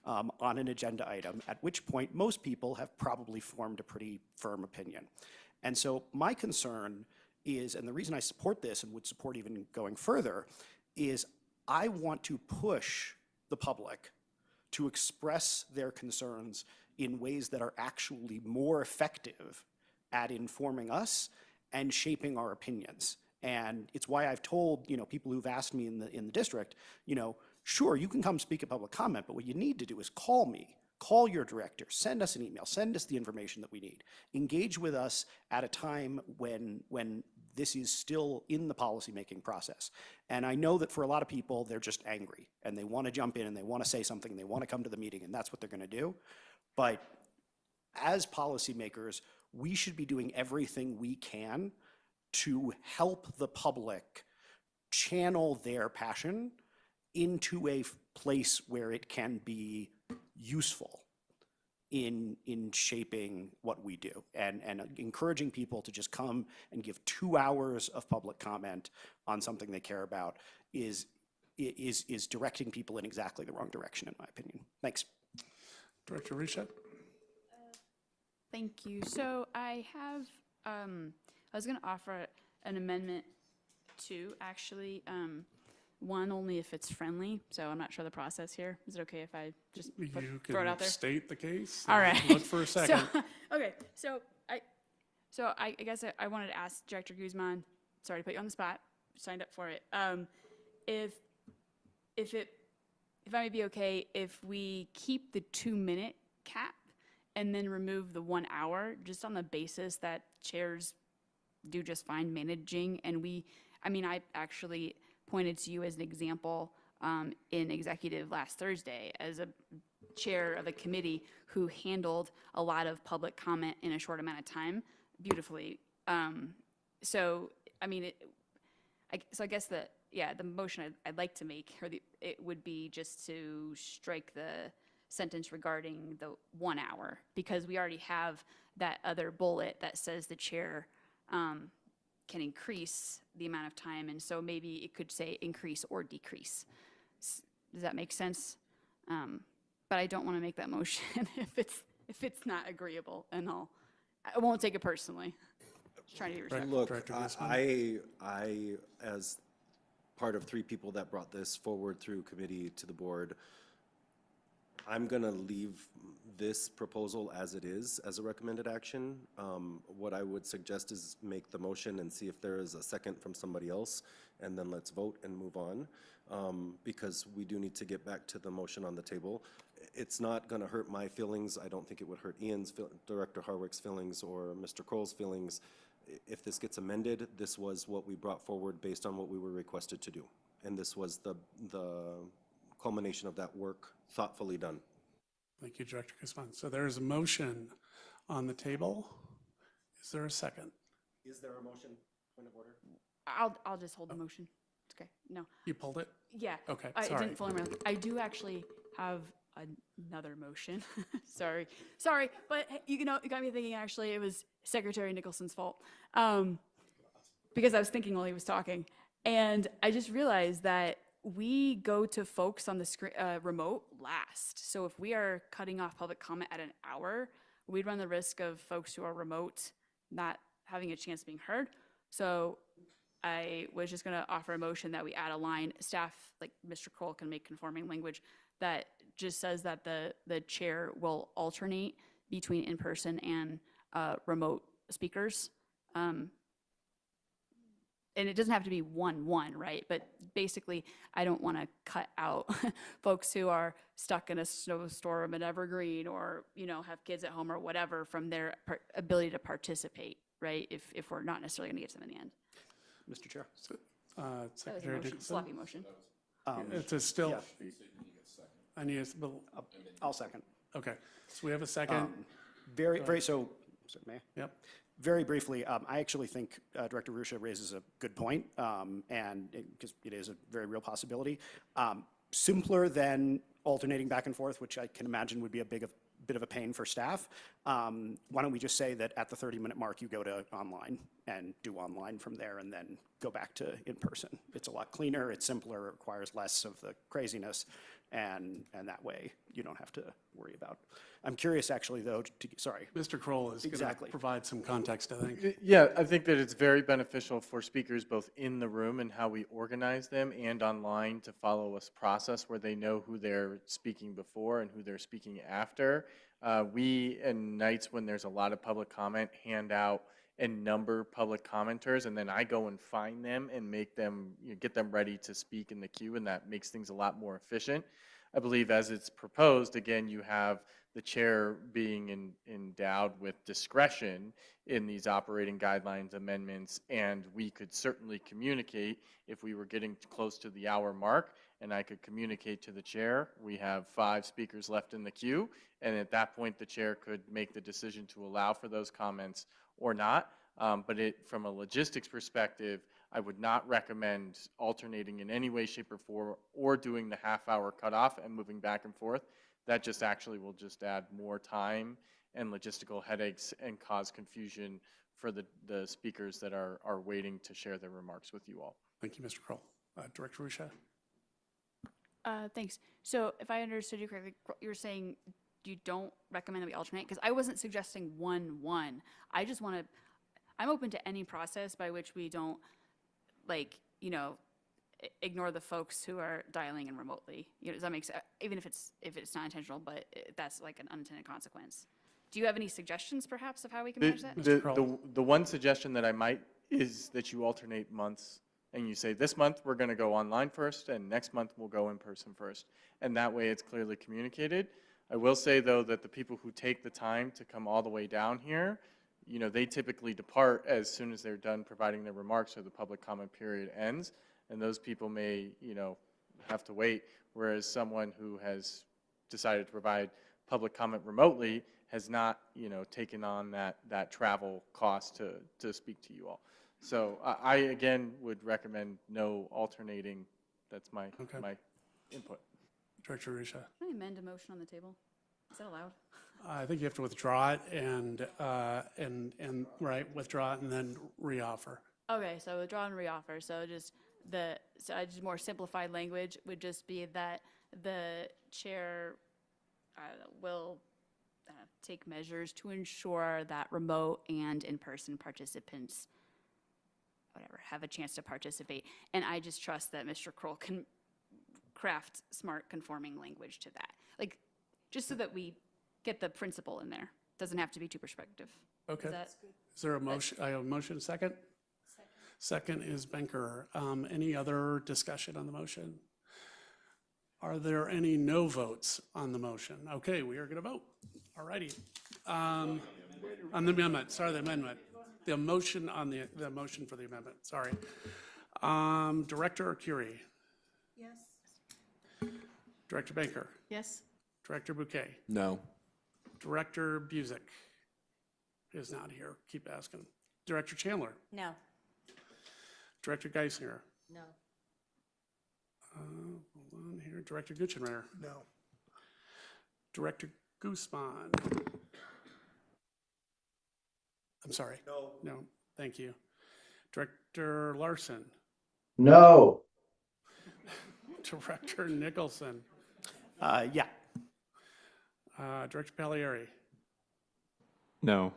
on an agenda item, at which point most people have probably formed a pretty firm opinion. And so my concern is, and the reason I support this and would support even going further, is I want to push the public to express their concerns in ways that are actually more effective at informing us and shaping our opinions. And it's why I've told, people who've asked me in the district, sure, you can come speak at public comment, but what you need to do is call me, call your director, send us an email, send us the information that we need. Engage with us at a time when this is still in the policymaking process. And I know that for a lot of people, they're just angry and they want to jump in and they want to say something and they want to come to the meeting and that's what they're going to do. But as policymakers, we should be doing everything we can to help the public channel their passion into a place where it can be useful in shaping what we do, and encouraging people to just come and give 2 hours of public comment on something they care about is directing people in exactly the wrong direction, in my opinion. Thanks.
Director Risha.
Thank you. So I have, I was going to offer an amendment to actually, one only if it's friendly. So I'm not sure the process here. Is it okay if I just throw it out there?
State the case.
All right.
Look for a second.
Okay. So I guess I wanted to ask Director Guzman. Sorry to put you on the spot. Signed up for it. If it might be okay if we keep the 2-minute cap and then remove the 1 hour, just on the basis that chairs do just fine managing. And I actually pointed to you as an example in executive last Thursday as a chair of a committee who handled a lot of public comment in a short amount of time beautifully. So I guess the motion I'd like to make, it would be just to strike the sentence regarding the 1 hour, because we already have that other bullet that says the chair can increase the amount of time, and so maybe it could say increase or decrease. Does that make sense? But I don't want to make that motion if it's not agreeable, and I won't take it personally. Just trying to be respectful.
Look, I, as part of 3 people that brought this forward through committee to the board, I'm going to leave this proposal as it is, as a recommended action. What I would suggest is make the motion and see if there is a second from somebody else, and then let's vote and move on, because we do need to get back to the motion on the table. It's not going to hurt my feelings. I don't think it would hurt Director Harwick's feelings or Mr. Kroll's feelings. If this gets amended, this was what we brought forward based on what we were requested to do. And this was the culmination of that work, thoughtfully done.
Thank you, Director Guzman. So there is a motion on the table. Is there a second?
Is there a motion? Point of order?
I'll just hold the motion. It's okay. No.
You pulled it?
Yeah.
Okay,
I
sorry.
didn't fully remember. I do actually have another motion. Sorry, but hey, you got me thinking. Actually, it was Secretary Nicholson's fault, because I was thinking while he was talking, and I just realized that we go to folks on the screen remote last. So if we are cutting off public comment at an hour, we'd run the risk of folks who are remote not having a chance of being heard. So I was just going to offer a motion that we add a line. Staff, like Mr. Kroll, can make conforming language that just says that the chair will alternate between in-person and remote speakers. And it doesn't have to be 1-1, right? But basically, I don't want to cut out folks who are stuck in a snowstorm at Evergreen, or have kids at home or whatever, from their ability to participate, right? If we're not necessarily going to get to them in the end.
Mr. Chair.
That was a
Secretary
motion,
Dickinson?
sloppy motion.
It's a still,
Yeah.
I need a,
I'll second.
okay. So we have a second.
So, may I?
Yep.
Very briefly, I actually think Director Rusha raises a good point, and because it is a very real possibility. Simpler than alternating back and forth, which I can imagine would be a bit of a pain for staff. Why don't we just say that at the 30-minute mark, you go to online and do online from there, and then go back to in-person. It's a lot cleaner, it's simpler, it requires less of the craziness, and that way you don't have to worry about. I'm curious, actually, though, sorry.
Mr. Kroll is going to provide some context, I think.
Yeah, I think that it's very beneficial for speakers both in the room and how we organize them, and online, to follow a process where they know who they're speaking before and who they're speaking after. We, in nights when there's a lot of public comment, hand out and number public commenters, and then I go and find them and make them, get them ready to speak in the queue, and that makes things a lot more efficient. I believe as it's proposed, again, you have the chair being endowed with discretion in these operating guidelines amendments, and we could certainly communicate if we were getting close to the hour mark, and I could communicate to the chair, we have 5 speakers left in the queue, and at that point the chair could make the decision to allow for those comments or not. But from a logistics perspective, I would not recommend alternating in any way, shape, or form, or doing the half-hour cutoff and moving back and forth. That just actually will just add more time and logistical headaches and cause confusion for the speakers that are waiting to share their remarks with you all.
Thank you, Mr. Kroll. Director Rusha?
Thanks. So if I understood you correctly, you're saying you don't recommend that we alternate? Because I wasn't suggesting 1-1. I just want to, I'm open to any process by which we don't, ignore the folks who are dialing in remotely. Does that make sense? Even if it's not intentional, but that's like an unintended consequence. Do you have any suggestions, perhaps, of how we can manage that?
The one suggestion that I might is that you alternate months, and you say, this month we're going to go online first, and next month we'll go in person first. And that way it's clearly communicated. I will say, though, that the people who take the time to come all the way down here, they typically depart as soon as they're done providing their remarks or the public comment period ends. And those people may, have to wait, whereas someone who has decided to provide public comment remotely has not, taken on that travel cost to speak to you all. So I again would recommend no alternating. That's my input.
Director Rusha?
Can I amend a motion on the table? Is that allowed?
I think you have to withdraw it and withdraw it and then reoffer.
Okay, so withdraw and reoffer. So just more simplified language would just be that the chair will take measures to ensure that remote and in-person participants, have a chance to participate. And I just trust that Mr. Kroll can craft smart conforming language to that.
just so that we get the principle in there. Doesn't have to be too prescriptive.
Okay.
Is that-
Is there a motion? I have a motion, second? Second is Banker. Any other discussion on the motion? Are there any no votes on the motion? Okay, we are going to vote. All righty. On the amendment, sorry, the amendment. The motion on the motion for the amendment, sorry. Director Curie,
Yes.
Director Banker,
Yes?
Director Bouquet,
No.
Director Busick is not here. Keep asking. Director Chandler,
No.
Director Geisinger,
No.
hold on here, Director Gutschenreiter,
No.
Director Guzman. I'm sorry.
No.
No, thank you. Director Larson,
No.
Director Nicholson,
Yeah.
Director Pagliari,
No.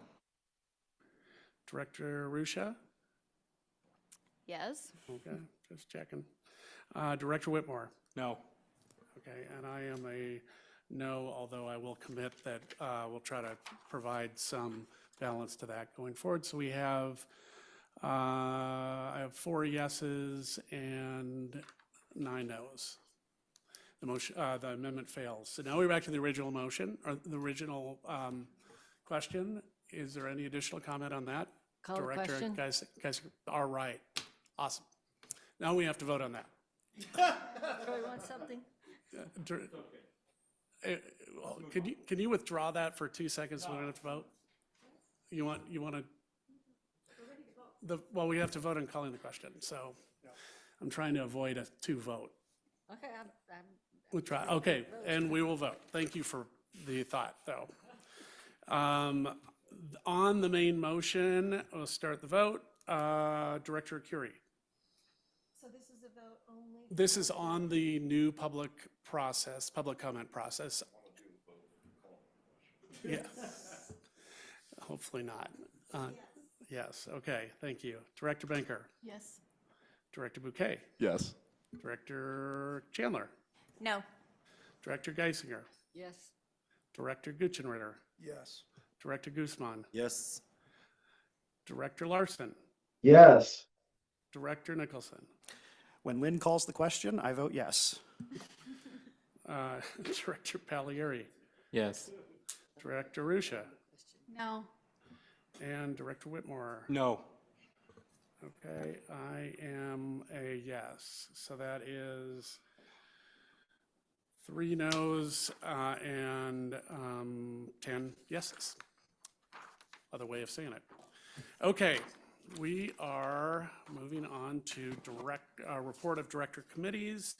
Director Rusha,
Yes?
okay, just checking. Director Whitmore. No. Okay, and I am a no, although I will commit that we'll try to provide some balance to that going forward. So we have, I have 4 yeses and 9 noes. The motion, the amendment fails. So now we're back to the original motion, or the original question. Is there any additional comment on that?
Call the
Director,
question.
guys, are right. Awesome. Now we have to vote on that.
Troy wants something?
Well, can you withdraw that for 2 seconds so we don't have to vote? You want to, well, we have to vote on calling the question, so I'm trying to avoid a 2 vote.
Okay,
We'll try, okay, and we will vote. Thank you for the thought, though. On the main motion, we'll start the vote. Director Curie.
So this is a vote only?
This is on the new public process, public comment process. Yeah. Hopefully not. Yes, okay, thank you. Director Banker,
Yes?
Director Bouquet,
Yes.
Director Chandler,
No.
Director Geisinger,
Yes.
Director Gutschenreiter,
Yes.
Director Guzman,
Yes.
Director Larson,
Yes.
Director Nicholson,
When Lynn calls the question, I vote yes.
Director Pagliari,
Yes.
Director Rusha,
No?
and Director Whitmore.
No.
Okay, I am a yes. So that is 3 noes and 10 yeses. Other way of saying it. Okay, we are moving on to report of director committees.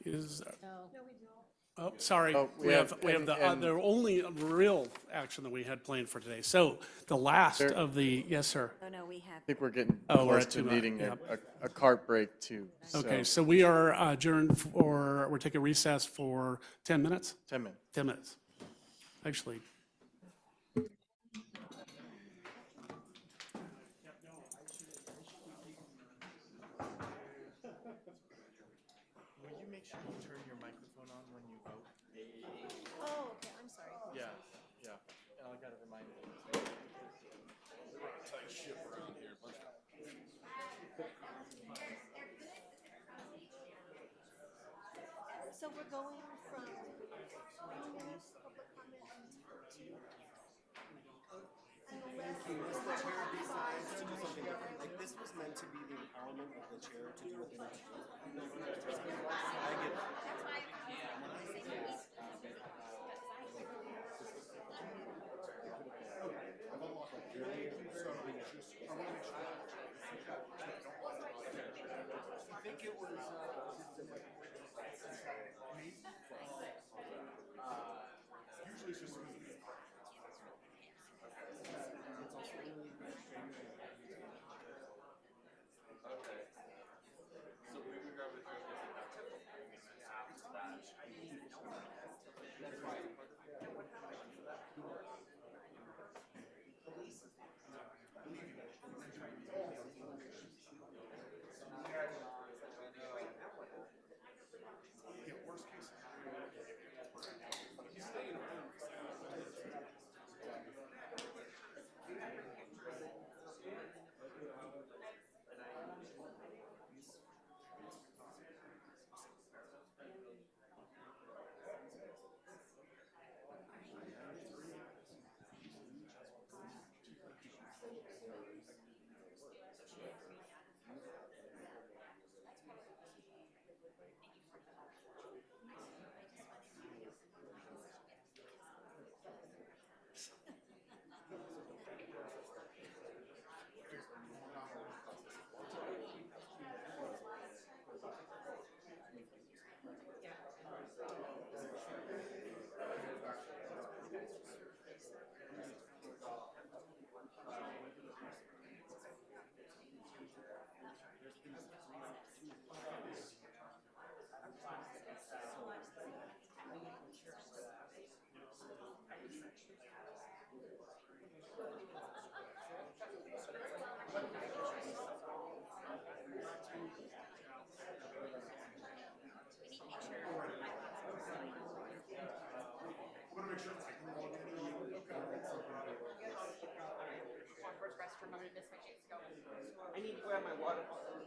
Is,
No.
oh, sorry,
Oh,
we have the only real action that we had planned for today. So the last of the, yes, sir.
Oh, no, we have.
I think we're getting
Oh, we're
close
at
to
2,
needing
yeah.
a cart break too.
Okay, so we are adjourned for, we're taking recess for 10 minutes?
10 minutes.
10 minutes. Actually.
Will you make sure you turn your microphone on when you vote?
Oh, okay, I'm sorry.
Yeah, yeah. And I gotta remind you.
So we're going from 3 minutes public comment until 2? Unless
Like, this was meant to be the empowerment of the chair to do what they need to do.
I need to grab my water bottle.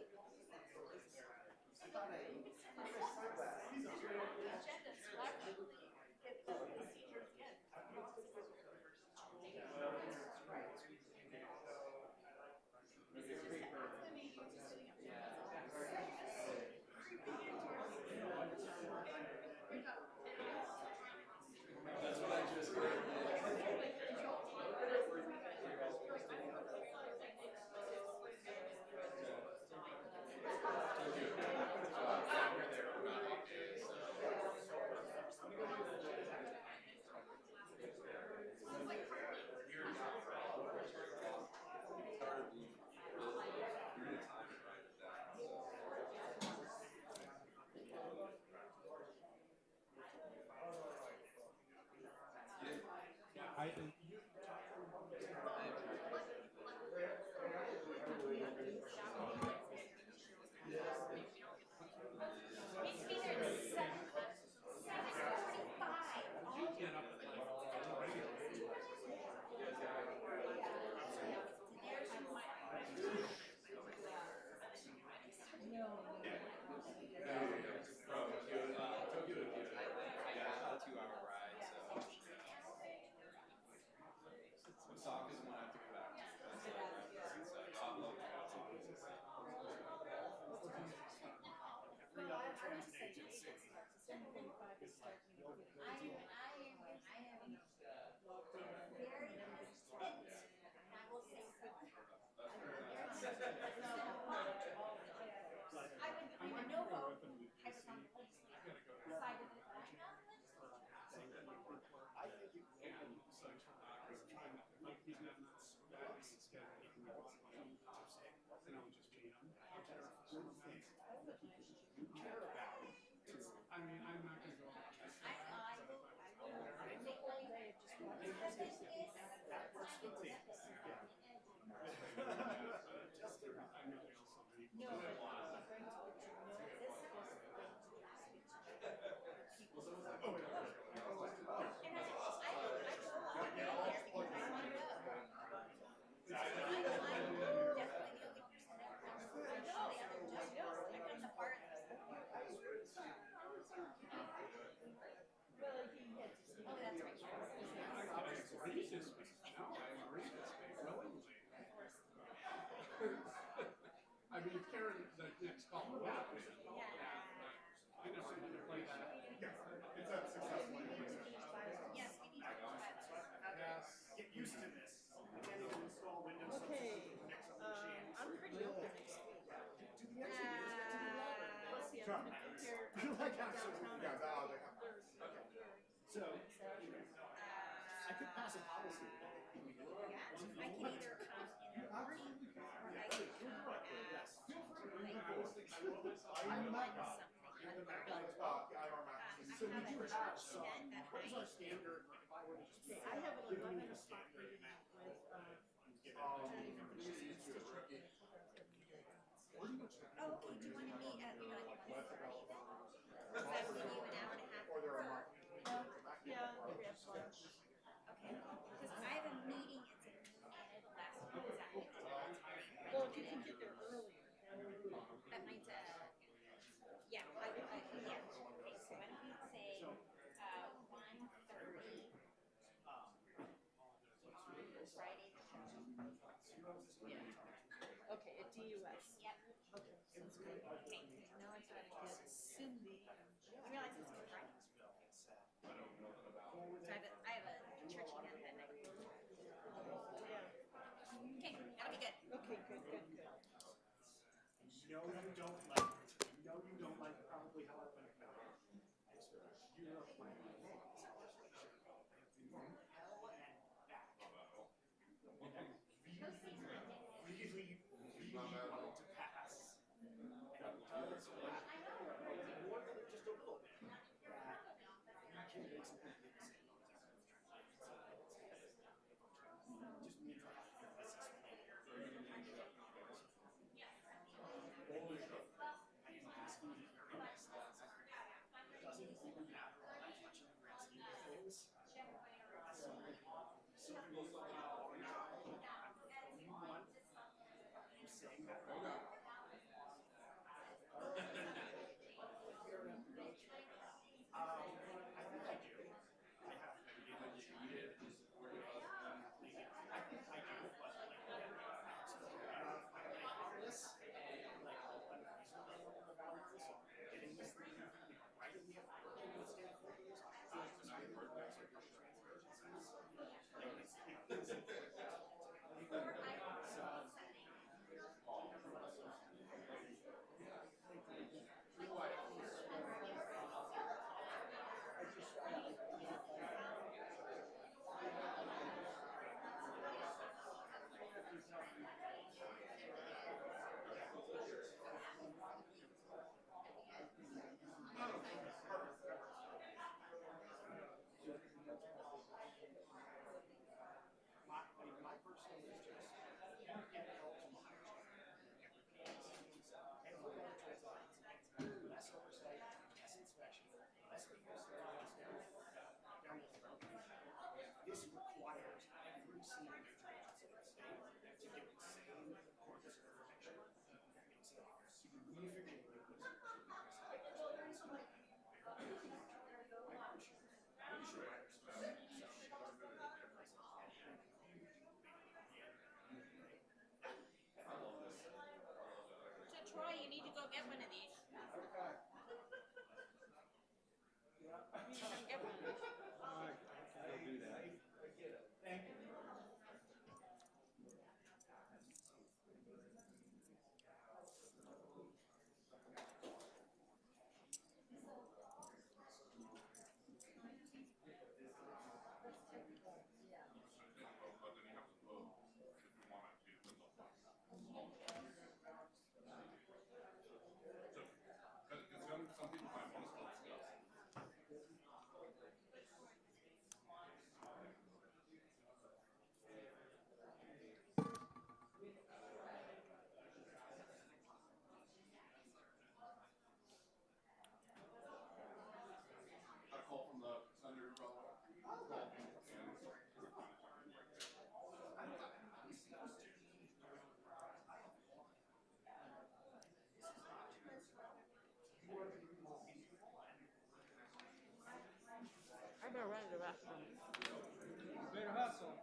I mean, Karen, the next call. I know I'm gonna play that.
It's a successful implementation.
Yes, we need to.
Get used to this. You can't even install Windows.
Okay, I'm pretty open next week. Let's see, I'm gonna compare
Like,
downtown.
yeah, so, I could pass a policy.
I can either come in the morning or I can come at,
I'm not
something.
So we do have some, what is our standard?
I have an 11 o'clock meeting with, Johnny from the constituent.
Oh, okay, do you wanna meet at like 1:30 then? Or does that give you an hour and a half?
Or there are
No, yeah, we have lunch.
Okay, because I have a meeting, it's at noon, and it lasts exactly until
Well, if you can get there earlier.
that might, yeah, I would, yeah, okay, so why don't we say, 1:30. Friday the 12th.
Yeah. Okay, at DUS.
Yep.
Okay, sounds good.
Okay.
Now I gotta get Cindy.
I realize it's Good Friday. So I have a church event that night. Okay, that'll be good.
Okay, good, good, good.
No, you don't like it. No, you don't like probably how I'm gonna go. You're a plan. Really wanted to pass. And it does more than just a little bit. You can make some big decisions. Just means I have to do this. I am asking you very nicely. It doesn't even matter how much in the grand scheme of things. So you want This requires every single major agency in the state to give the same corpus of information. That makes it significantly easier to
Troy, you need to go get one of these. You need to come get one of these. I better run to the restroom.
Better hustle.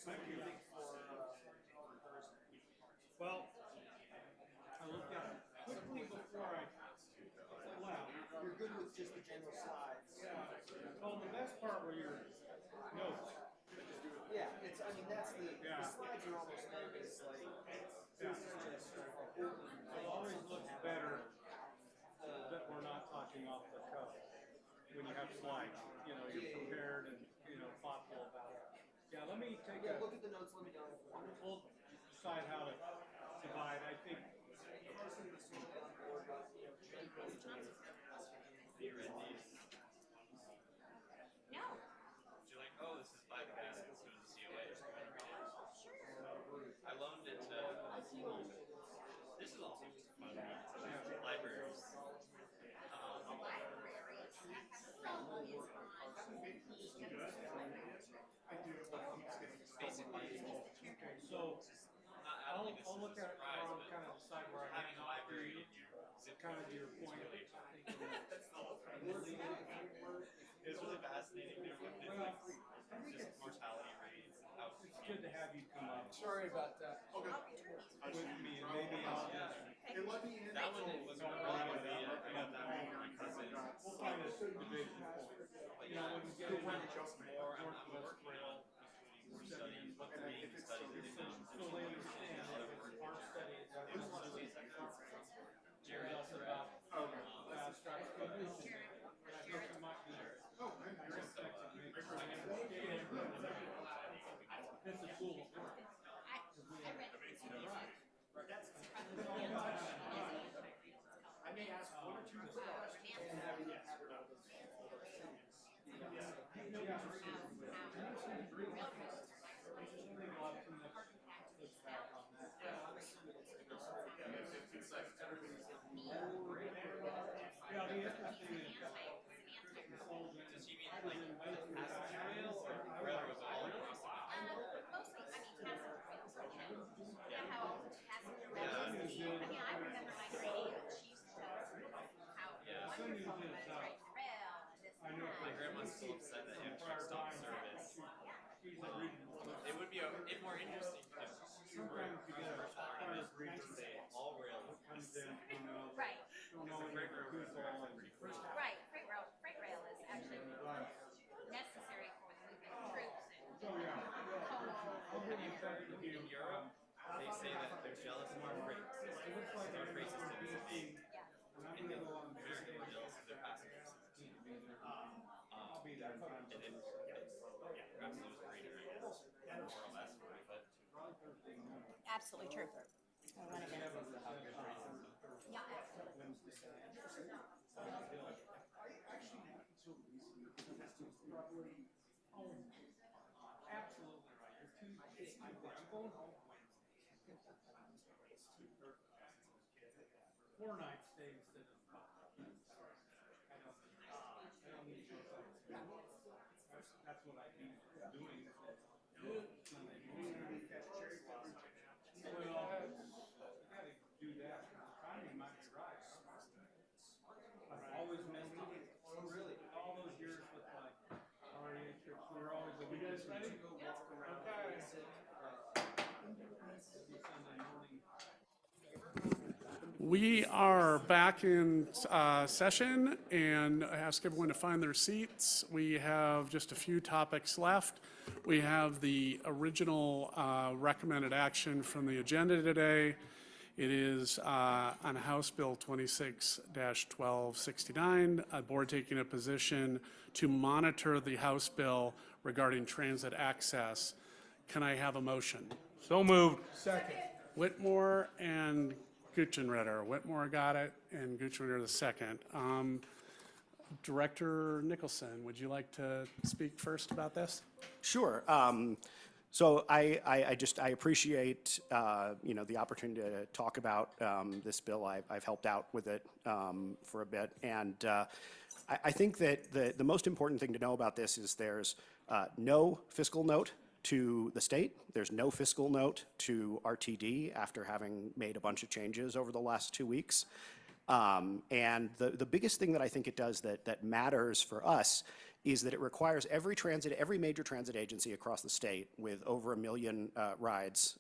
Well, I looked at it quickly before I left. You're good with just the general slides. Yeah. Well, the best part were your notes. Yeah, it's, I mean, that's the slides are almost made as like, this is just, it always looks better that we're not talking off the cuff when you have slides. You know, you're prepared and, you know, thoughtful about it. Yeah, let me take a. Look at the notes, let me know. We'll decide how to divide. I think. So I'll look at it tomorrow and kind of decide where I hang off for you. Kind of your point.
It's really fascinating.
Well, just mortality rates. It's good to have you come up. Sorry about that. Okay. With me, and maybe I'll just.
That one was a really good idea. I got that one from my cousin.
We'll find a division point. You know, when you get into more on the work rail, studying what they're being studied, so they understand that it's our study, it's our study. Jared us about abstract solution. I think you might be very effective. It's a tool. I may ask one or two questions. Yeah, the interesting is, does he mean like passenger rail or rail was all across the
Mostly, I mean, passenger rails. You know how passenger rails, I mean, I remember my great aunt, she used to tell us how wonderful it was riding the rail and this and that.
My grandma's still upset that Amtrak stopped service. It would be more interesting if
sometimes you get a
part of this to say all rail
comes in from
Right.
don't know any people.
Right, freight rail is actually necessary for the movement of troops and.
In Europe, they say that they're jealous of our freight system. Our freight system is amazing. And the American are jealous of their passenger system. And it perhaps those great areas, more or less, but.
Absolutely true.
Absolutely right. You're too, I'm going home. 4 nights stay instead of 5. I don't need to. That's what I do doing. Well, you gotta do that. Timing might be right. I've always missed it. All those years with like REA trips, we were always a weekend. Okay.
We are back in session and I ask everyone to find their seats. We have just a few topics left. We have the original recommended action from the agenda today. It is on House Bill 26-1269, a board taking a position to monitor the House bill regarding transit access. Can I have a motion?
So moved. Second.
Whitmore and Gutschenritter. Whitmore got it, and Gutschenritter the second. Director Nicholson, would you like to speak first about this?
Sure. So I appreciate the opportunity to talk about this bill. I've helped out with it for a bit, and I think that the most important thing to know about this is there's no fiscal note to the state. There's no fiscal note to RTD after having made a bunch of changes over the last 2 weeks. And the biggest thing that I think it does that matters for us is that it requires every major transit agency across the state with over 1 million rides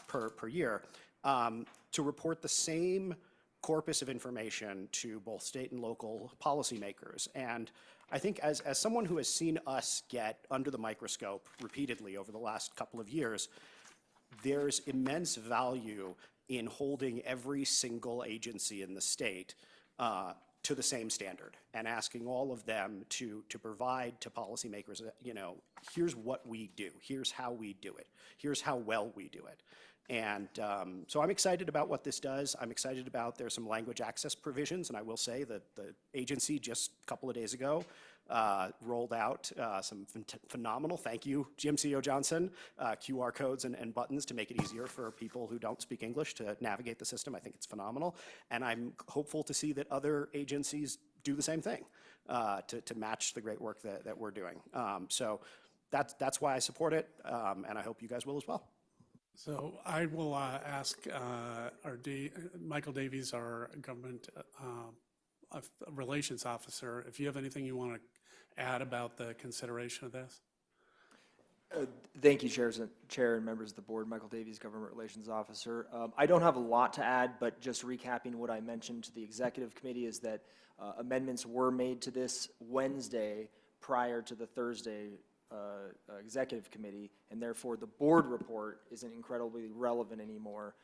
per year to report the same corpus of information to both state and local policymakers. And I think as someone who has seen us get under the microscope repeatedly over the last couple of years, there's immense value in holding every single agency in the state to the same standard and asking all of them to provide to policymakers, here's what we do, here's how we do it, here's how well we do it. And so I'm excited about what this does. I'm excited about there's some language access provisions, and I will say that the agency just a couple of days ago rolled out some phenomenal, thank you, Jim C.O. Johnson, QR codes and buttons to make it easier for people who don't speak English to navigate the system. I think it's phenomenal. And I'm hopeful to see that other agencies do the same thing to match the great work that we're doing. So that's why I support it, and I hope you guys will as well.
So I will ask Michael Davies, our government relations officer, if you have anything you want to add about the consideration of this.
Thank you, Chair and members of the board. Michael Davies, Government Relations Officer. I don't have a lot to add, but just recapping what I mentioned to the Executive Committee is that amendments were made to this Wednesday prior to the Thursday Executive Committee, and therefore the board report isn't incredibly relevant anymore.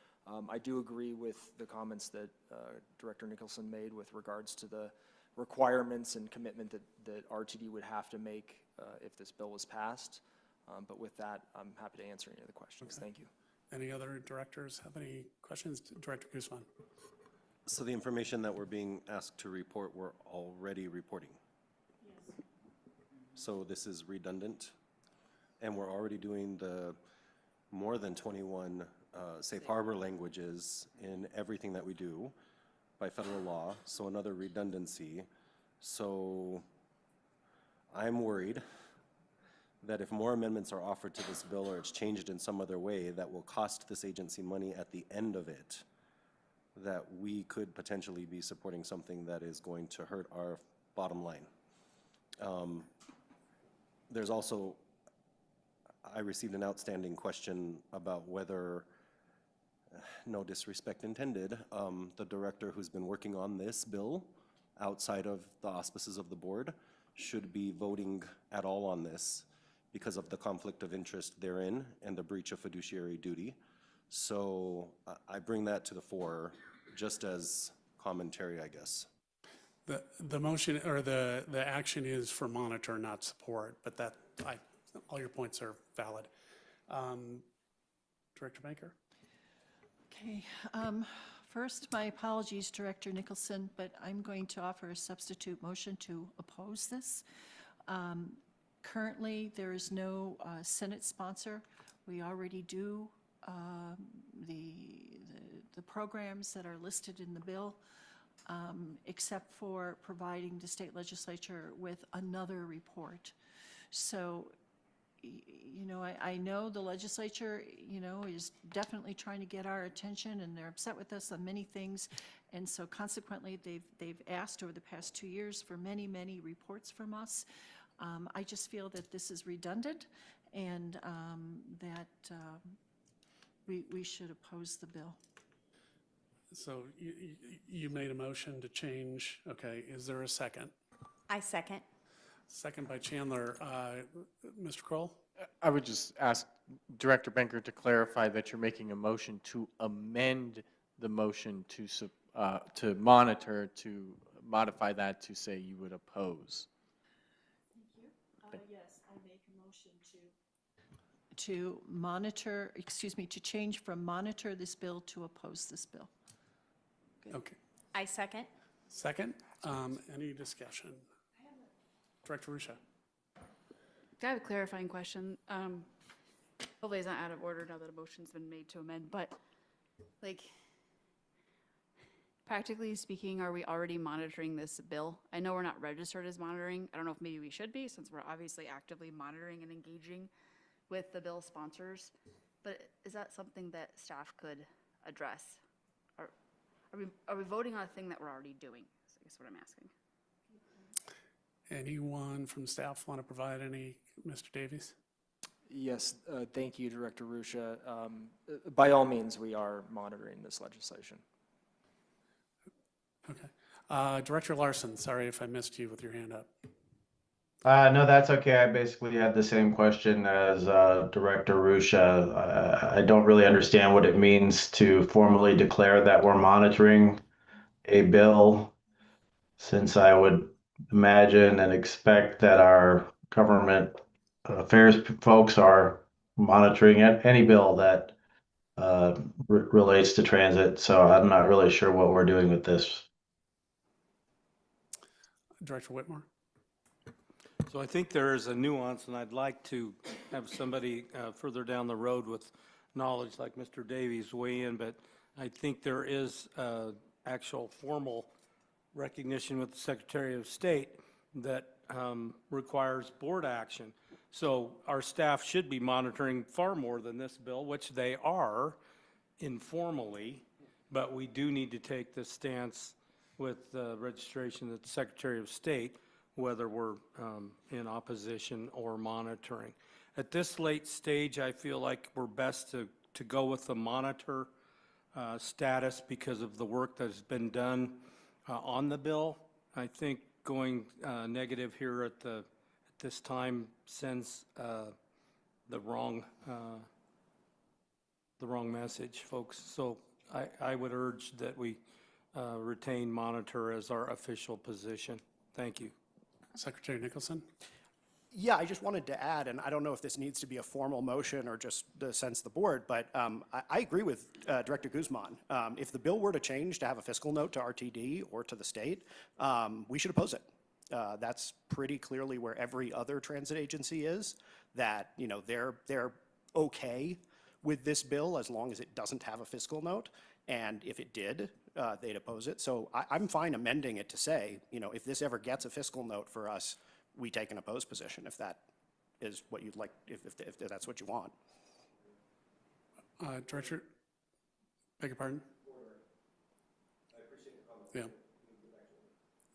I do agree with the comments that Director Nicholson made with regards to the requirements and commitment that RTD would have to make if this bill was passed. But with that, I'm happy to answer any other questions.
Okay.
Thank you.
Any other directors have any questions? Director Guzman.
So the information that we're being asked to report, we're already reporting. Yes. So this is redundant, and we're already doing the more than 21 safe harbor languages in everything that we do by federal law, so another redundancy. So I'm worried that if more amendments are offered to this bill or it's changed in some other way that will cost this agency money at the end of it, that we could potentially be supporting something that is going to hurt our bottom line. There's also, I received an outstanding question about whether, no disrespect intended, the director who's been working on this bill outside of the auspices of the board should be voting at all on this because of the conflict of interest therein and the breach of fiduciary duty. So I bring that to the fore just as commentary, I guess.
The motion or the action is for monitor, not support, but all your points are valid. Director Baker?
Okay. First, my apologies, Director Nicholson, but I'm going to offer a substitute motion to oppose this. Currently, there is no Senate sponsor. We already do the programs that are listed in the bill, except for providing the state legislature with another report. So, I know the legislature, is definitely trying to get our attention, and they're upset with us on many things. And so consequently, they've asked over the past 2 years for many, many reports from us. I just feel that this is redundant and that we should oppose the bill.
So you made a motion to change. Okay, is there a second?
I second.
Second by Chandler. Mr. Kroll?
I would just ask Director Benker to clarify that you're making a motion to amend the motion to monitor, to modify that to say you would oppose.
Thank you. Yes, I make a motion to monitor, to change from monitor this bill to oppose this bill.
Good. Okay.
I second.
Second. Any discussion? Director Rusha.
I have a clarifying question. Hopefully it's not out of order now that a motion's been made to amend, but practically speaking, are we already monitoring this bill? I know we're not registered as monitoring. I don't know if maybe we should be, since we're obviously actively monitoring and engaging with the bill sponsors, but is that something that staff could address? Are we voting on a thing that we're already doing? I guess what I'm asking.
Anyone from staff want to provide any? Mr. Davies?
Yes, thank you, Director Rusha. By all means, we are monitoring this legislation.
Okay. Director Larson, sorry if I missed you with your hand up.
No, that's okay. I basically had the same question as Director Rusha. I don't really understand what it means to formally declare that we're monitoring a bill, since I would imagine and expect that our government affairs folks are monitoring any bill that relates to transit. So I'm not really sure what we're doing with this.
Director Whitmore?
So I think there is a nuance, and I'd like to have somebody further down the road with knowledge like Mr. Davies weigh in, but I think there is actual formal recognition with the Secretary of State that requires board action. So our staff should be monitoring far more than this bill, which they are informally, but we do need to take the stance with the registration of the Secretary of State, whether we're in opposition or monitoring. At this late stage, I feel like we're best to go with the monitor status because of the work that has been done on the bill. I think going negative here at this time sends the wrong message, folks. So I would urge that we retain monitor as our official position. Thank you.
Secretary Nicholson?
Yeah, I just wanted to add, and I don't know if this needs to be a formal motion or just the sense of the board, but I agree with Director Guzman. If the bill were to change to have a fiscal note to RTD or to the state, we should oppose it. That's pretty clearly where every other transit agency is, that they're okay with this bill as long as it doesn't have a fiscal note, and if it did, they'd oppose it. So I'm fine amending it to say, if this ever gets a fiscal note for us, we take an opposed position, if that is what you'd like, if that's what you want.
Director, beg your pardon? Yeah.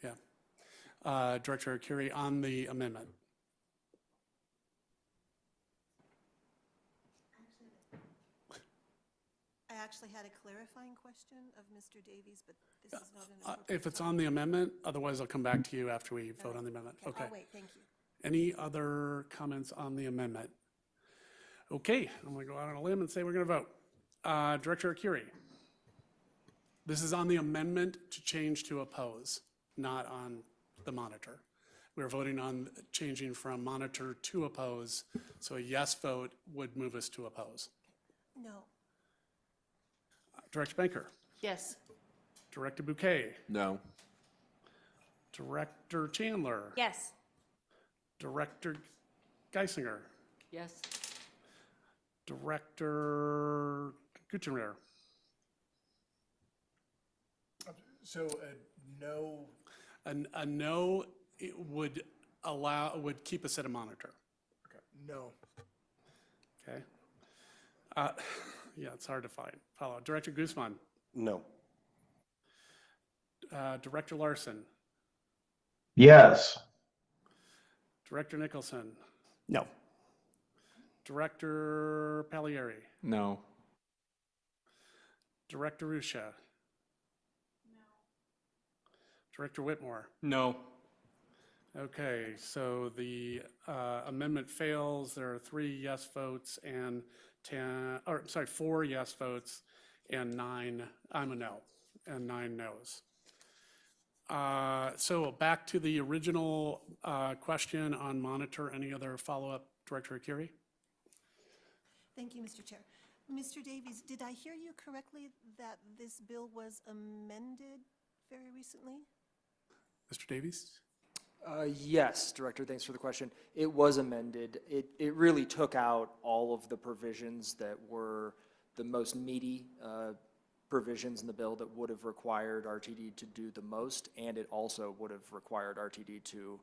Yeah. Director Curie, on the amendment.
I actually had a clarifying question of Mr. Davies, but this is not an appropriate
If it's on the amendment, otherwise I'll come back to you after we vote on the amendment. Okay.
I'll wait, thank you.
Any other comments on the amendment? Okay, I'm going to go out on a limb and say we're going to vote. Director Curie, this is on the amendment to change to oppose, not on the monitor. We're voting on changing from monitor to oppose, so a yes vote would move us to oppose.
No.
Director Banker?
Yes.
Director Bouquet?
No.
Director Chandler?
Yes.
Director Geisinger?
Yes.
Director Gutierrez?
So no.
A no, it would keep us at a monitor.
Okay. No.
Okay. Yeah, it's hard to follow. Director Guzman?
No.
Director Larson?
Yes.
Director Nicholson?
No.
Director Pagliari?
No.
Director Rusha? No. Director Whitmore?
No.
Okay, so the amendment fails. There are 3 yes votes and 4 yes votes and 9, I'm a no, and 9 no's. So back to the original question on monitor. Any other follow-up, Director Akiri?
Thank you, Mr. Chair. Mr. Davies, did I hear you correctly that this bill was amended very recently?
Mr. Davies?
Yes, Director, thanks for the question. It was amended. It really took out all of the provisions that were the most meaty provisions in the bill that would have required RTD to do the most, and it also would have required RTD to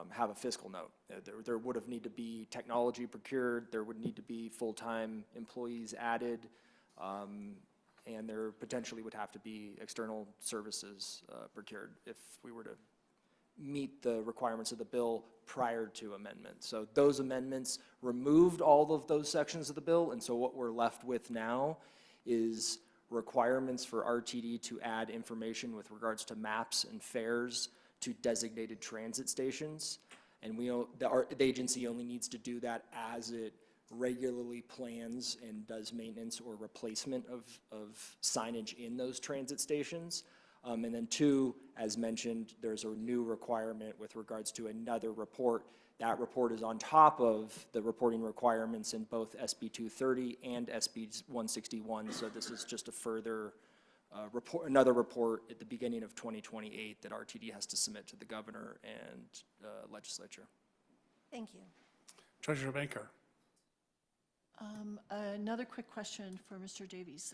have a fiscal note. There would have need to be technology procured, there would need to be full-time employees added, and there potentially would have to be external services procured if we were to
meet the requirements of the bill prior to amendment. So those amendments removed all of those sections of the bill, and so what we're left with now is requirements for RTD to add information with regards to maps and fares to designated transit stations. And the agency only needs to do that as it regularly plans and does maintenance or replacement of signage in those transit stations. And then two, as mentioned, there's a new requirement with regards to another report. That report is on top of the reporting requirements in both SB 230 and SB 161. So this is just a further another report at the beginning of 2028 that RTD has to submit to the governor and legislature.
Thank you.
Treasurer Banker.
Another quick question for Mr. Davies.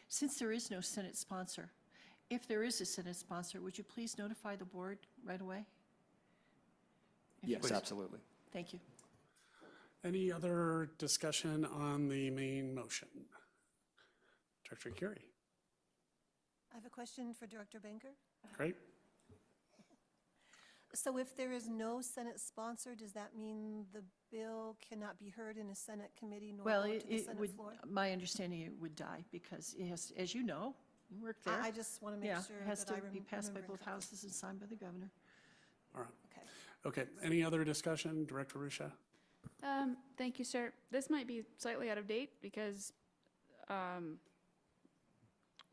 Since there is no Senate sponsor, if there is a Senate sponsor, would you please notify the board right away?
Yes, absolutely.
Thank you.
Any other discussion on the main motion? Director Curie.
I have a question for Director Banker.
Great.
So if there is no Senate sponsor, does that mean the bill cannot be heard in a Senate committee nor
Well,
go to the
it
Senate
would,
floor?
my understanding, it would die because it has, as you know, you work there.
I just want to make
Yeah,
sure
it has
that
to
I
be passed by
remember
both houses and signed by the governor.
All right. Okay. Any other discussion? Director Rusha?
Thank you, sir. This might be slightly out of date because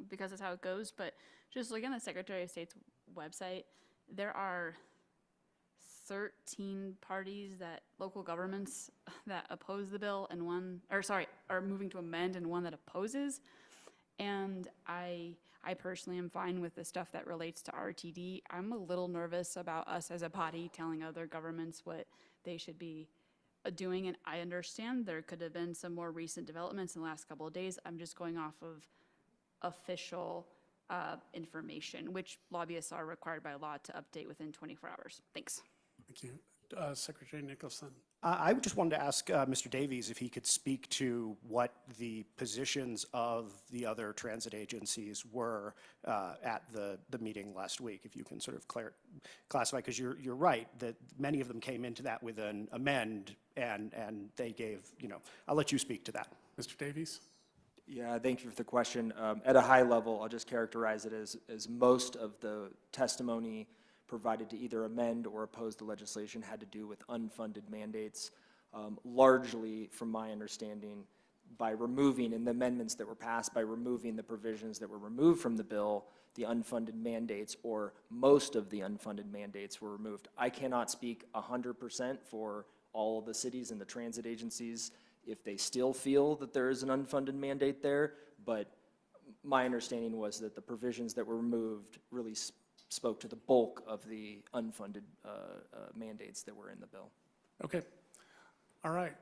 it's how it goes, but just looking at the Secretary of State's website, there are 13 parties local governments that oppose the bill and are moving to amend and one that opposes. And I personally am fine with the stuff that relates to RTD. I'm a little nervous about us as a body telling other governments what they should be doing, and I understand there could have been some more recent developments in the last couple of days. I'm just going off of official information, which lobbyists are required by law to update within 24 hours. Thanks.
Thank you. Secretary Nicholson.
I just wanted to ask Mr. Davies if he could speak to what the positions of the other transit agencies were at the meeting last week. If you can sort of classify, because you're right that many of them came into that with an amend, and they gave, I'll let you speak to that.
Mr. Davies?
Yeah, thank you for the question. At a high level, I'll just characterize it as most of the testimony provided to either amend or oppose the legislation had to do with unfunded mandates, largely, from my understanding, by removing, in the amendments that were passed, by removing the provisions that were removed from the bill, the unfunded mandates, or most of the unfunded mandates were removed. I cannot speak 100% for all of the cities and the transit agencies if they still feel that there is an unfunded mandate there, but my understanding was that the provisions that were removed really spoke to the bulk of the unfunded mandates that were in the bill. Okay.
All right.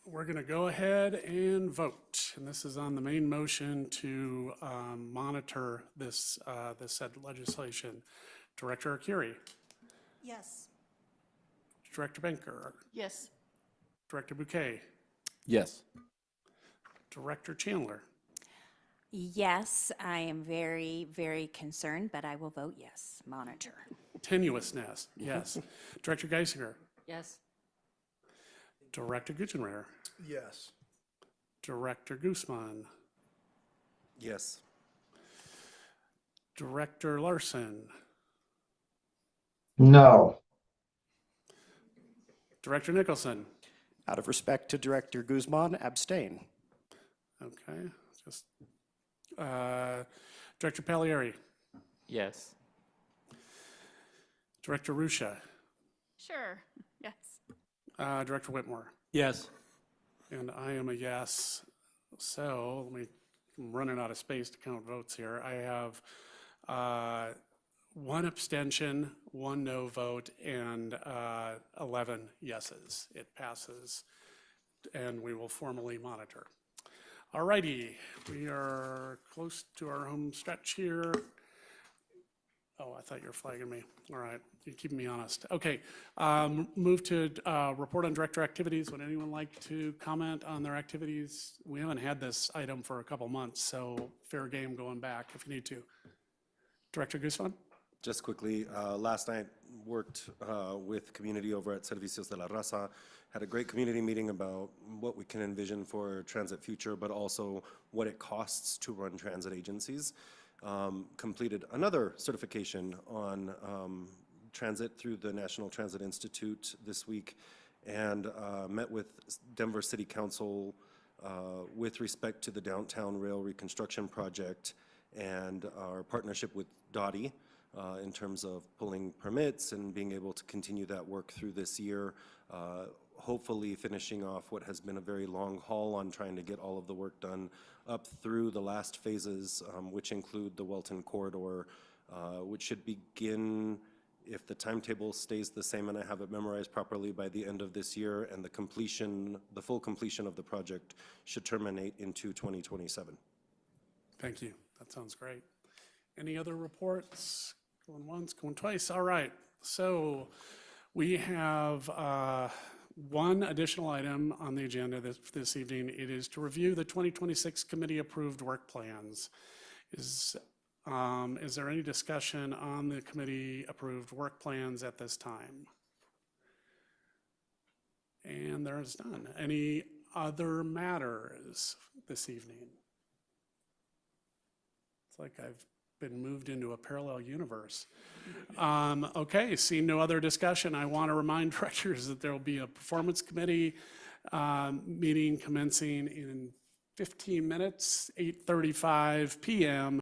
We're going to go ahead and vote. And this is on the main motion to monitor this said legislation. Director Arcuri?
Yes.
Director Banker?
Yes.
Director Bouquet?
Yes.
Director Chandler?
Yes, I am very, very concerned, but I will vote yes. Monitor.
Tenuousness, yes. Director Geisinger?
Yes.
Director Guttenreiter?
Yes.
Director Guzman?
Yes.
Director Larson?
No.
Director Nicholson?
Out of respect to Director Guzman, abstain.
Okay, just Director Pagliari?
Yes.
Director Rusha?
Sure, yes.
Director Whitmore?
Yes.
And I am a yes. So I'm running out of space to count votes here. I have 1 abstention, 1 no vote, and 11 yeses. It passes, and we will formally monitor. All righty, we are close to our home stretch here. Oh, I thought you were flagging me. All right, you're keeping me honest. Okay, move to report on director activities. Would anyone like to comment on their activities? We haven't had this item for a couple months, so fair game going back if you need to. Director Guzman?
Just quickly, last night worked with community over at Servicios de la Raza, had a great community meeting about what we can envision for transit future, but also what it costs to run transit agencies. Completed another certification on transit through the National Transit Institute this week, and met with Denver City Council with respect to the Downtown Rail Reconstruction Project and our partnership with Dottie in terms of pulling permits and being able to continue that work through this year, hopefully finishing off what has been a very long haul on trying to get all of the work done up through the last phases, which include the Welton Corridor, which should begin, if the timetable stays the same and I have it memorized properly, by the end of this year, and the full completion of the project should terminate into 2027.
Thank you. That sounds great. Any other reports? Going once, going twice. All right. So we have one additional item on the agenda this evening. It is to review the 2026 committee-approved work plans. Is there any discussion on the committee-approved work plans at this time? And there is none. Any other matters this evening? It's like I've been moved into a parallel universe. Okay, seeing no other discussion, I want to remind directors that there will be a performance committee meeting commencing in 15 minutes, 8:35 p.m.